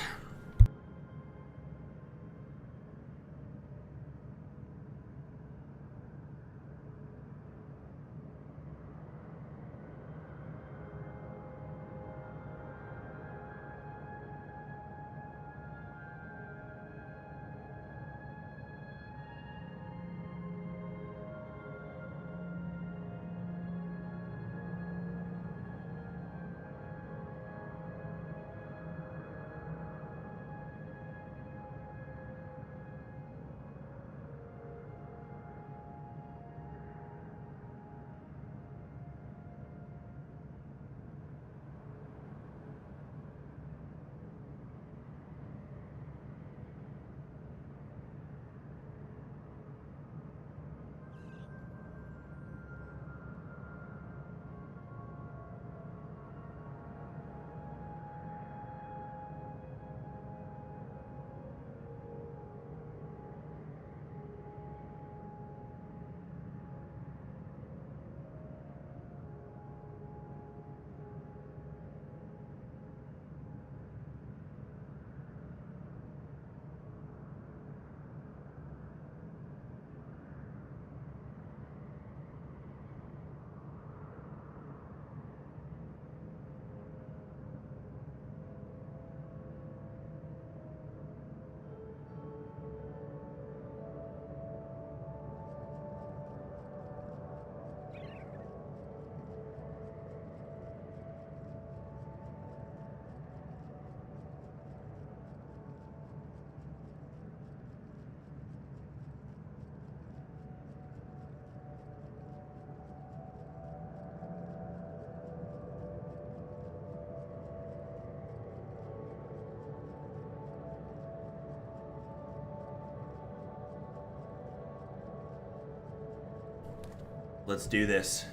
Let's do this.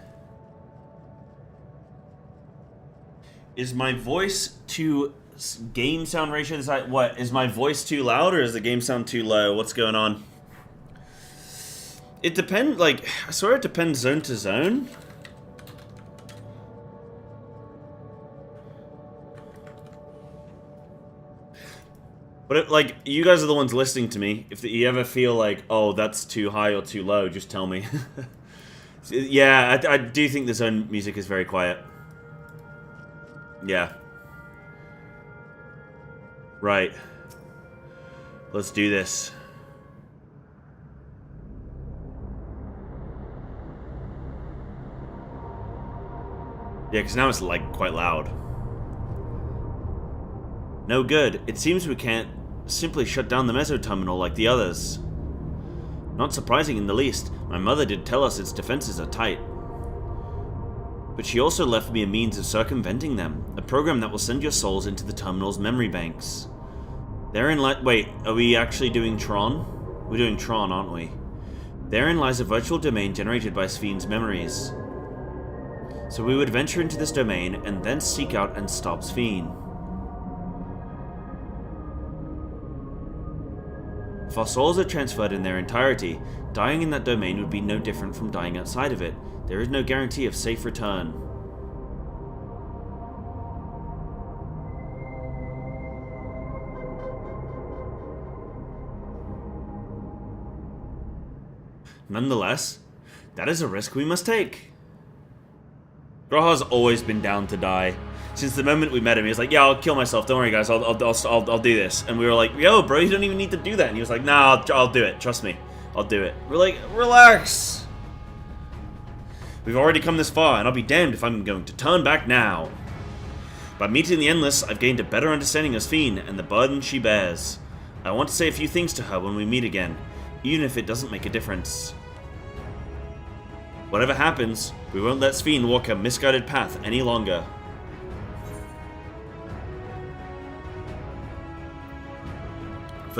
Is my voice too game sound ratio? Is my voice too loud or is the game sound too low? What's going on? It depends, like, I swear it depends zone to zone. But, like, you guys are the ones listening to me. If you ever feel like, oh, that's too high or too low, just tell me. Yeah, I do think the zone music is very quiet. Yeah. Right. Let's do this. Yeah, because now it's, like, quite loud. No good. It seems we can't simply shut down the meso terminal like the others. Not surprising in the least. My mother did tell us its defenses are tight. But she also left me a means of circumventing them. A program that will send your souls into the terminal's memory banks. Wait, are we actually doing Tron? We're doing Tron, aren't we? Therein lies a virtual domain generated by Spheen's memories. So we would venture into this domain and then seek out and stop Spheen. If our souls are transferred in their entirety, dying in that domain would be no different from dying outside of it. There is no guarantee of safe return. Nonetheless, that is a risk we must take. Graha's always been down to die. Since the moment we met him, he was like, yeah, I'll kill myself, don't worry guys, I'll do this. And we were like, yo bro, you don't even need to do that. And he was like, nah, I'll do it, trust me, I'll do it. We're like, relax. We've already come this far, and I'll be damned if I'm going to turn back now. By meeting the Endless, I've gained a better understanding of Spheen and the burden she bears. I want to say a few things to her when we meet again, even if it doesn't make a difference. Whatever happens, we won't let Spheen walk a misguided path any longer.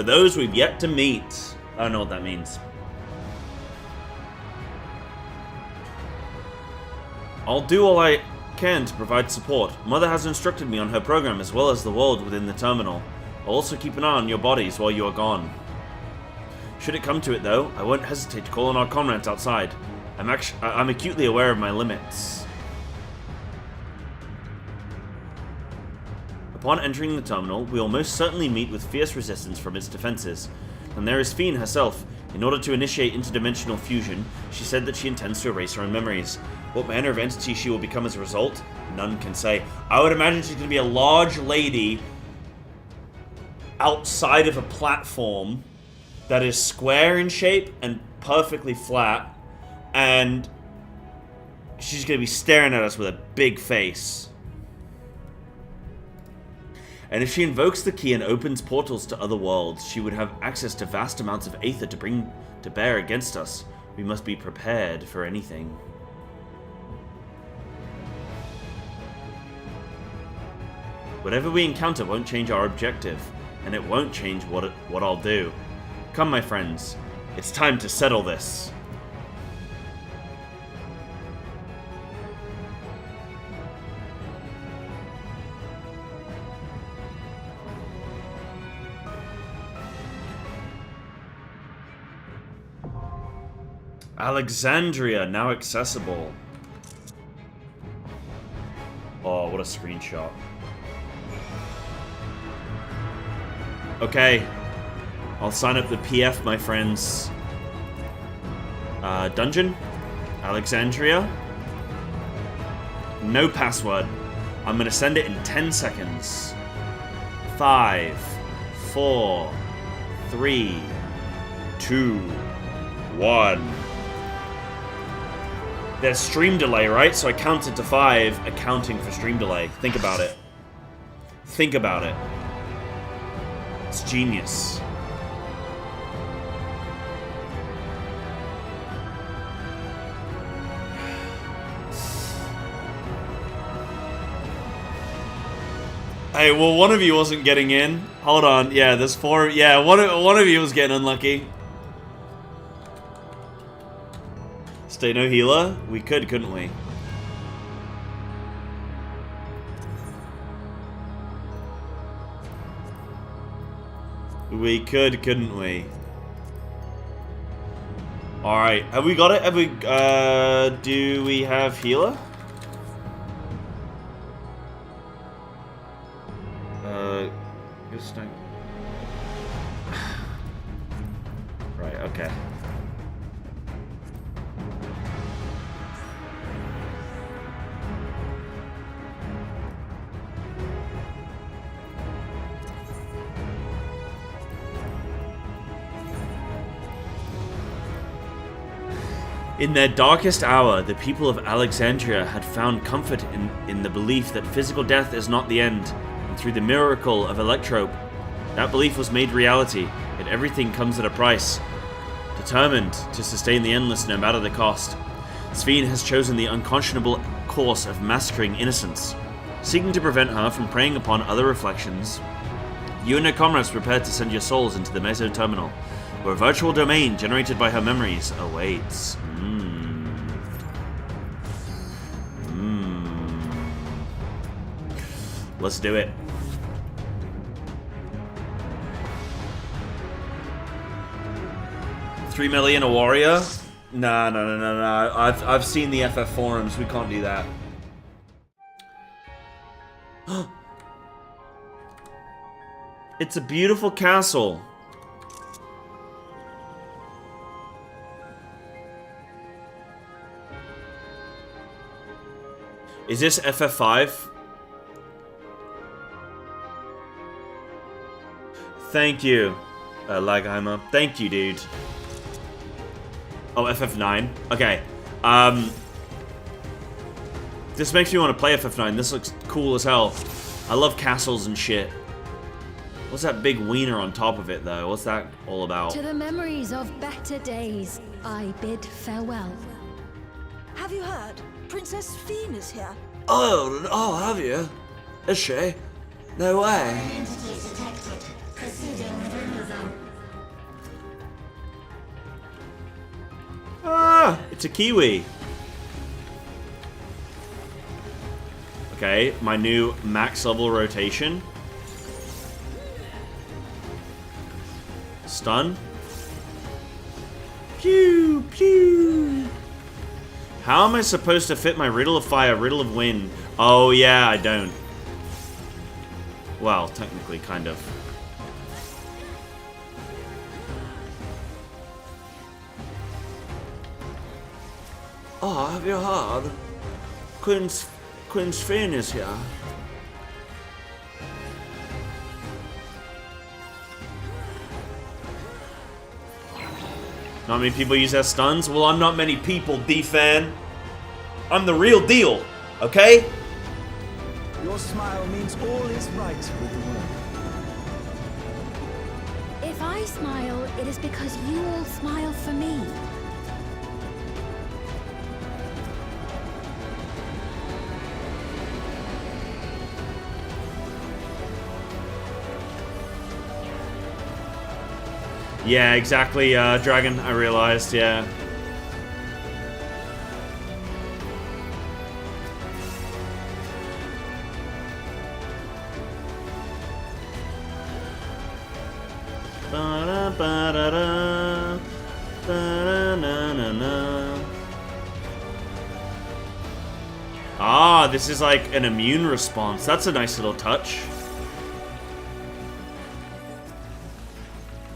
for those we've yet to meet. I don't know what that means. I'll do all I can to provide support. Mother has instructed me on her program as well as the world within the terminal. I'll also keep an eye on your bodies while you are gone. Should it come to it, though, I won't hesitate to call on our comrades outside. I'm acutely aware of my limits. Upon entering the terminal, we will most certainly meet with fierce resistance from its defenses. And there is Fiend herself. In order to initiate interdimensional fusion, she said that she intends to erase her own memories. What manner of entity she will become as a result, none can say. I would imagine she's going to be a large lady outside of a platform that is square in shape and perfectly flat, and she's going to be staring at us with a big face. And if she invokes the key and opens portals to other worlds, she would have access to vast amounts of aether to bring to bear against us. We must be prepared for anything. Whatever we encounter won't change our objective, and it won't change what I'll do. Come, my friends, it's time to settle this. Alexandria, now accessible. Oh, what a screenshot. Okay. I'll sign up the PF, my friends. Dungeon? Alexandria? No password. I'm gonna send it in 10 seconds. 5, 4, 3, 2, 1. There's stream delay, right? So I counted to 5, accounting for stream delay. Think about it. Think about it. It's genius. Hey, well, one of you wasn't getting in. Hold on. Yeah, there's 4. Yeah, one of you was getting unlucky. Stay no healer? We could, couldn't we? We could, couldn't we? Alright, have we got it? Have we, do we have healer? Just don't... Right, okay. In their darkest hour, the people of Alexandria had found comfort in the belief that physical death is not the end, and through the miracle of Electrope, that belief was made reality, yet everything comes at a price. Determined to sustain the endless no matter the cost, Sphene has chosen the unconscionable course of massacring innocents. Seeking to prevent her from preying upon other reflections, you and your comrades prepare to send your souls into the Meso Terminal, where a virtual domain generated by her memories awaits. Let's do it. $3 million a warrior? No. I've seen the FF forums. We can't do that. It's a beautiful castle. Is this FF5? Thank you, Lagheimer. Thank you, dude. Oh, FF9. Okay. This makes me want to play FF9. This looks cool as hell. I love castles and shit. What's that big wiener on top of it, though? What's that all about? To the memories of better days, I bid farewell. Have you heard? Princess Sphene is here. Oh, have you? Is she? No way. Identity detected. Proceeding within the zone. Ah! It's a kiwi. Okay, my new max level rotation. Stun. Pew, pew. How am I supposed to fit my Riddle of Fire, Riddle of Wind? Oh, yeah, I don't. Well, technically, kind of. Oh, have you heard? Queen Sphinx is here. Not many people use their stuns? Well, I'm not many people, D-Fan. I'm the real deal, okay? Your smile means all is right with the world. If I smile, it is because you all smile for me. Yeah, exactly, Dragon, I realized, yeah. Ba-da-ba-da-da, ba-da-na-na-na. Ah, this is like an immune response. That's a nice little touch.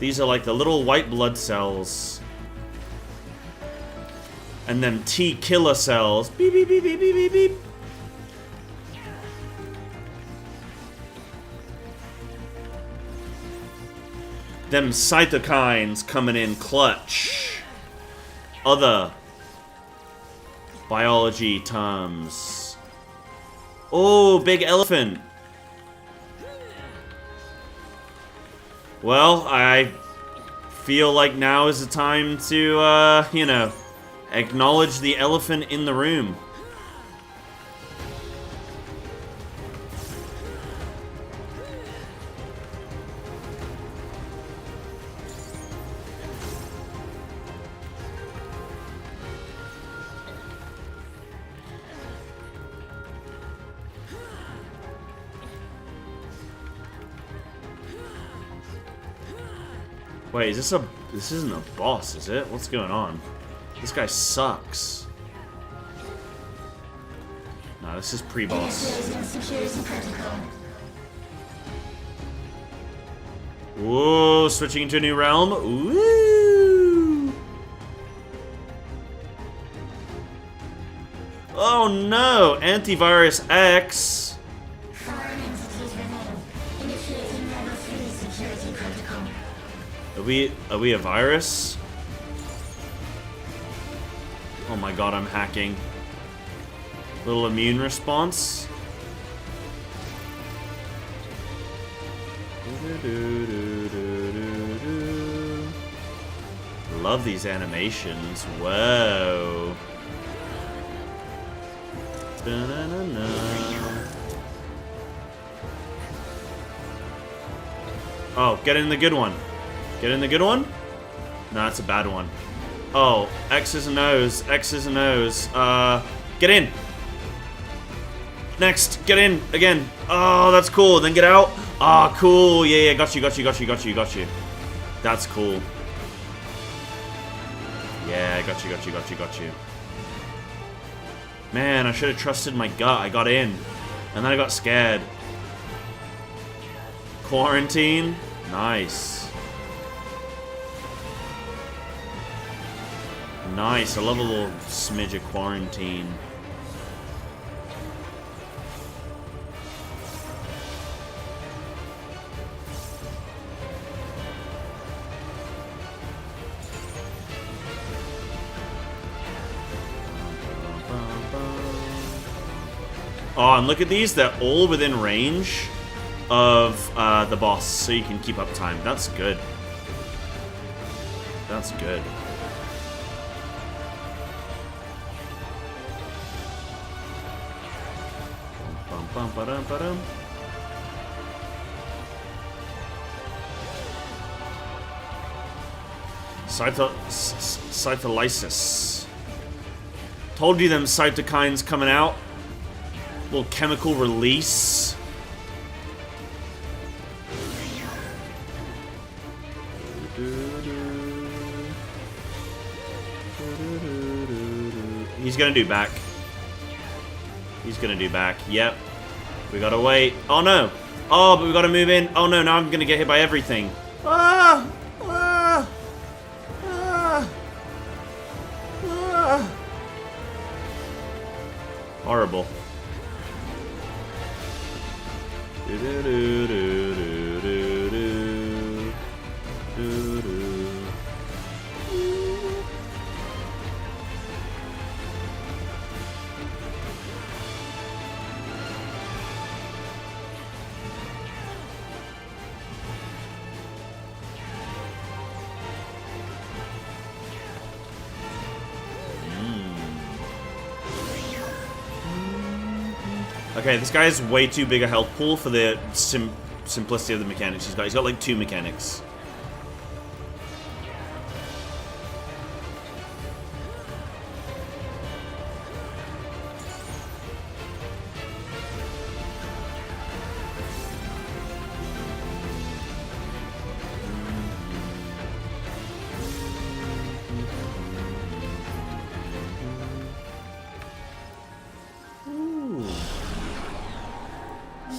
These are like the little white blood cells. And then T killer cells. Beep, beep, beep, beep, beep, beep, beep. Them cytokines coming in clutch. Other biology terms. Oh, big elephant. Well, I feel like now is the time to, you know, acknowledge the elephant in the room. Wait, this isn't a boss, is it? What's going on? This guy sucks. Nah, this is pre-boss. Whoa, switching into a new realm. Woo! Oh no, Antivirus X. Are we a virus? Oh my god, I'm hacking. Little immune response. Love these animations. Whoa. Oh, get in the good one. Get in the good one? No, that's a bad one. Oh, X's and O's. X's and O's. Get in. Next, get in again. Oh, that's cool. Then get out. Ah, oh, cool. Yeah, got you. That's cool. Yeah, got you. Man, I should have trusted my gut. I got in. And then I got scared. Quarantine. Nice. Nice, I love a little smidge of quarantine. Oh, and look at these, they're all within range of the boss, so you can keep up time. That's good. That's good. Bum-ba-dum-ba-dum. Cytolysis. Told you them cytokines coming out. Little chemical release. He's gonna do back. He's gonna do back. Yep. We gotta wait. Oh no! Oh, but we gotta move in. Oh no, now I'm gonna get hit by everything. Ah! Ah! Ah! Ah! Horrible. Okay, this guy has way too big a health pool for the simplicity of the mechanics he's got. He's got like 2 mechanics.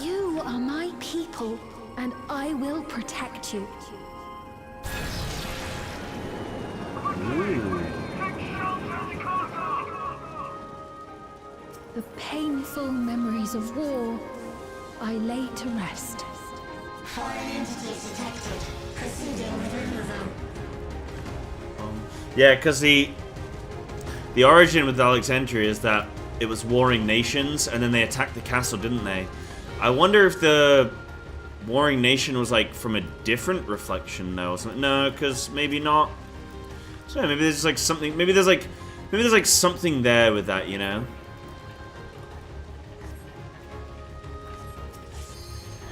You are my people, and I will protect you. The painful memories of war I lay to rest. Foreign entities detected. Proceeding with removal. Yeah, because the origin with Alexandria is that it was warring nations, and then they attacked the castle, didn't they? I wonder if the warring nation was like from a different reflection, though. Or something. No, because maybe not. So yeah, maybe there's like something. Maybe there's like something there with that, you know.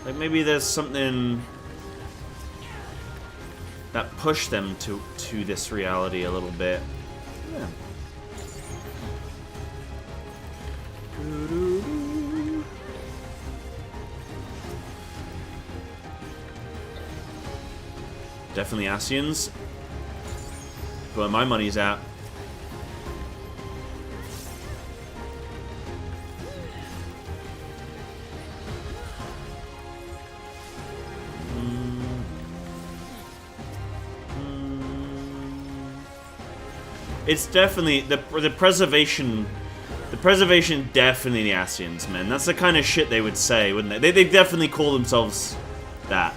Like maybe there's something that pushed them to this reality a little bit. Yeah. Definitely Asians. But my money's at. It's definitely the preservation. The preservation definitely the Asians, man. That's the kind of shit they would say, wouldn't they? They definitely call themselves that.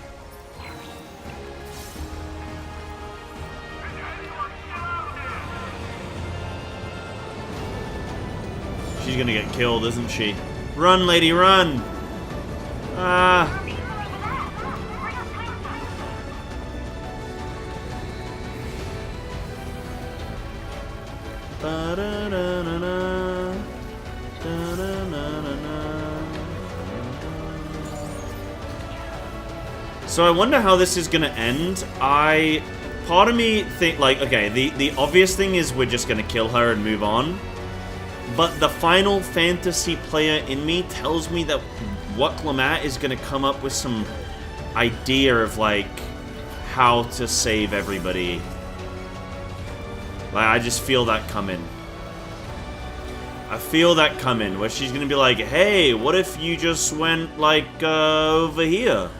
She's gonna get killed, isn't she? Run, lady, run! Ah. So I wonder how this is gonna end. Part of me think like, okay, the obvious thing is we're just gonna kill her and move on. But the Final Fantasy player in me tells me that Wuklamat is gonna come up with some idea of like how to save everybody. Like I just feel that coming. I feel that coming, where she's gonna be like, hey, what if you just went like over here?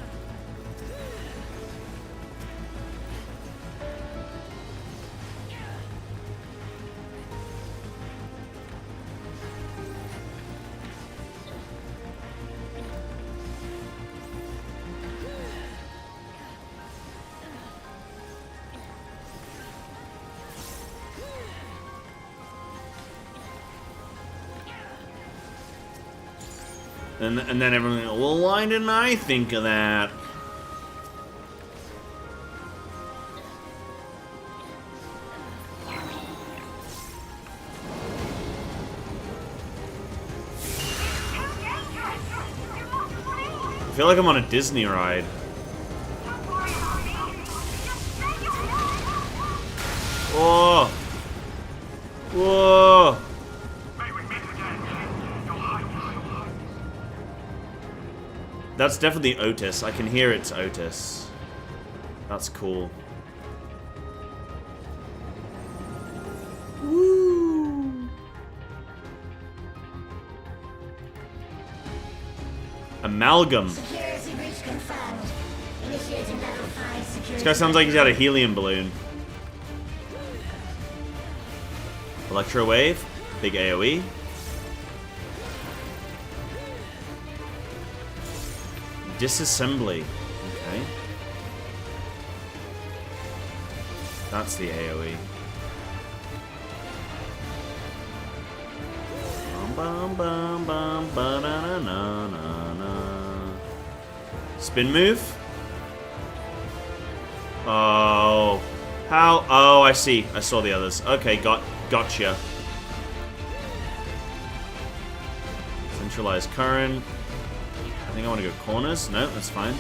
And then everyone, well, why didn't I think of that? I feel like I'm on a Disney ride. Oh! Whoa! That's definitely Otis. I can hear it's Otis. That's cool. Woo! Amalgam. Security breach confirmed. Initiating level 5 security. This guy sounds like he's got a helium balloon. Electro wave. Big AoE. Disassembly. Okay. That's the AoE. Bum, bum, bum, ba, na, na, na, na. Spin move? Oh. How? Oh, I see. I saw the others. Okay, gotcha. Centralized current. I think I want to go corners. No, that's fine.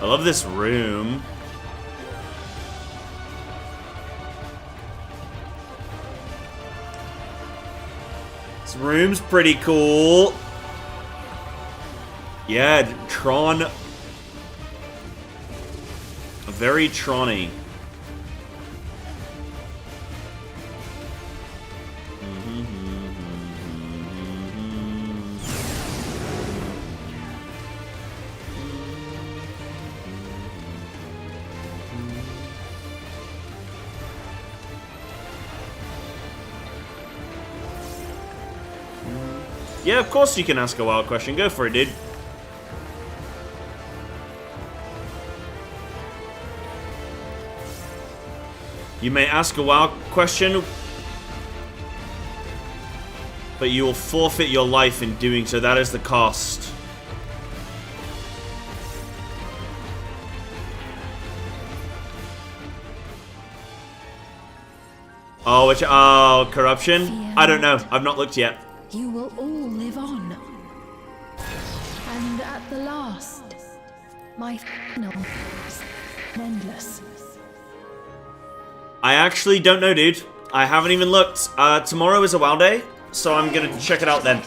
I love this room. This room's pretty cool. Yeah, Tron. Very Tron-y. Yeah, of course you can ask a wild question. Go for it, dude. You may ask a wild question, but you will forfeit your life in doing so. That is the cost. Oh, corruption? I don't know. I've not looked yet. You will all live on. And at the last, my final is endless. I actually don't know, dude. I haven't even looked. Tomorrow is a WoW day, so I'm gonna check it out then.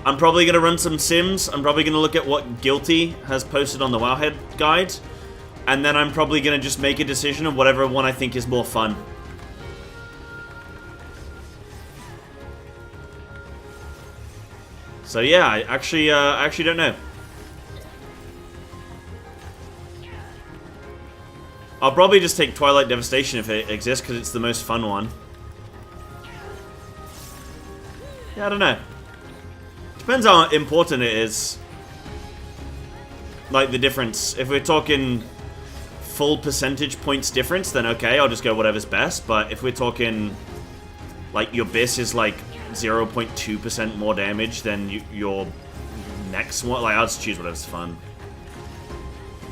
I'm probably gonna run some sims. I'm probably gonna look at what Guilty has posted on the Wowhead guide. And then I'm probably gonna just make a decision of whatever one I think is more fun. So yeah, I actually don't know. I'll probably just take Twilight Devastation if it exists, because it's the most fun one. Yeah, I don't know. Depends how important it is. Like, the difference. If we're talking full percentage points difference, then okay, I'll just go whatever's best. But if we're talking, like, your Biss is, like, 0.2% more damage than your next one, like, I'll just choose whatever's fun.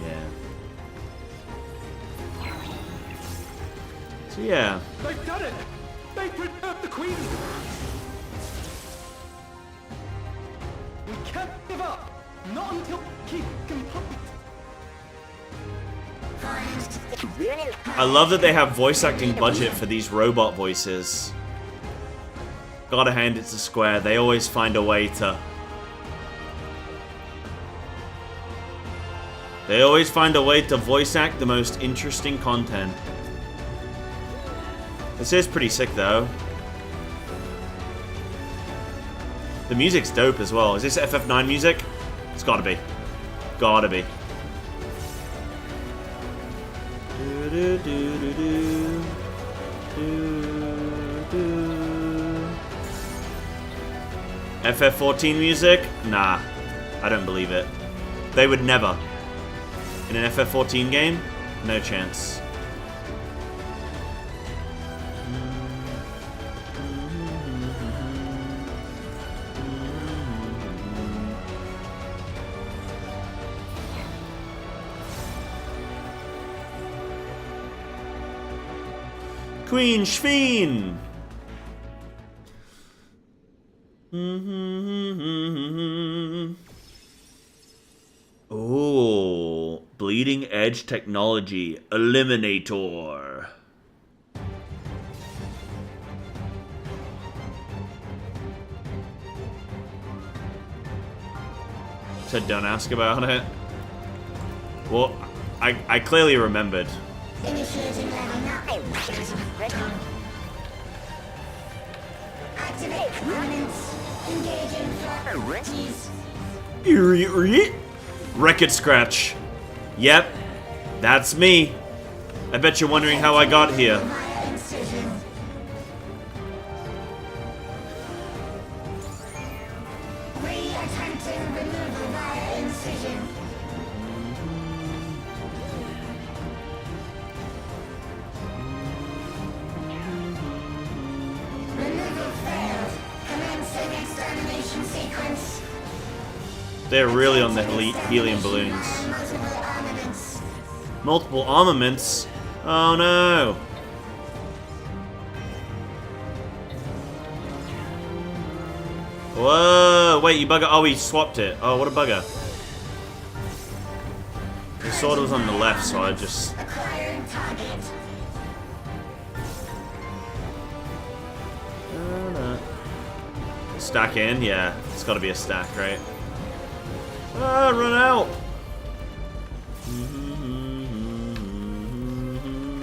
Yeah. So, yeah. They've done it! They've preserved the Queen! We can't give up! Not until keep complete! I love that they have voice acting budget for these robot voices. Gotta hand it to Square, they always find a way to... They always find a way to voice act the most interesting content. This is pretty sick though. The music's dope as well. Is this FF9 music? It's gotta be. Gotta be. FF14 music? Nah, I don't believe it. They would never. In an FF14 game? No chance. Queen Shveen! Oh, bleeding edge technology, Eliminator. Said don't ask about it. Well, I clearly remembered. Initiating level 9. Activate components. Engaging floppies. Record scratch. Yep, that's me. I bet you're wondering how I got here. Via incision. Re-attempting removal via incision. Removal failed. Commencing extermination sequence. They're really on the helium balloons. Multiple armaments. Multiple armaments? Oh no. Whoa, wait, you bugger. Oh, he swapped it. Oh, what a bugger. The sword was on the left, so I just... Acquiring target. Stack in? Yeah, it's gotta be a stack, right? Ah, run out!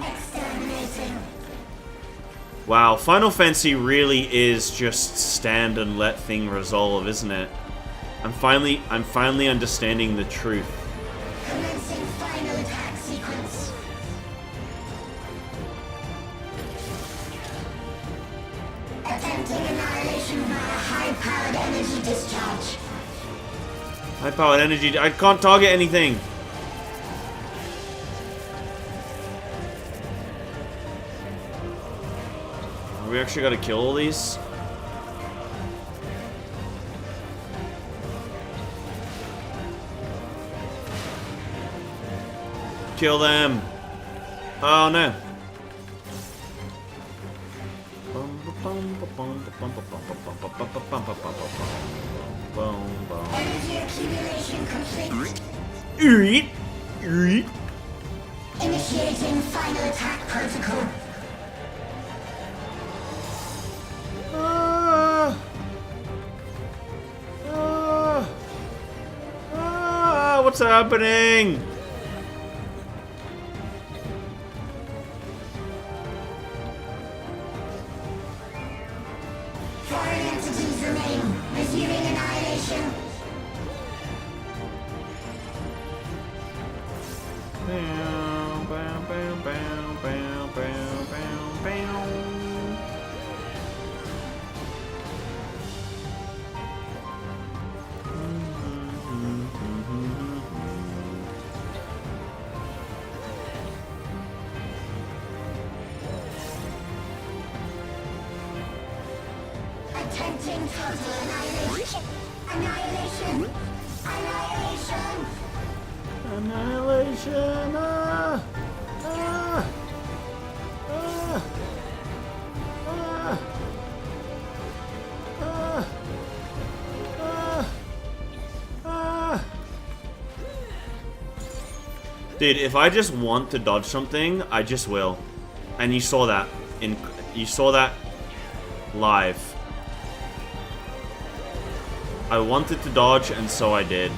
Exterminating. Wow, Final Fantasy really is just stand and let thing resolve, isn't it? I'm finally understanding the truth. Commencing final attack sequence. Attempting annihilation via high-powered energy discharge. High-powered energy... I can't target anything! Have we actually gotta kill all these? Kill them! Oh no! Energy accumulation complete. Initiating final attack protocol. What's happening? Foreign entities remain. Resuming annihilation. Attempting total annihilation. Annihilation. Annihilation. Annihilation! Dude, if I just want to dodge something, I just will. And you saw that live. I wanted to dodge, and so I did.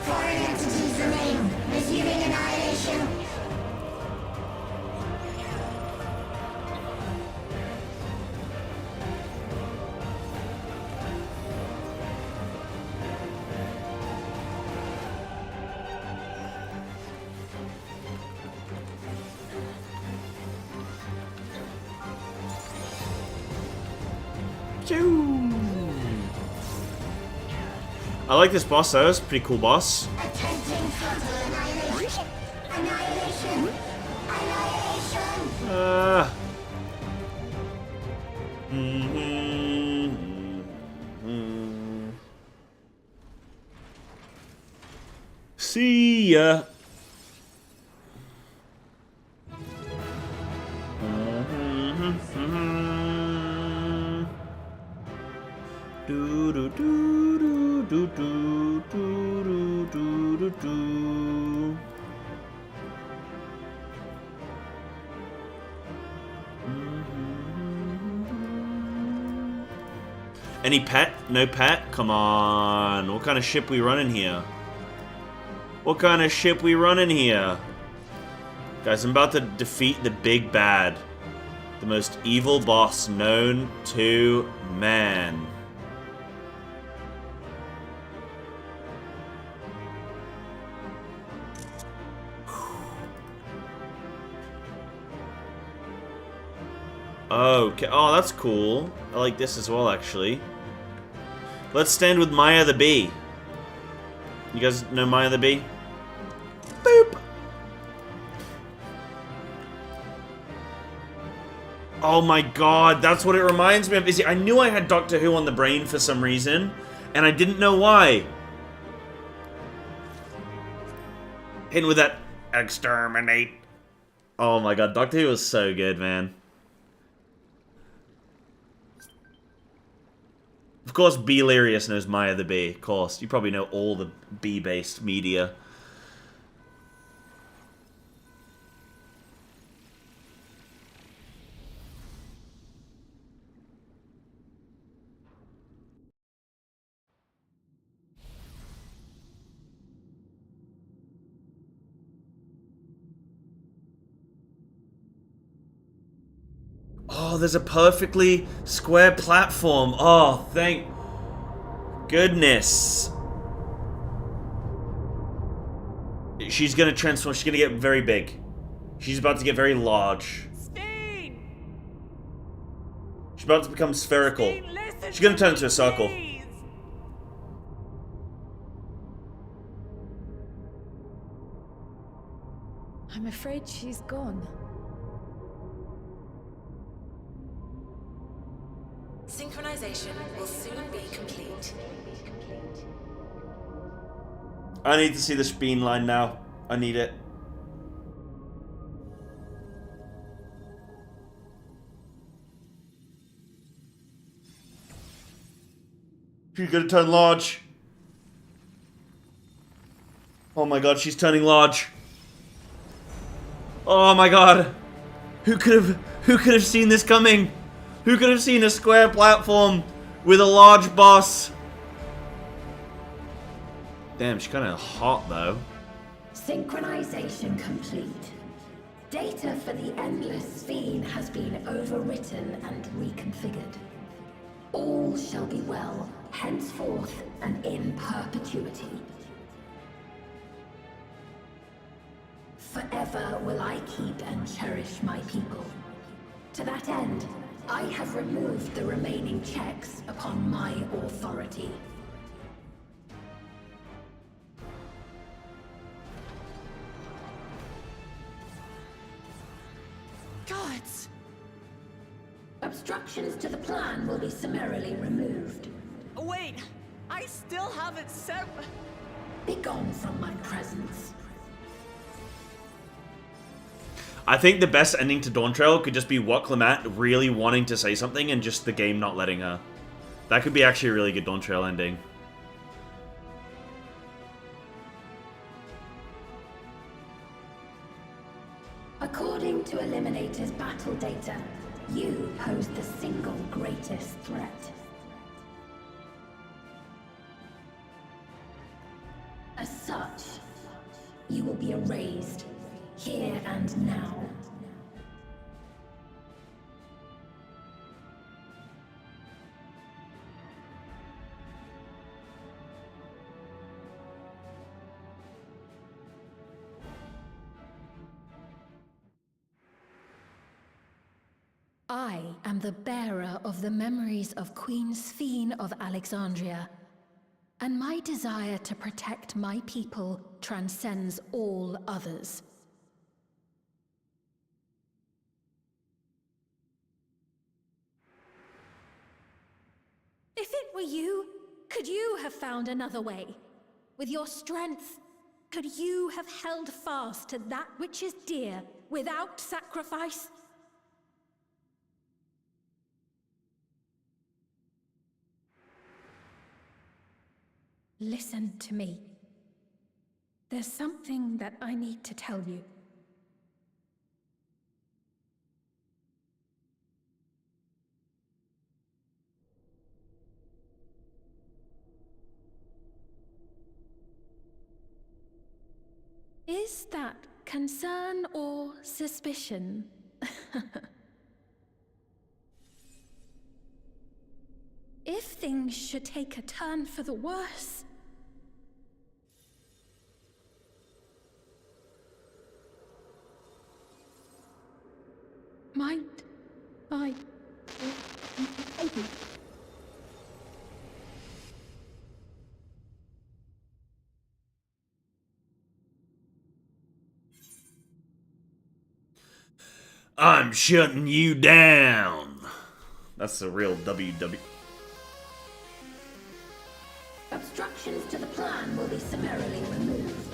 Foreign entities remain. Resuming annihilation. I like this boss though, it's a pretty cool boss. Attempting frontal annihilation. Annihilation. Annihilation. See ya. Do do do do do do do do do. Any pet? No pet? Come on. What kind of ship we running here? What kind of ship we running here? Guys, I'm about to defeat the big bad. The most evil boss known to man. Okay. Oh, that's cool. I like this as well, actually. Let's stand with Maya the Bee. You guys know Maya the Bee? Boop! Oh my god, that's what it reminds me of. I knew I had Doctor Who on the brain for some reason, and I didn't know why. Hitting with that exterminate. Oh my god, Doctor Who was so good, man. Of course, Beelarius knows Maya the Bee. Of course, you probably know all the bee-based media. Oh, there's a perfectly square platform. Oh, thank goodness. She's gonna transform. She's gonna get very big. She's about to get very large. Steen! She's about to become spherical. Steen, listen She's gonna to turn me, into a circle. please. I'm afraid she's gone. Synchronization will soon be complete. I need to see the Speen line now. I need it. She's gonna turn large. Oh my god, she's turning large. Oh my god. Who could have seen this coming? Who could have seen a square platform with a large boss? Damn, she's kind of hot though. Synchronization complete. Data for the Endless Fiend has been overwritten and reconfigured. All shall be well, henceforth and in perpetuity. Forever will I keep and cherish my people. To that end, I have removed the remaining checks upon my authority. Gods! Obstructions to the plan will be summarily removed. Wait! I still haven't said... Begone from my presence. I think the best ending to Dawntrail could just be Wat Clement really wanting to say something and just the game not letting her. That could be actually a really good Dawntrail ending. According to Eliminator's battle data, you pose the single greatest threat. As such, you will be erased, here and now. I am the bearer of the memories of Queen Sphene of Alexandria, and my desire to protect my people transcends all others. If it were you, could you have found another way? With your strength, could you have held fast to that which is dear without sacrifice? Listen to me. There's something that I need to tell you. Is that concern or suspicion? If things should take a turn for the worse, might I... I'm shutting you down. That's a real WW. Obstructions to the plan will be summarily removed.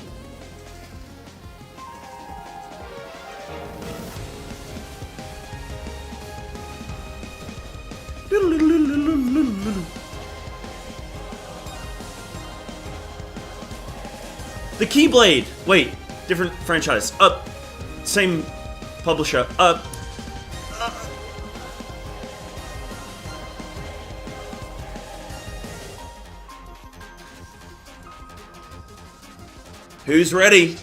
The Keyblade! Wait, different franchise. Up. Same publisher. Up. Who's ready?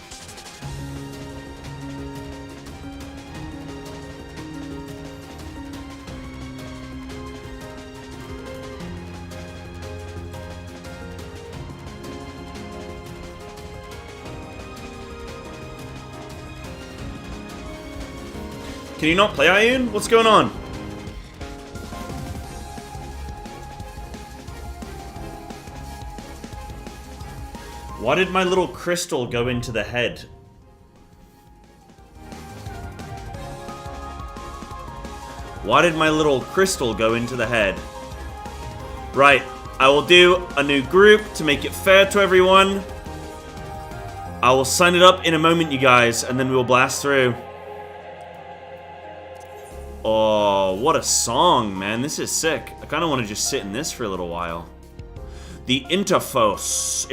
Can you not play Ioun? What's going on? Why did my little crystal go into the head? Why did my little crystal go into the head? Right, I will do a new group to make it fair to everyone. I will sign it up in a moment, you guys, and then we will blast through. Oh, what a song, man. This is sick. I kind of want to just sit in this for a little while. The interface.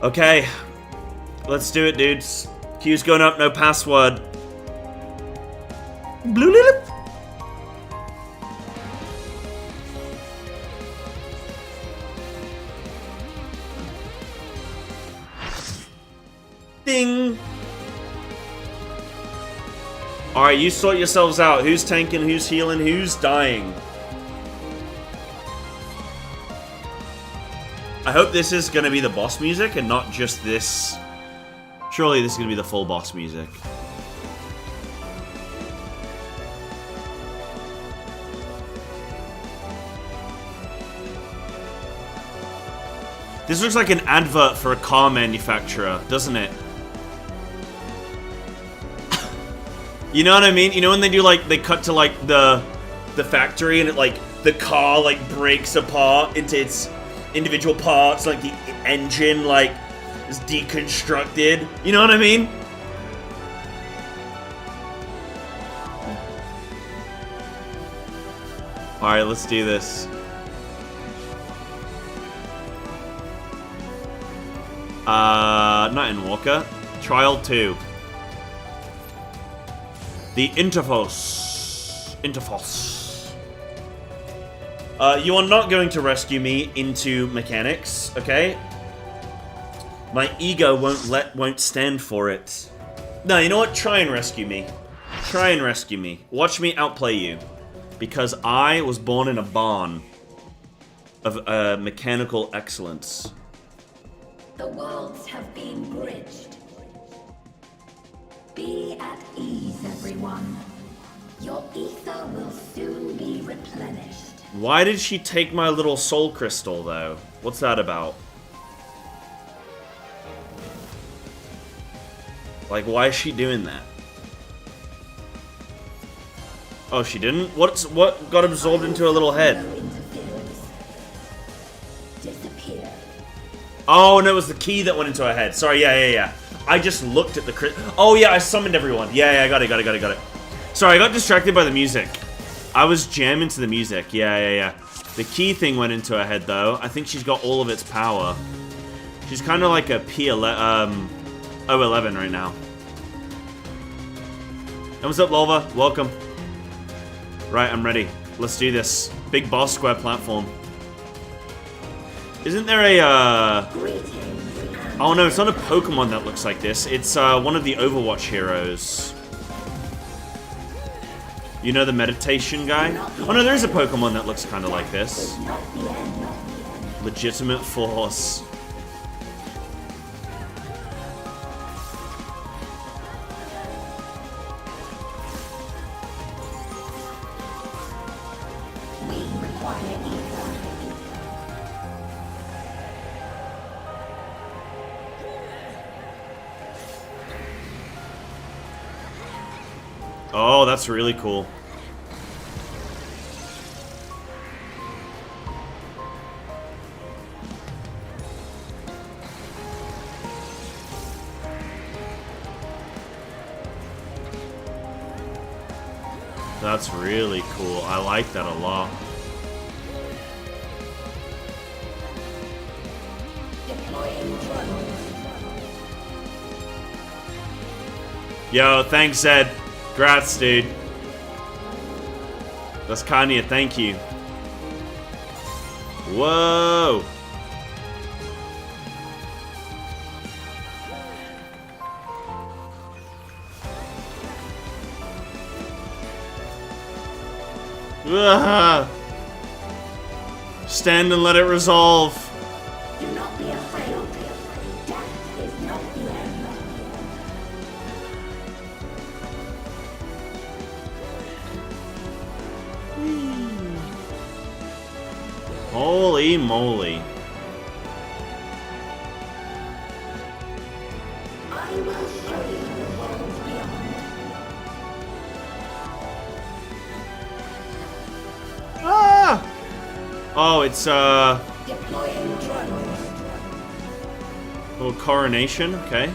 Okay. Let's do it, dudes. Queue's going up, no password. Blue lip. Ding. Alright, you sort yourselves out. Who's tanking, who's healing, who's dying? I hope this is going to be the boss music and not just this. Surely this is going to be the full boss music. This looks like an advert for a car manufacturer, doesn't it? You know what I mean? You know when they do like, they cut to like the factory and it like, the car like breaks apart into its individual parts, like the engine like is deconstructed. You know what I mean? Alright, let's do this. Not in Walker. Trial 2. The Interface. You are not going to rescue me into mechanics, okay? My ego won't stand for it. No, you know what? Try and rescue me. Try and rescue me. Watch me outplay you. Because I was born in a barn of mechanical excellence. The worlds have been bridged. Be at ease, everyone. Your ether will soon be replenished. Why did she take my little soul crystal, though? What's that about? Like, why is she doing that? Oh, she didn't? What got absorbed into her little head? Disappear. Oh, no, it was the key that went into her head. Sorry, yeah. I just looked at the oh, yeah, I summoned everyone. Yeah, I got it. Sorry, I got distracted by the music. I was jamming to the music. Yeah. The key thing went into her head, though. I think she's got all of its power. She's kind of like a O11 right now. Hey, what's up, Lolva? Welcome. Right, I'm ready. Let's do this. Big boss square platform. Isn't there a, oh no, it's not a Pokemon that looks like this. It's one of the Overwatch heroes. You know, the meditation guy? Oh no, there is a Pokemon that looks kind of like this. Legitimate Force. Oh, that's really cool. That's really cool. I like that a lot. Yo, thanks, Zed. Grats, dude. That's kind of you. Thank you. Whoa. Ah. Stand and let it resolve. Do not be afraid. Death is not the end. Holy moly. I will show you the world beyond. Ah! Oh, it's Deploying drone. little coronation, okay.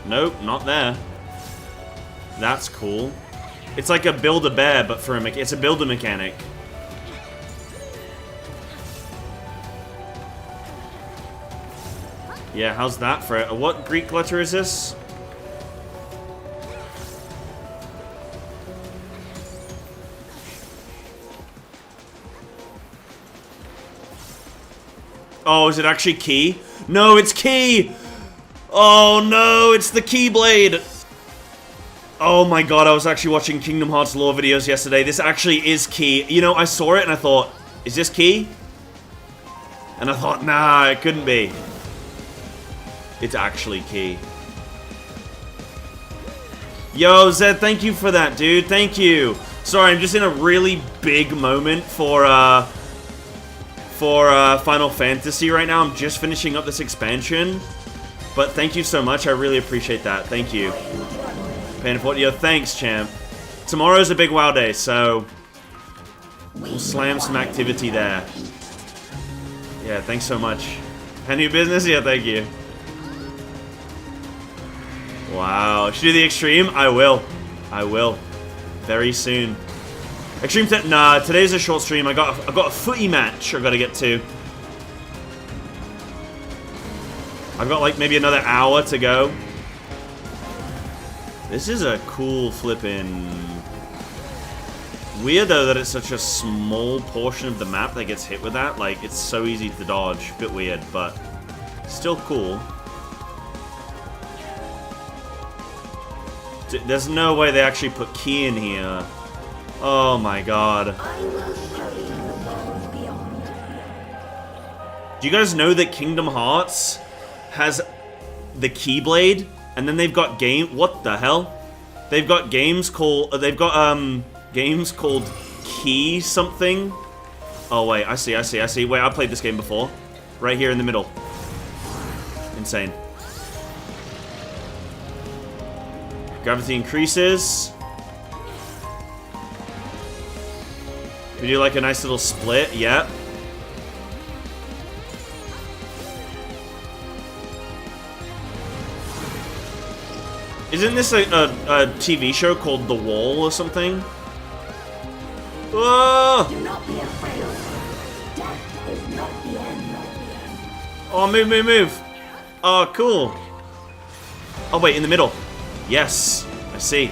Nope, not there. That's cool. It's like a Build-A-Bear, but for it's a builder mechanic. Yeah, how's that for it? What Greek letter is this? Oh, is it actually key? No, it's key! Oh no, it's the Keyblade! Oh my god, I was actually watching Kingdom Hearts lore videos yesterday. This actually is key. You know, I saw it and I thought, is this key? And I thought, nah, it couldn't be. It's actually key. Yo, Zed, thank you for that, dude. Thank you. Sorry, I'm just in a really big moment for Final Fantasy right now. I'm just finishing up this expansion. But thank you so much. I really appreciate that. Thank you. Painful. Yo, thanks, champ. Tomorrow's a big WoW day, so we'll slam some activity there. Yeah, thanks so much. Any business? Yeah, thank you. Wow. Should I do the extreme? I will. I will. Very soon. Extreme set? Nah, today's a short stream. I got a footy match I gotta get to. I've got like maybe another hour to go. This is a cool flippin'... Weird though that it's such a small portion of the map that gets hit with that. Like, it's so easy to dodge. Bit weird, but still cool. There's no way they actually put key in here. Oh my god. Do you guys know that Kingdom Hearts has the Keyblade, and then they've got what the hell? They've got games called Key something. Oh wait, I see. Wait, I played this game before. Right here in the middle. Insane. Gravity increases. We do like a nice little split, yep. Isn't this a TV show called The Wall or something? Whoa! Do not be afraid. Death is not the end. Oh, move. Oh, cool. Oh, wait, in the middle. Yes, I see.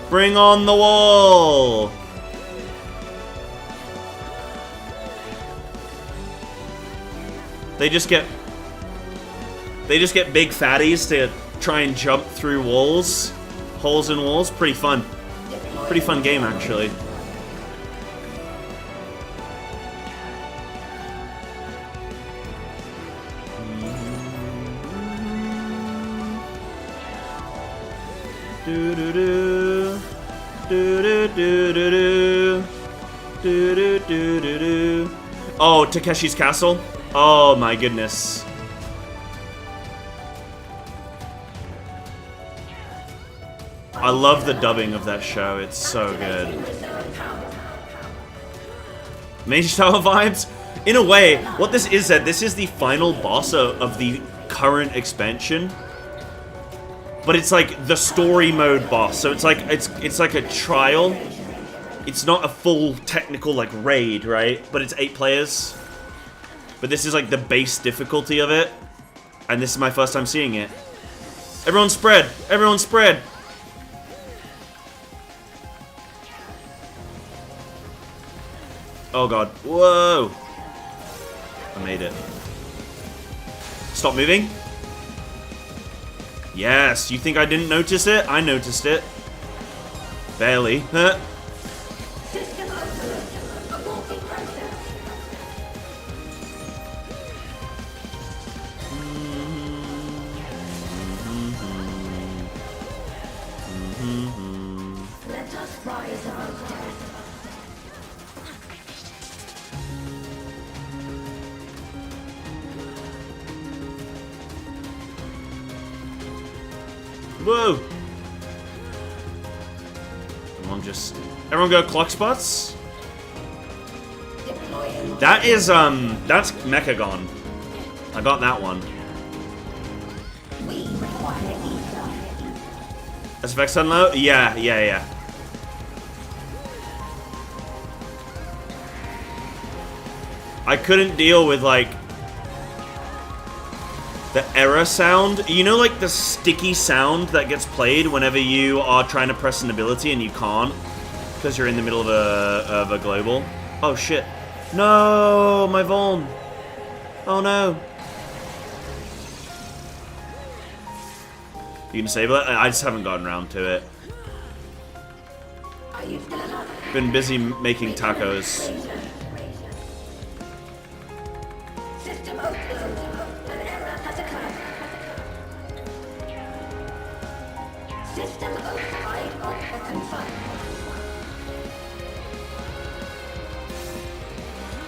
Bring on the wall! They just get big fatties to try and jump through walls, holes in walls. Pretty fun. Pretty fun game, actually. Oh, Takeshi's Castle? Oh my goodness. I love the dubbing of that show, it's so good. Mage Tower vibes? In a way, what this is that this is the final boss of the current expansion. But it's like the story mode boss, so it's like a trial. It's not a full technical like raid, right? But it's 8 players. But this is like the base difficulty of it, and this is my first time seeing it. Everyone spread! Everyone spread! Oh god. Whoa! I made it. Stop moving. Yes, you think I didn't notice it? I noticed it. Barely. Huh? Let us rise out of death. Whoa! Everyone go clock spots? That is, that's Mechagon. I got that one. SFX unload? Yeah. I couldn't deal with, like, the error sound. You know, like, the sticky sound that gets played whenever you are trying to press an ability and you can't? Because you're in the middle of a global. Oh, shit. No! My Vuln! Oh, no. You can disable it? I just haven't gotten around to it. Been busy making tacos.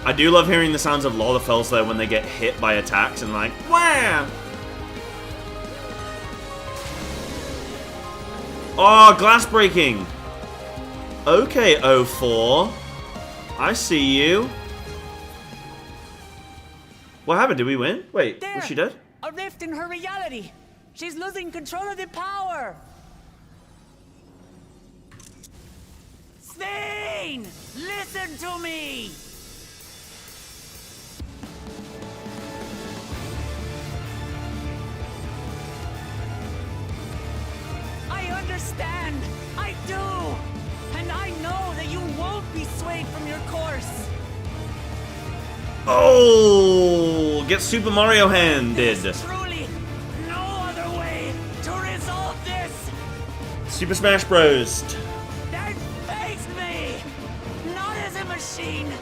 I do love hearing the sounds of Lalafels though when they get hit by attacks and like, wham! Oh, glass breaking! Okay, 04. I see you. What happened? Did we win? Wait, was she dead? A rift in her reality. She's losing control of the power. Svein! Listen to me! I understand. I do. And I know that you won't be swayed from your course. Oh, get Super Mario handed. There's truly no other way to resolve this. Super Smash Bros. Then face me, not as a machine,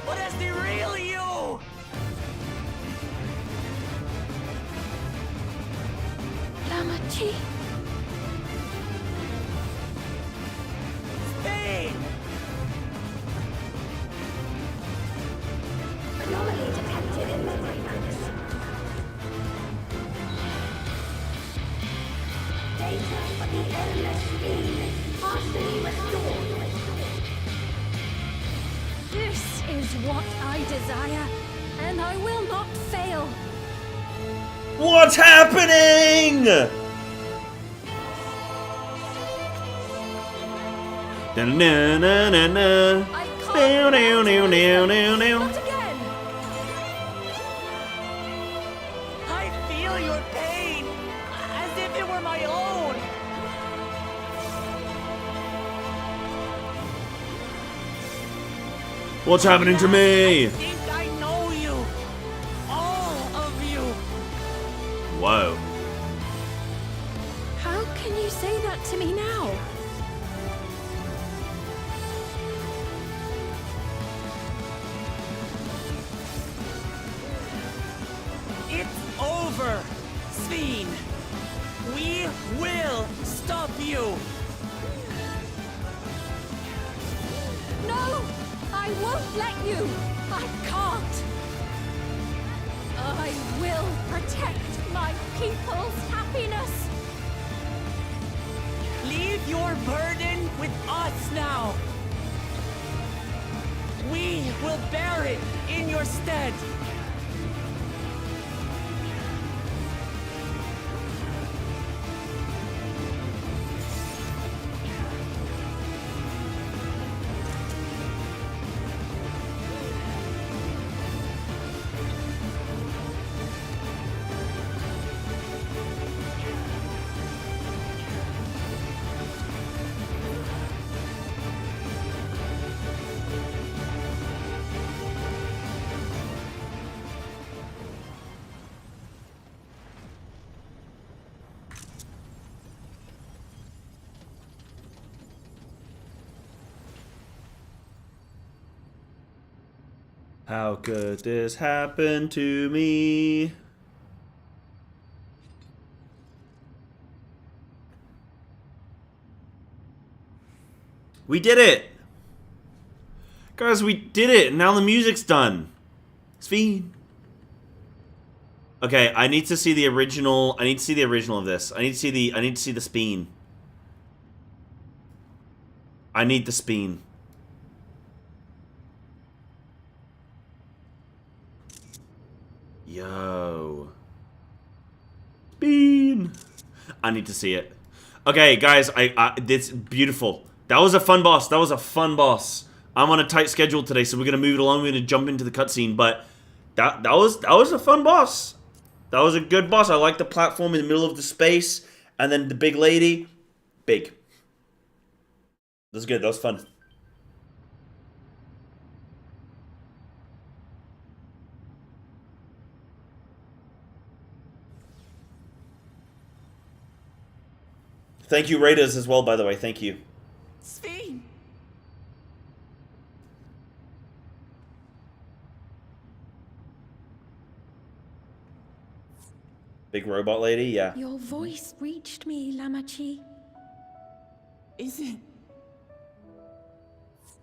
but as the real you. Lamachi? Hey! Anomaly detected in memory banks. Data for the endless fiend partially restored. This is what I desire, and I will not fail. What's happening? Da-na-na-na-na. Down. Not again! I feel your pain, as if it were my own. What's happening to me? I think I know you. All of you. Whoa. How can you say that to me now? It's over, Sveen. We will stop you. No! I won't let you! I can't! I will protect my people's happiness! Leave your burden with us now. We will bear it in your stead. How could this happen to me? We did it! Guys, we did it! Now the music's done. Sveen. Okay, I need to see the original. I need to see the original of this. I need to see the speen. I need the speen. Yo. Speen. I need to see it. Okay, guys, it's beautiful. That was a fun boss. That was a fun boss. I'm on a tight schedule today, so we're gonna move it along. We're gonna jump into the cutscene, but that was a fun boss. That was a good boss. I like the platform in the middle of the space, and then the big lady, big. That was good. That was fun. Thank you, Raiders, as well, by the way. Thank you. Sveen. Big robot lady, yeah. Your voice reached me, Lamachi. Is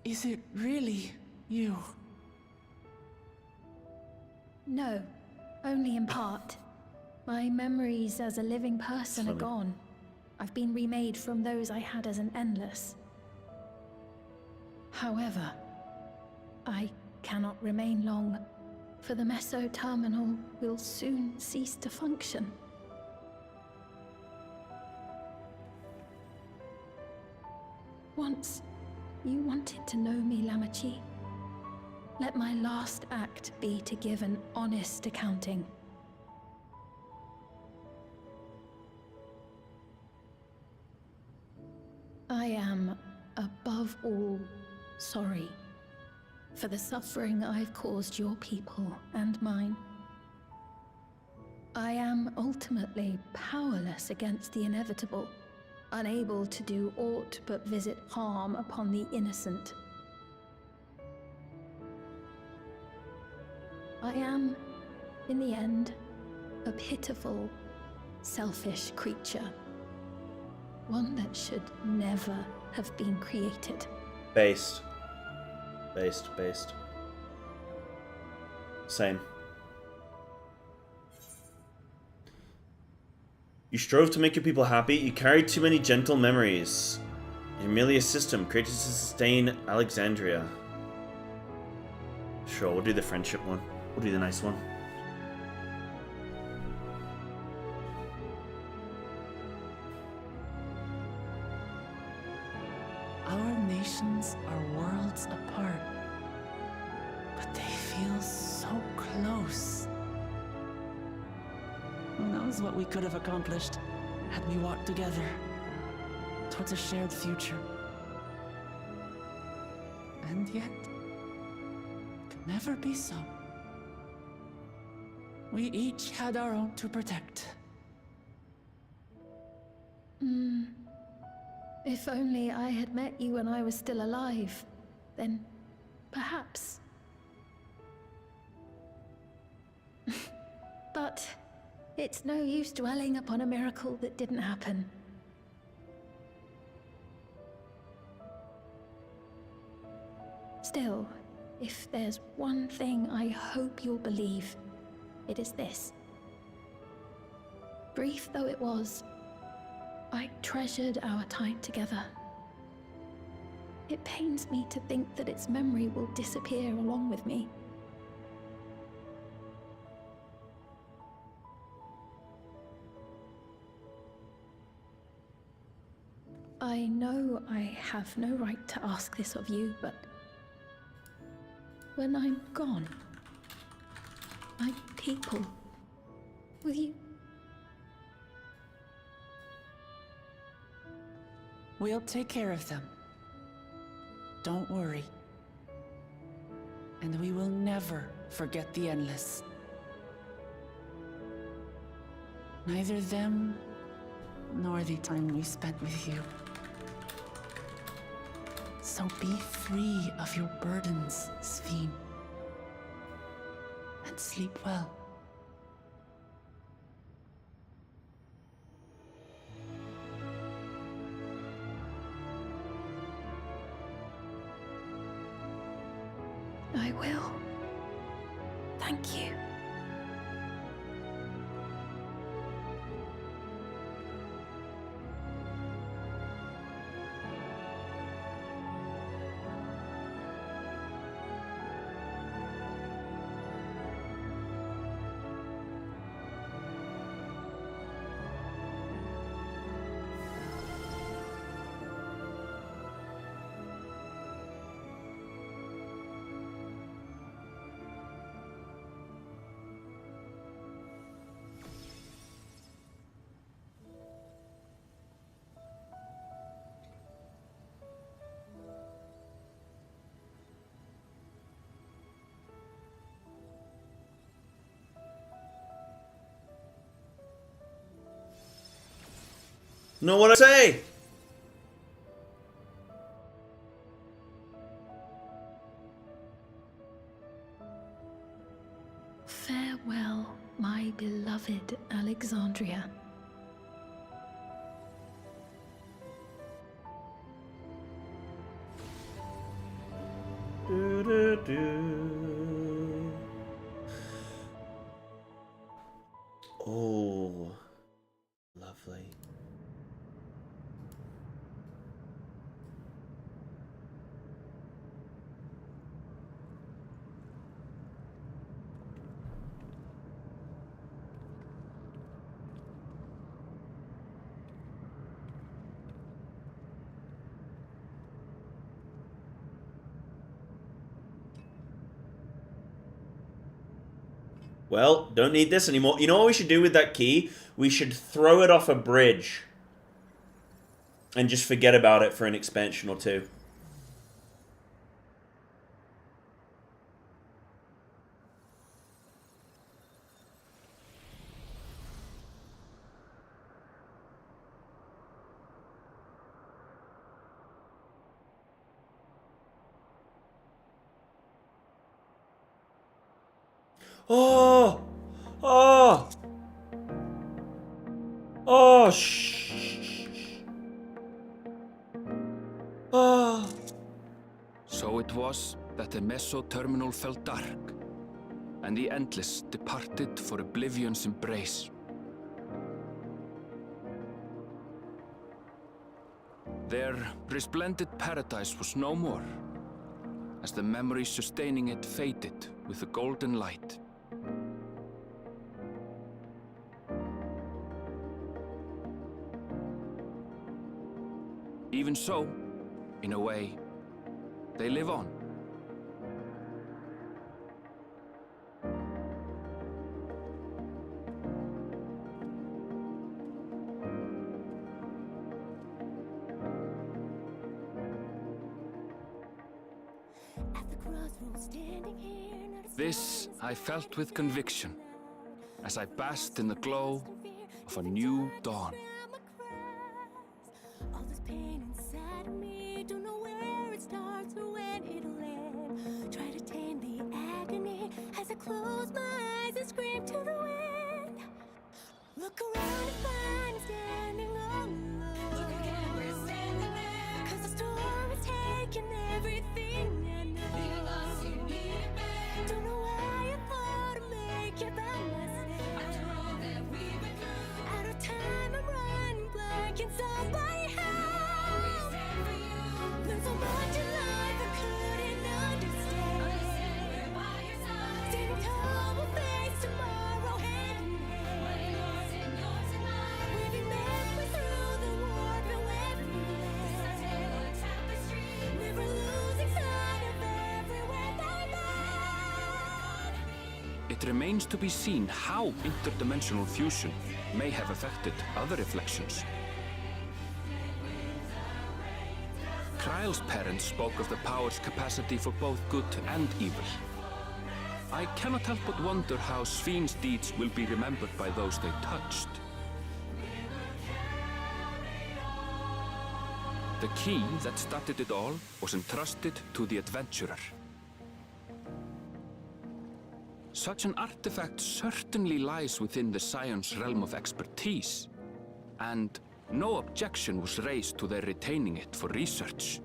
it really you? No, only in part. My memories as a living person are gone. I've been remade from those I had as an endless. However, I cannot remain long, for the Meso Terminal will soon cease to function. Once, you wanted to know me, Lamachi. Let my last act be to give an honest accounting. I am, above all, sorry for the suffering I've caused your people and mine. I am ultimately powerless against the inevitable, unable to do aught but visit harm upon the innocent. I am, in the end, a pitiful, selfish creature. One that should never have been created. Based. Same. You strove to make your people happy. You carried too many gentle memories. You're merely a system created to sustain Alexandria. Sure, we'll do the friendship one. We'll do the nice one. Our nations are worlds apart, but they feel so close. Who knows what we could have accomplished had we walked together towards a shared future. And yet, it could never be so. We each had our own to protect. If only I had met you when I was still alive, then perhaps. But it's no use dwelling upon a miracle that didn't happen. Still, if there's one thing I hope you'll believe, it is this. Brief though it was, I treasured our time together. It pains me to think that its memory will disappear along with me. I know I have no right to ask this of you, but when I'm gone, my people, will you? We'll take care of them. Don't worry. And we will never forget the Endless. Neither them, nor the time we spent with you. So be free of your burdens, Sphene. And sleep well. I will. Thank you. Know what I say? Farewell, my beloved Alexandria. Oh, lovely. Well, don't need this anymore. You know what we should do with that key? We should throw it off a bridge. And just forget about it for an expansion or two. Oh! Oh! Oh. So it was that the meso-terminal fell dark, and the Endless departed for oblivion's embrace. Their resplendent paradise was no more, as the memory sustaining it faded with the golden light. Even so, in a way, they live on. This I felt with conviction, as I basked in the glow of a new dawn. All this pain inside of me, don't know where it starts or when it'll end. Try to tame the agony as I close my eyes and scream to the wind. Look around and find I'm standing alone. Look again, we're standing there. 'Cause the storm has taken everything I know. The loss you need it back. Don't know why I thought I'd make it by myself. After all that we've been through, out of time I'm running blind. Can somebody help? We stand for you. Learned so much in life I couldn't understand. We're by your side. Standing tall, we'll face tomorrow hand in hand. What yours and yours and mine. We've been halfway through the war, but we're this our tale of tapestry. Never losing sight of everywhere they led. It remains to be seen how interdimensional fusion may have affected other reflections. Kryle's parents spoke of the power's capacity for both good and evil. I cannot help but wonder how Sphyn's deeds will be remembered by those they touched. The key that started it all was entrusted to the adventurer. Such an artifact certainly lies within the Scion's realm of expertise, and no objection was raised to their retaining it for research.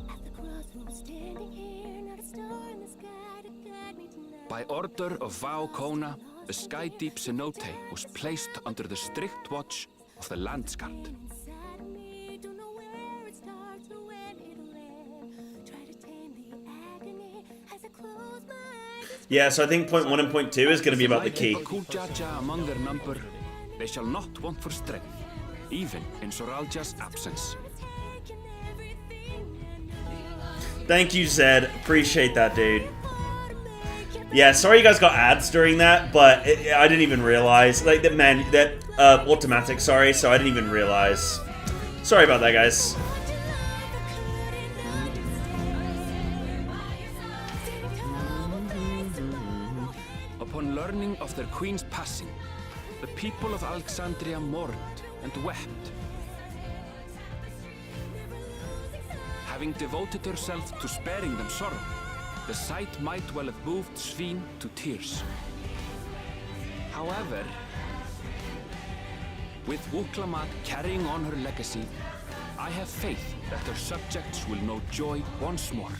At the crossroads, standing here, not a star in the sky to guide me tonight. By order of Vau Kona, the Sky Deep Cenote was placed under the strict watch of the Landsguard. Inside of me, don't know where it starts or when it'll end. Try to tame the agony as I close my eyes. Yeah, so I think point 1 and point 2 is going to be about the key. Occult among their number, they shall not want for strength, even in Soralja's absence. Thank you, Zed. Appreciate that, dude. Yeah, sorry you guys got ads during that, but I didn't even realize. Like, that automatic, sorry, so I didn't even realize. Sorry about that, guys. Upon learning of their queen's passing, the people of Alexandria mourned and wept. Having devoted herself to sparing them sorrow, the sight might well have moved Sphyn to tears. However, with Wuklamat carrying on her legacy, I have faith that her subjects will know joy once more.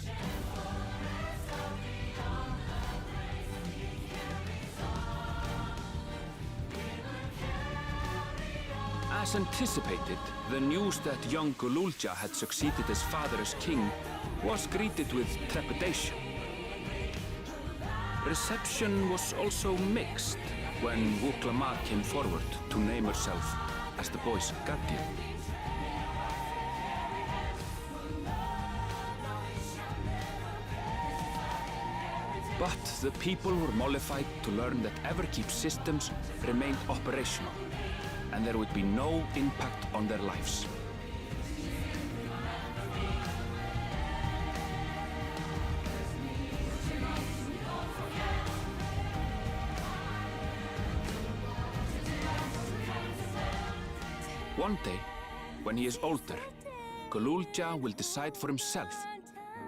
As anticipated, the news that young Gululja had succeeded his father as king was greeted with trepidation. Reception was also mixed when Wuklamat came forward to name herself as the boy's guardian. But the people were mollified to learn that Everkeep systems remained operational, and there would be no impact on their lives. One day, when he is older, Gululja will decide for himself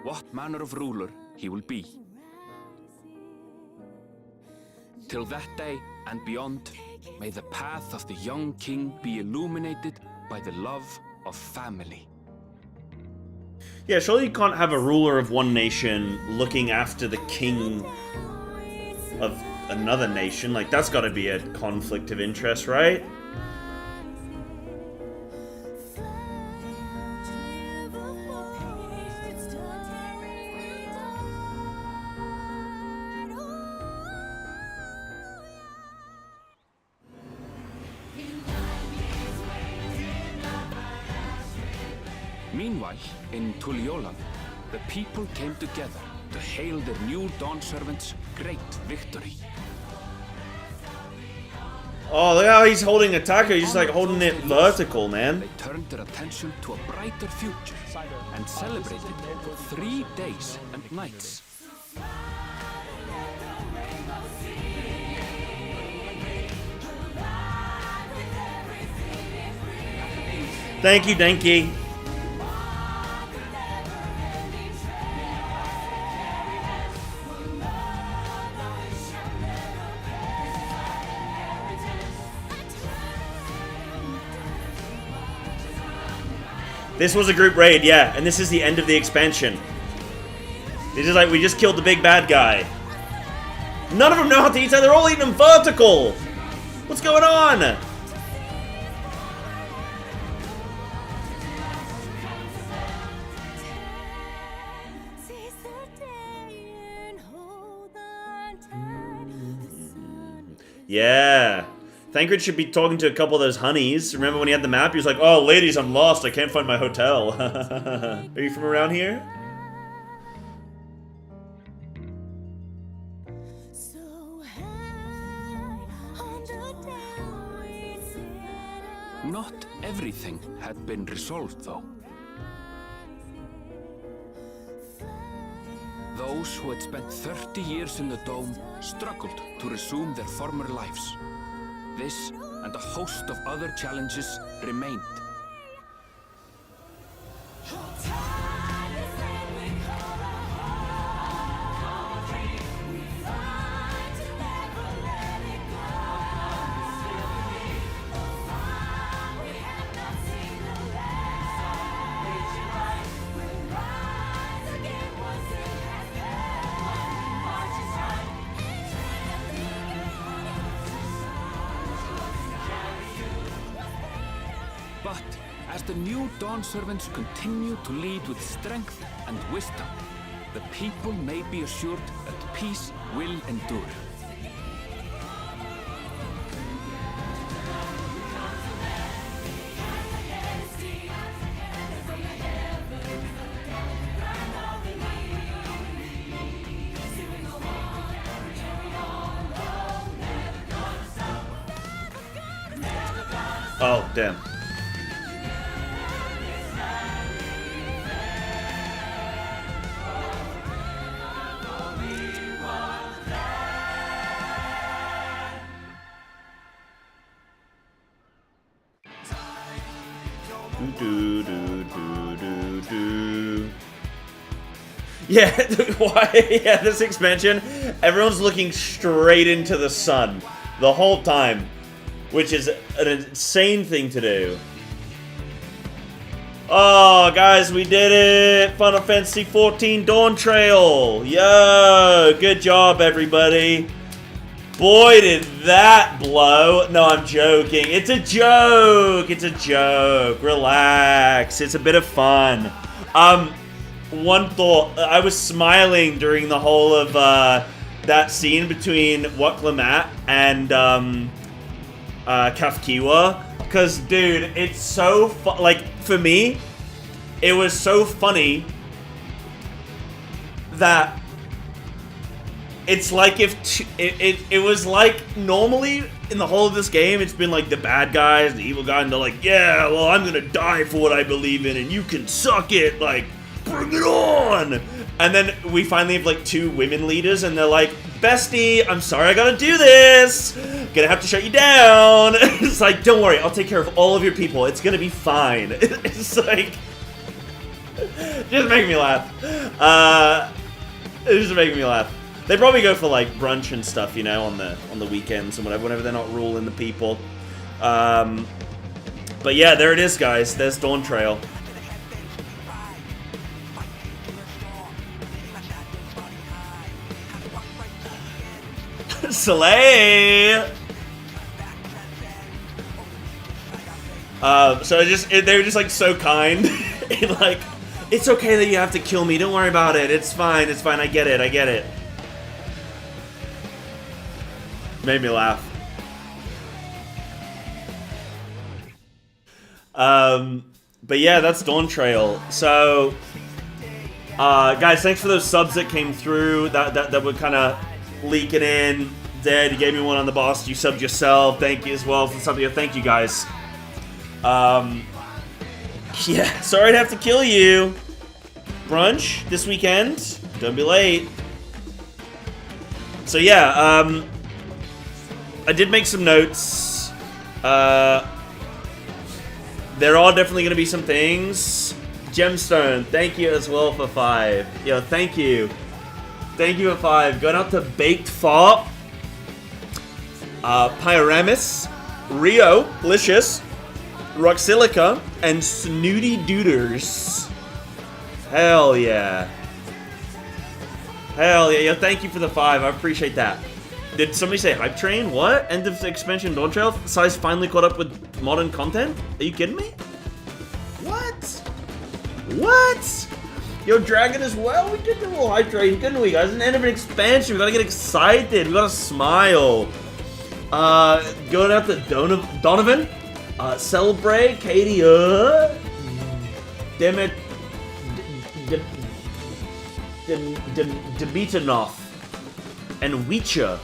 what manner of ruler he will be. Till that day and beyond, may the path of the young king be illuminated by the love of family. Yeah, surely you can't have a ruler of one nation looking after the king of another nation. Like, that's gotta be a conflict of interest, right? Meanwhile, in Tulliolan, the people came together to hail their new Dawn servant's great victory. Oh, look how he's holding attacker. He's just like holding it vertical, man. They turned their attention to a brighter future and celebrated for 3 days and nights. Thank you, Denki. This was a group raid, yeah, and this is the end of the expansion. This is like, we just killed the big bad guy. None of them know how to eat, they're all eating them vertical! What's going on? Yeah. Thancred should be talking to a couple of those honeys. Remember when he had the map? He was like, oh, ladies, I'm lost. I can't find my hotel. Are you from around here? Not everything had been resolved, though. Those who had spent 30 years in the Dome struggled to resume their former lives. This and a host of other challenges remained. But as the new Dawn servants continue to lead with strength and wisdom, the people may be assured that peace will endure. Oh, damn. Yeah, why? Yeah, this expansion, everyone's looking straight into the sun the whole time, which is an insane thing to do. Oh, guys, we did it! Final Fantasy XIV Dawntrail! Yo, good job, everybody. Boy, did that blow. No, I'm joking. It's a joke. It's a joke. Relax. It's a bit of fun. One thought. I was smiling during the whole of that scene between Waklamat and Kafkiwa. Because, dude, it's so like, for me, it was so funny that it's like if it was like, normally in the whole of this game, it's been like the bad guys, the evil guys, and they're like, yeah, well, I'm gonna die for what I believe in, and you can suck it, like, bring it on! And then we finally have like 2 women leaders, and they're like, bestie, I'm sorry I gotta do this! Gonna have to shut you down! It's like, don't worry, I'll take care of all of your people, it's gonna be fine. It's like, just making me laugh. It's just making me laugh. They probably go for like brunch and stuff, you know, on the weekends and whatever, whenever they're not ruling the people. But yeah, there it is, guys. There's Dawntrail. Slay! So they were just like so kind. Like, it's okay that you have to kill me. Don't worry about it. It's fine. It's fine. I get it. I get it. Made me laugh. But yeah, that's Dawntrail. So, guys, thanks for those subs that came through. That were kind of leaking in. Dead, you gave me one on the boss. You subbed yourself. Thank you as well for subbing. Thank you, guys. Yeah, sorry to have to kill you. Brunch this weekend. Don't be late. So yeah, I did make some notes. There are definitely going to be some things. Gemstone, thank you as well for 5. Yo, thank you. Thank you for 5. Going out to Baked Fart, Pyramis, Rio, Licious, Roxilica, and Snooty Dooders. Hell yeah. Hell yeah. Yo, thank you for the 5. I appreciate that. Did somebody say Hype Train? What? End of expansion Dawntrail? Size finally caught up with modern content? Are you kidding me? What? What? Yo, Dragon as well? We did the little Hype Train, couldn't we, guys? It's the end of an expansion. We gotta get excited. We gotta smile. Going out to Donovan. Celebrate, Katie, Debitanov, and Weecher.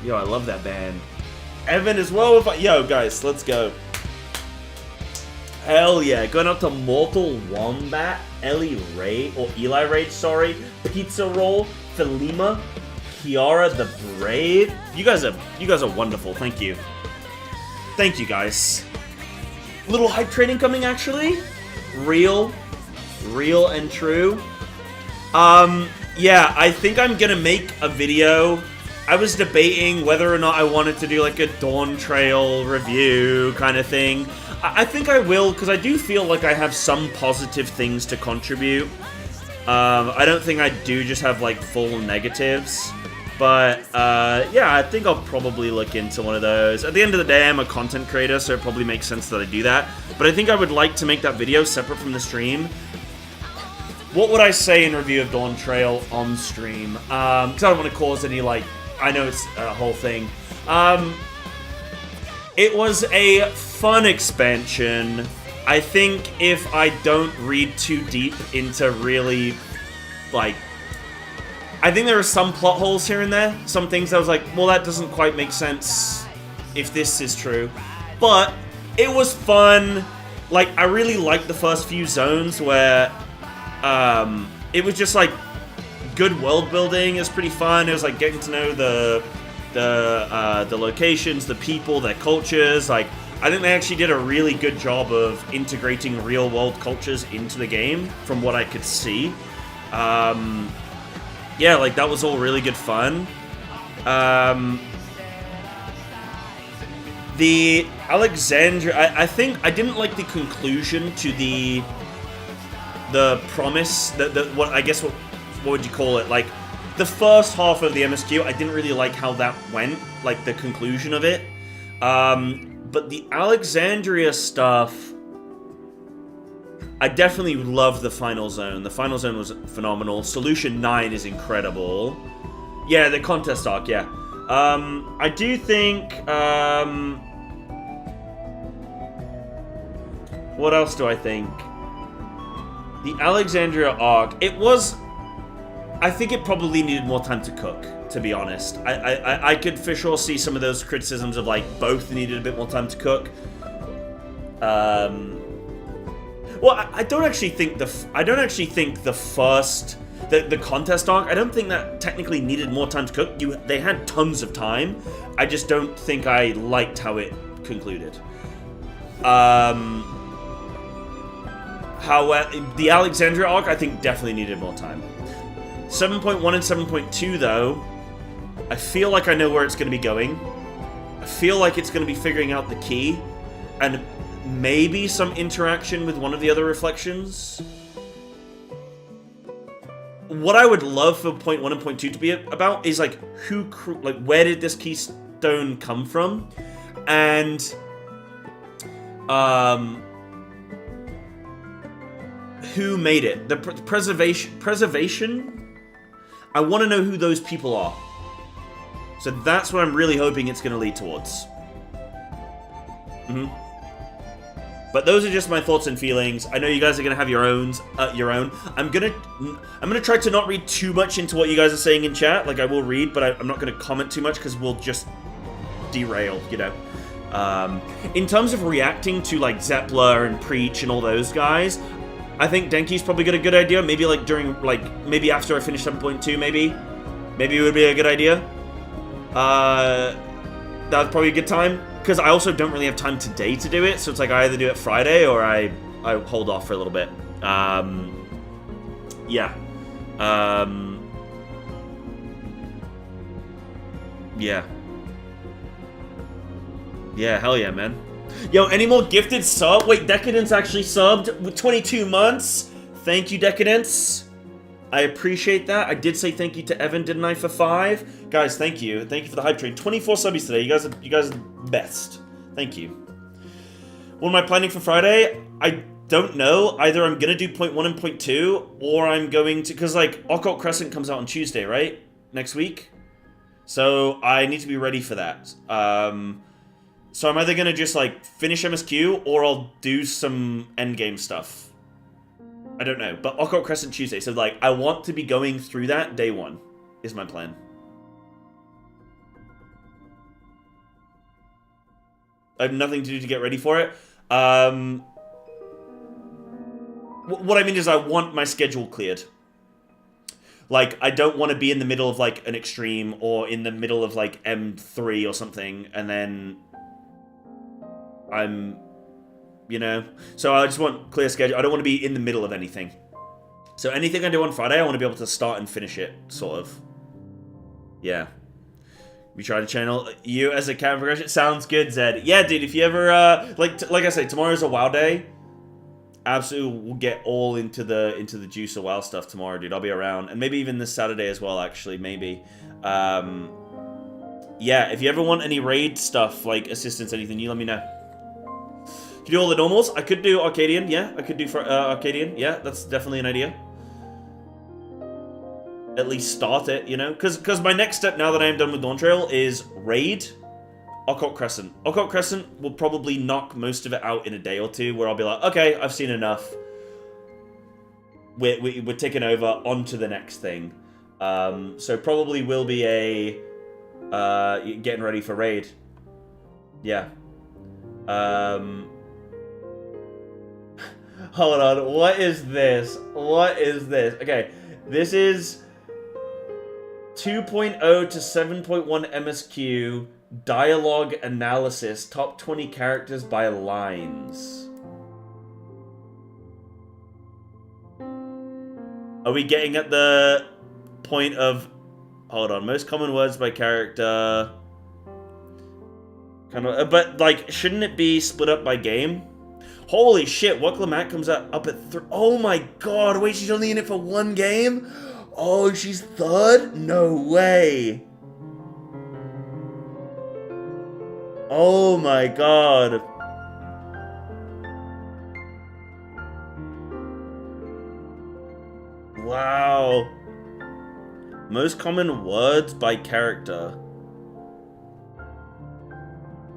Yo, I love that band. Evan as well. Yo, guys, let's go. Hell yeah. Going out to Mortal Wombat, Eli Rage, sorry. Pizza Roll, Philima, Kiara the Brave. You guys are wonderful. Thank you. Thank you, guys. Little hype training coming, actually. Real and true. Yeah, I think I'm gonna make a video. I was debating whether or not I wanted to do like a Dawntrail review kind of thing. I think I will, because I do feel like I have some positive things to contribute. I don't think I do just have like full negatives. But, yeah, I think I'll probably look into one of those. At the end of the day, I'm a content creator, so it probably makes sense that I do that. But I think I would like to make that video separate from the stream. What would I say in review of Dawntrail on stream? Because I don't want to cause any, like, I know it's a whole thing. It was a fun expansion. I think if I don't read too deep into really, like, I think there are some plot holes here and there. Some things I was like, well, that doesn't quite make sense if this is true. But it was fun. Like, I really liked the first few zones where it was just like good world building. It was pretty fun. It was like getting to know the locations, the people, their cultures. Like, I think they actually did a really good job of integrating real world cultures into the game from what I could see. Yeah, like, that was all really good fun. The Alexandria, I think I didn't like the conclusion to the promise, what would you call it? Like, the first half of the MSQ, I didn't really like how that went, like the conclusion of it. But the Alexandria stuff, I definitely love the final zone. The final zone was phenomenal. Solution 9 is incredible. Yeah, the contest arc, yeah. I do think, what else do I think? The Alexandria arc, I think it probably needed more time to cook, to be honest. I could for sure see some of those criticisms of, like, both needed a bit more time to cook. Well, I don't actually think the contest arc, I don't think that technically needed more time to cook. They had tons of time. I just don't think I liked how it concluded. However, the Alexandria arc, I think definitely needed more time. 7.1 and 7.2, though, I feel like I know where it's going to be going. I feel like it's going to be figuring out the key, and maybe some interaction with one of the other reflections. What I would love for point 1 and point 2 to be about is, like, where did this keystone come from? And, who made it? The preservation? I want to know who those people are. So that's what I'm really hoping it's going to lead towards. But those are just my thoughts and feelings. I know you guys are going to have your own. I'm going to try to not read too much into what you guys are saying in chat. Like, I will read, but I'm not going to comment too much because we'll just derail, you know. In terms of reacting to, like, Zeppler and Preach and all those guys, I think Denki's probably got a good idea. Maybe, like, during, like, maybe after I finish 7.2, maybe. Maybe it would be a good idea. That's probably a good time. Because I also don't really have time today to do it. So it's like I either do it Friday or I hold off for a little bit. Yeah. Yeah. Yeah, hell yeah, man. Yo, any more gifted sub? Wait, Decadence actually subbed with 22 months. Thank you, Decadence. I appreciate that. I did say thank you to Evan, didn't I, for 5? Guys, thank you. Thank you for the hype train. 24 subbies today. You guys are the best. Thank you. What am I planning for Friday? I don't know. Either I'm going to do point 1 and point 2, or I'm going to... Because, like, Occult Crescent comes out on Tuesday, right? Next week? So, I need to be ready for that. So I'm either going to just, like, finish MSQ, or I'll do some endgame stuff. I don't know. But Occult Crescent Tuesday. So, like, I want to be going through that day 1, is my plan. I have nothing to do to get ready for it. What I mean is I want my schedule cleared. Like, I don't want to be in the middle of, like, an extreme, or in the middle of, like, M3 or something, and then I'm, you know? So I just want clear schedule. I don't want to be in the middle of anything. So anything I do on Friday, I want to be able to start and finish it, sort of. Yeah. We try to channel you as a camera progression. Sounds good, Zed. Yeah, dude, if you ever, like I say, tomorrow's a WoW day. Absolutely, we'll get all into the juice of WoW stuff tomorrow, dude. I'll be around. And maybe even this Saturday as well, actually, maybe. Yeah, if you ever want any raid stuff, like assistance, anything, you let me know. If you do all the normals, I could do Arcadian, yeah. I could do for Arcadian, yeah, that's definitely an idea. At least start it, you know? Because my next step, now that I am done with Dawntrail, is raid Occult Crescent. Occult Crescent will probably knock most of it out in a day or two, where I'll be like, okay, I've seen enough. We're taking over, on to the next thing. So probably will be a getting ready for raid. Yeah. Hold on, what is this? What is this? Okay, this is 2.0 to 7.1 MSQ, dialogue analysis, top 20 characters by lines. Are we getting at the point of... Hold on, most common words by character... Kind of, but, like, shouldn't it be split up by game? Holy shit, Wuklamat comes up at 3... Oh my god, wait, she's only in it for 1 game? Oh, she's 3rd? No way. Oh my god. Wow. Most common words by character.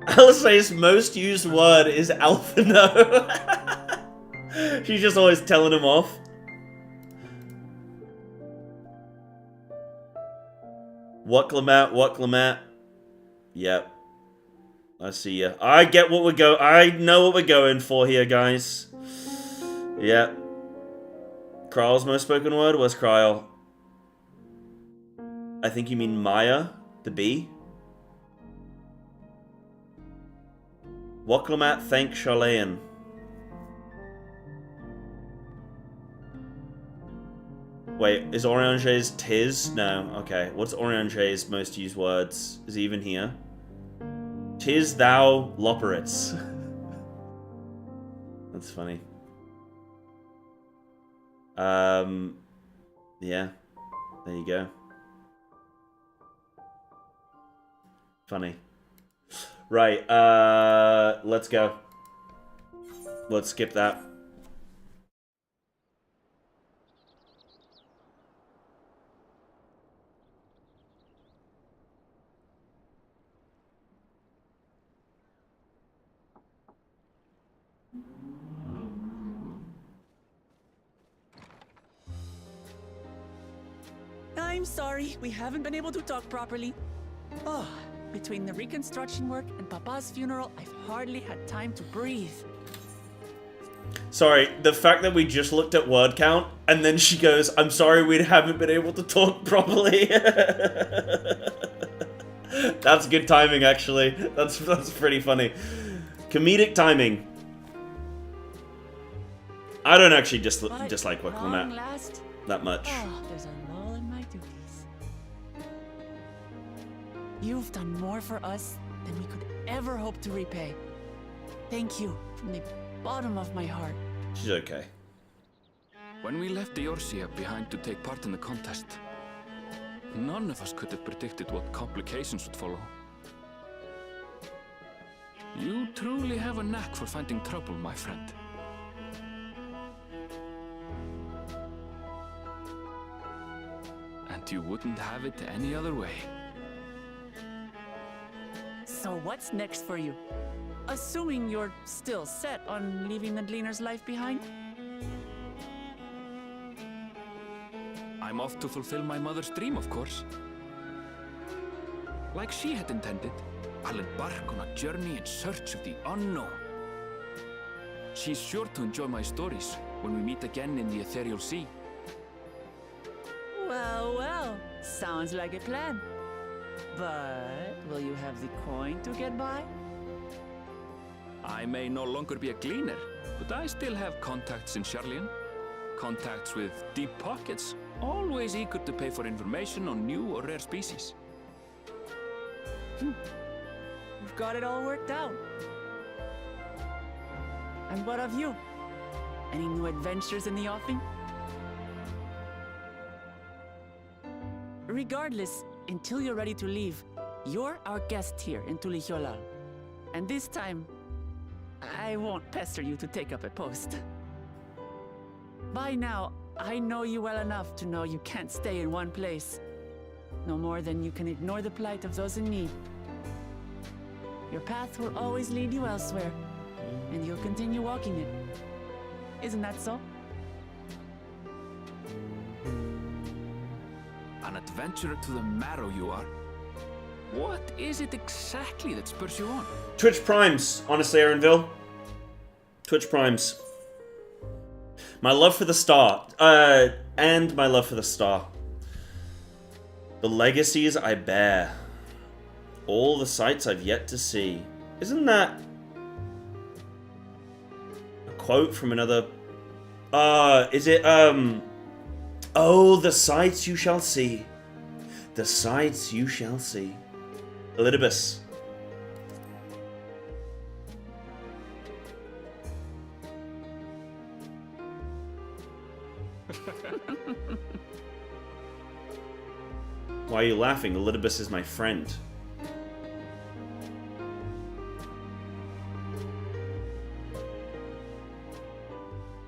Alisae's most used word is Alphino. She's just always telling him off. Wuklamat. Yep. I see ya. I get what I know what we're going for here, guys. Yep. Kryle's most spoken word was Kryle. I think you mean Maya, the bee. Wuklamat thank Charlayan. Wait, is Oriange's tis? No, okay. What's Oriange's most used words? Is he even here? Tis thou loperits. That's funny. Yeah. There you go. Funny. Right, let's go. Let's skip that. I'm sorry, we haven't been able to talk properly. Oh, between the reconstruction work and Papa's funeral, I've hardly had time to breathe. Sorry, the fact that we just looked at word count, and then she goes, I'm sorry we haven't been able to talk properly. That's good timing, actually. That's pretty funny. Comedic timing. I don't actually dislike working on that that much. Oh, there's a lull in my duties. You've done more for us than we could ever hope to repay. Thank you from the bottom of my heart. She's okay. When we left Eorzea behind to take part in the contest, none of us could have predicted what complications would follow. You truly have a knack for finding trouble, my friend. And you wouldn't have it any other way. So what's next for you? Assuming you're still set on leaving the Gleaner's life behind? I'm off to fulfill my mother's dream, of course. Like she had intended, I'll embark on a journey in search of the unknown. She's sure to enjoy my stories when we meet again in the ethereal sea. Well, well, sounds like a plan. But will you have the coin to get by? I may no longer be a gleaner, but I still have contacts in Sharlayan. Contacts with deep pockets, always eager to pay for information on new or rare species. You've got it all worked out. And what of you? Any new adventures in the offing? Regardless, until you're ready to leave, you're our guest here in Tulihyolal. And this time, I won't pester you to take up a post. By now, I know you well enough to know you can't stay in one place. No more than you can ignore the plight of those in need. Your path will always lead you elsewhere, and you'll continue walking it. Isn't that so? An adventurer to the marrow you are. What is it exactly that spurs you on? Twitch Primes, honestly, Aaronville. Twitch Primes. My love for the star. And my love for the star. The legacies I bear. All the sights I've yet to see. Isn't that a quote from another... is it, Oh, the sights you shall see. The sights you shall see. Elidibus. Why are you laughing? Elidibus is my friend.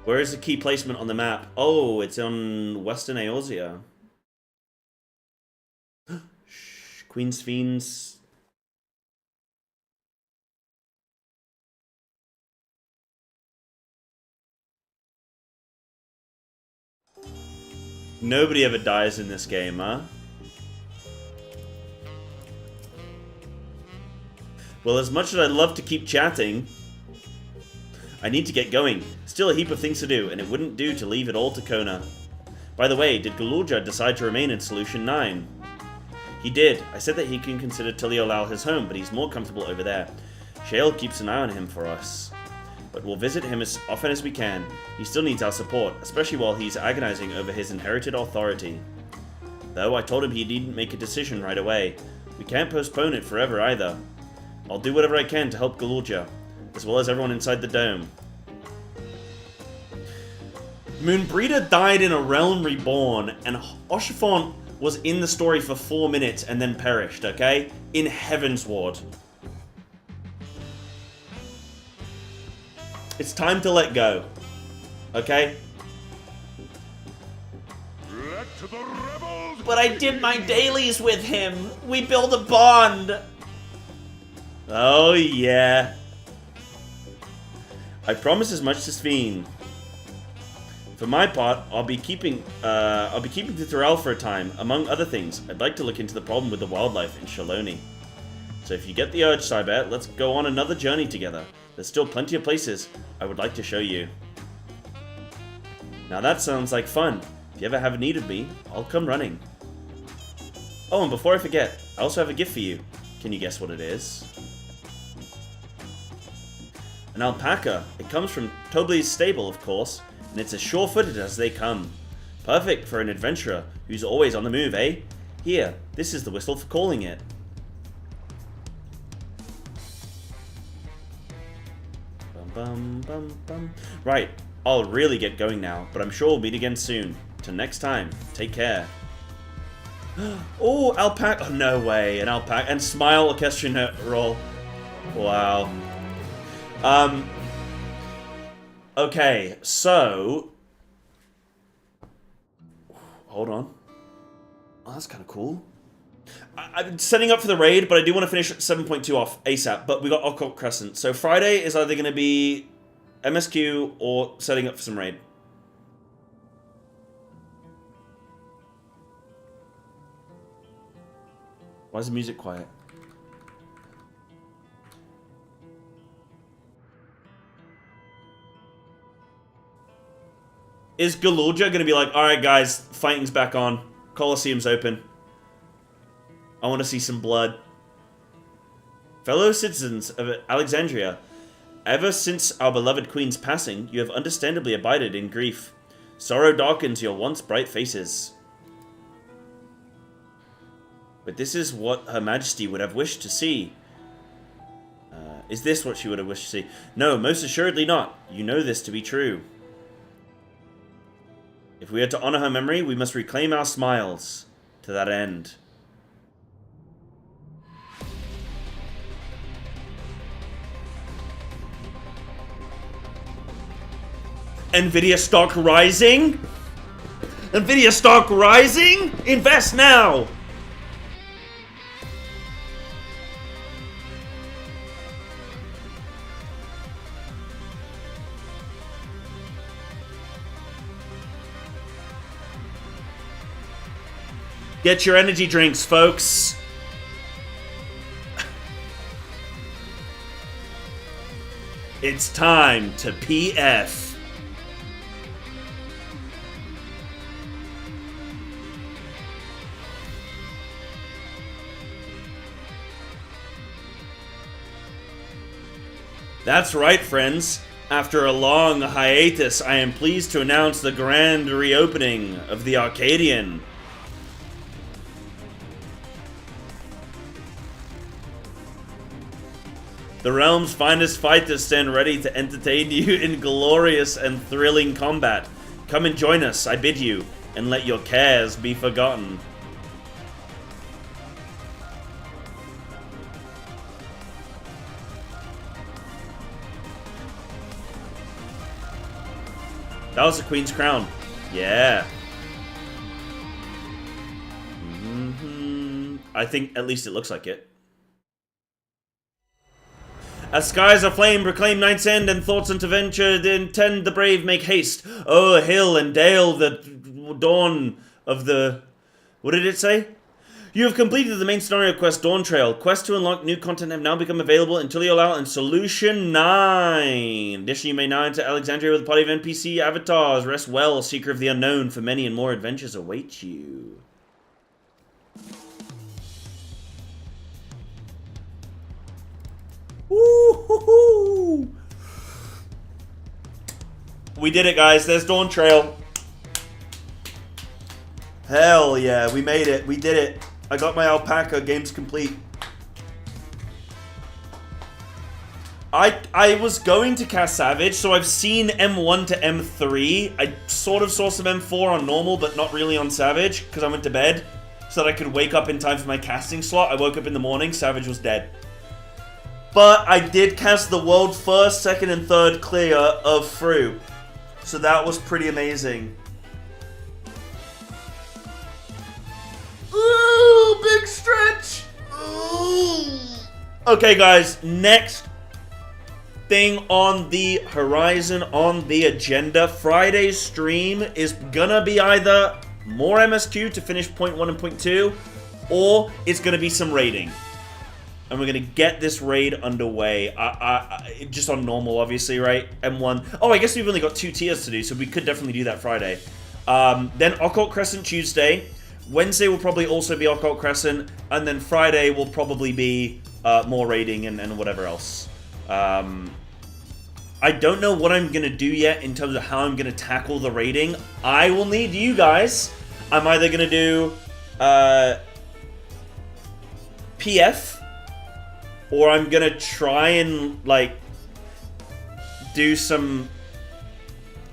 Where is the key placement on the map? Oh, it's on Western Eorzea. Shh, Queen's Fiends. Nobody ever dies in this game, huh? Well, as much as I'd love to keep chatting, I need to get going. Still a heap of things to do, and it wouldn't do to leave it all to Kona. By the way, did Galulja decide to remain in Solution 9? He did. I said that he can consider Tulihyolal his home, but he's more comfortable over there. Shale keeps an eye on him for us. but we'll visit him as often as we can. He still needs our support, especially while he's agonizing over his inherited authority. Though I told him he needn't make a decision right away. We can't postpone it forever either. I'll do whatever I can to help Galulja, as well as everyone inside the dome. Moonbreeder died in A Realm Reborn, and Oshifon was in the story for 4 minutes and then perished, okay? In Heaven's Ward. It's time to let go. Okay? But I did my dailies with him. We built a bond. Oh yeah. I promise as much to Sphene. For my part, I'll be keeping the Tyrell for a time. Among other things, I'd like to look into the problem with the wildlife in Shaloni. So if you get the urge, Psybear, let's go on another journey together. There's still plenty of places I would like to show you. Now that sounds like fun. If you ever have a need of me, I'll come running. Oh, and before I forget, I also have a gift for you. Can you guess what it is? An alpaca. It comes from Tobley's stable, of course, and it's as sure-footed as they come. Perfect for an adventurer who's always on the move, eh? Here, this is the whistle for calling it. Bum, bum, bum. Right, I'll really get going now, but I'm sure we'll meet again soon. Till next time, take care. Oh, alpaca! Oh, no way, an alpaca and smile orchestra roll. Wow. Okay, so hold on. Oh, that's kind of cool. I'm setting up for the raid, but I do want to finish 7.2 off ASAP, but we got Occult Crescent. So Friday is either going to be MSQ or setting up for some raid. Why is the music quiet? Is Galulja going to be like, alright guys, fighting's back on. Colosseum's open. I want to see some blood. Fellow citizens of Alexandria, ever since our beloved queen's passing, you have understandably abided in grief. Sorrow darkens your once bright faces. But this is what Her Majesty would have wished to see. Is this what she would have wished to see? No, most assuredly not. You know this to be true. If we are to honor her memory, we must reclaim our smiles. To that end. Nvidia stock rising? Nvidia stock rising? Invest now! Get your energy drinks, folks. It's time to PF. That's right, friends. After a long hiatus, I am pleased to announce the grand reopening of the Arcadian. The realm's finest fighters stand ready to entertain you in glorious and thrilling combat. Come and join us, I bid you, and let your cares be forgotten. That was the Queen's Crown. Yeah. I think at least it looks like it. As skies aflame proclaim night's end, and thoughts unto venture intend the brave make haste. O'er hill and dale, the dawn of the... What did it say? You have completed the main scenario quest, Dawntrail. Quests to unlock new content have now become available in Tuliolal and Solution 9. Additionally, you may now enter Alexandria with a party of NPC avatars. Rest well, Seeker of the Unknown, for many and more adventures await you. Woo-hoo-hoo! We did it, guys. There's Dawntrail. Hell yeah, we made it. We did it. I got my alpaca. Game's complete. I was going to cast Savage, so I've seen M1 to M3. I sort of saw some M4 on normal, but not really on Savage, because I went to bed, so that I could wake up in time for my casting slot. I woke up in the morning, Savage was dead. But I did cast the world first, second, and third clear of Fru. So that was pretty amazing. Ooh, big stretch! Ooh. Okay, guys, next thing on the horizon, on the agenda. Friday's stream is gonna be either more MSQ to finish point 1 and point 2, or it's gonna be some raiding. And we're gonna get this raid underway. Just on normal, obviously, right? M1. Oh, I guess we've only got 2 tiers to do, so we could definitely do that Friday. Then Occult Crescent Tuesday. Wednesday will probably also be Occult Crescent. And then Friday will probably be more raiding and whatever else. I don't know what I'm gonna do yet in terms of how I'm gonna tackle the raiding. I will need you guys. I'm either gonna do PF, or I'm gonna try and like do some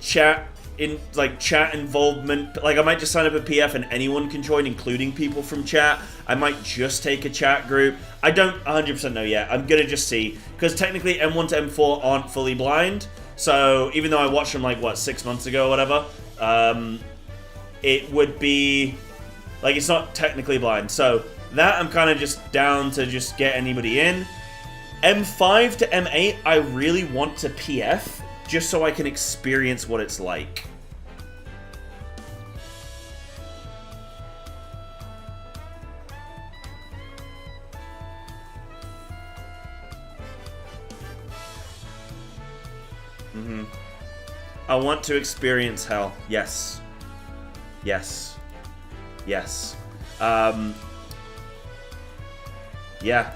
chat involvement. Like I might just sign up a PF and anyone can join, including people from chat. I might just take a chat group. I don't 100% know yet. I'm gonna just see, because technically M1 to M4 aren't fully blind. So even though I watched them like what 6 months ago or whatever, it would be like it's not technically blind. So that I'm kind of just down to just get anybody in. M5 to M8, I really want to PF just so I can experience what it's like. I want to experience hell. Yes. Yes. Yes. Yeah.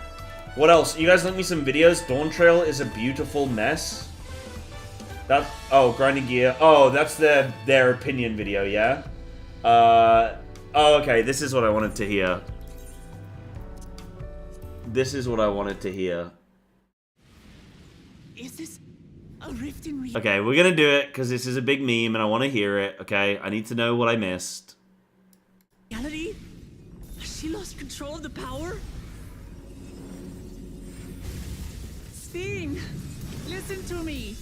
What else? You guys lent me some videos. Dawntrail is a beautiful mess. That, oh, grinding gear. Oh, that's their opinion video, yeah? Oh, okay. This is what I wanted to hear. This is what I wanted to hear. Is this a rift in reality? Okay, we're gonna do it because this is a big meme and I want to hear it, okay? I need to know what I missed. Reality? Has she lost control of the power? Sting, listen to me.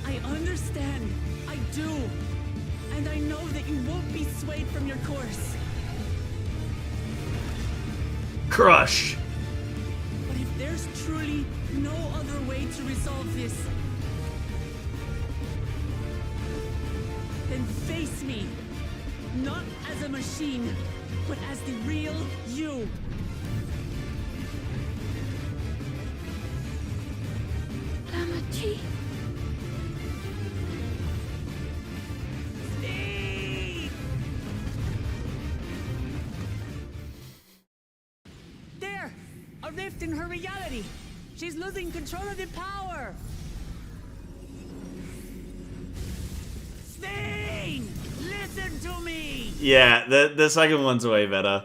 I understand. I do. And I know that you won't be swayed from your course. Crush. But if there's truly no other way to resolve this, then face me. Not as a machine, but as the real you. Amity. There! A rift in her reality! She's losing control of the power! Sting! Listen to me! Yeah, the second one's way better.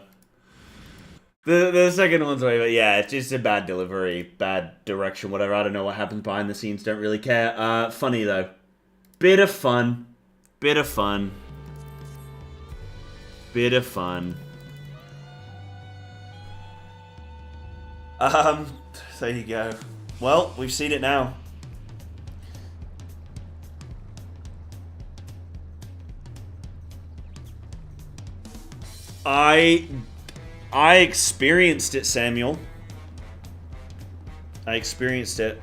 The second one's way better. Yeah, it's just a bad delivery, bad direction, whatever. I don't know what happens behind the scenes, don't really care. Funny though. Bit of fun. Bit of fun. Bit of fun. There you go. Well, we've seen it now. I experienced it, Samuel. I experienced it.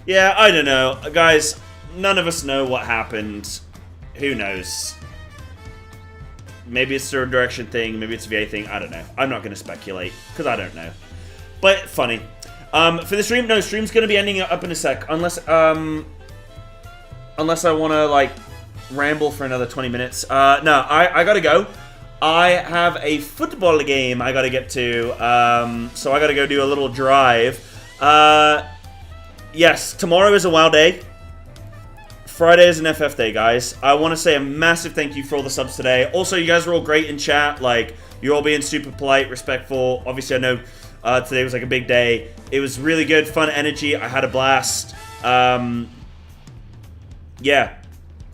Yeah, I don't know. Guys, none of us know what happened. Who knows? Maybe it's a direction thing, maybe it's a VA thing, I don't know. I'm not going to speculate, because I don't know. But, funny. For the stream, no, stream's going to be ending up in a sec. Unless I want to, like, ramble for another 20 minutes. No, I gotta go. I have a football game I gotta get to, so I gotta go do a little drive. Yes, tomorrow is a WoW day. Friday is an FF day, guys. I want to say a massive thank you for all the subs today. Also, you guys were all great in chat. Like, you're all being super polite, respectful. Obviously, I know today was like a big day. It was really good, fun energy. I had a blast. Yeah,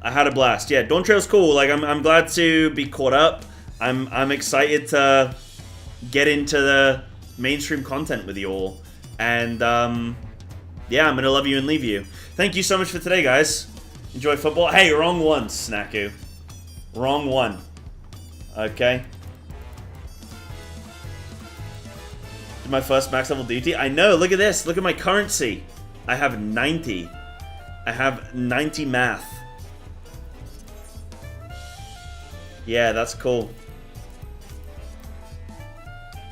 I had a blast. Yeah, Dawntrail's cool. Like, I'm glad to be caught up. I'm excited to get into the mainstream content with you all. And, yeah, I'm going to love you and leave you. Thank you so much for today, guys. Enjoy football. Hey, wrong one, Snacku. Wrong one. Okay. My first max level duty. I know, look at this. Look at my currency. I have 90. I have 90 math. Yeah, that's cool.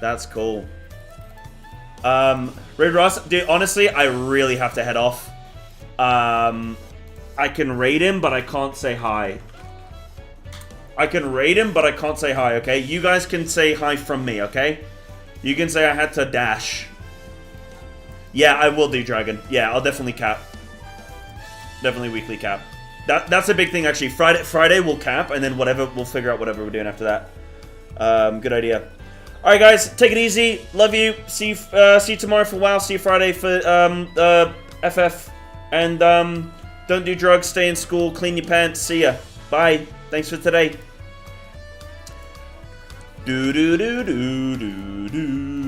That's cool. Red Ross, dude, honestly, I really have to head off. I can raid him, but I can't say hi. I can raid him, but I can't say hi, okay? You guys can say hi from me, okay? You can say I had to dash. Yeah, I will do, Dragon. Yeah, I'll definitely cap. Definitely weekly cap. That's a big thing, actually. Friday we'll cap, and then whatever, we'll figure out whatever we're doing after that. Good idea. Alright, guys, take it easy. Love you. See you tomorrow for WoW. See you Friday for FF. And don't do drugs. Stay in school. Clean your pants. See ya. Bye. Thanks for today. Do do do do do do.